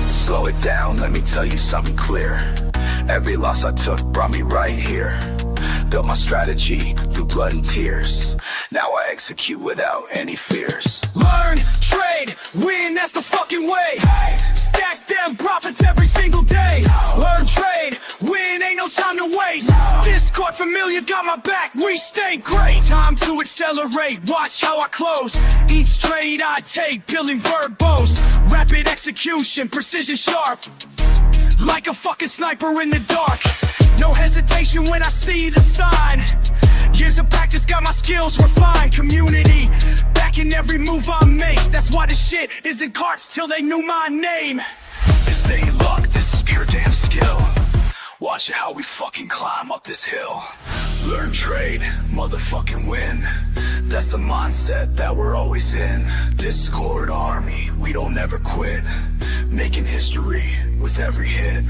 Slow it down, let me tell you something clear. Every loss I took brought me right here. Built my strategy through blood and tears. Now I execute without any fears. Learn, trade, win, that's the fucking way. Stack them profits every single day. Learn, trade, win, ain't no time to waste. Discord familiar, got my back, we stay great. Time to accelerate, watch how I close. Each trade I take, peeling verbose. Rapid execution, precision sharp. Like a fucking sniper in the dark. No hesitation when I see the sign. Years of practice got my skills refined. Community backing every move I make. That's why this shit isn't carts till they knew my name. This ain't luck, this is pure damn skill. Watch how we fucking climb up this hill. Learn, trade, motherfucking win. That's the mindset that we're always in. Discord army, we don't ever quit. Making history with every hit.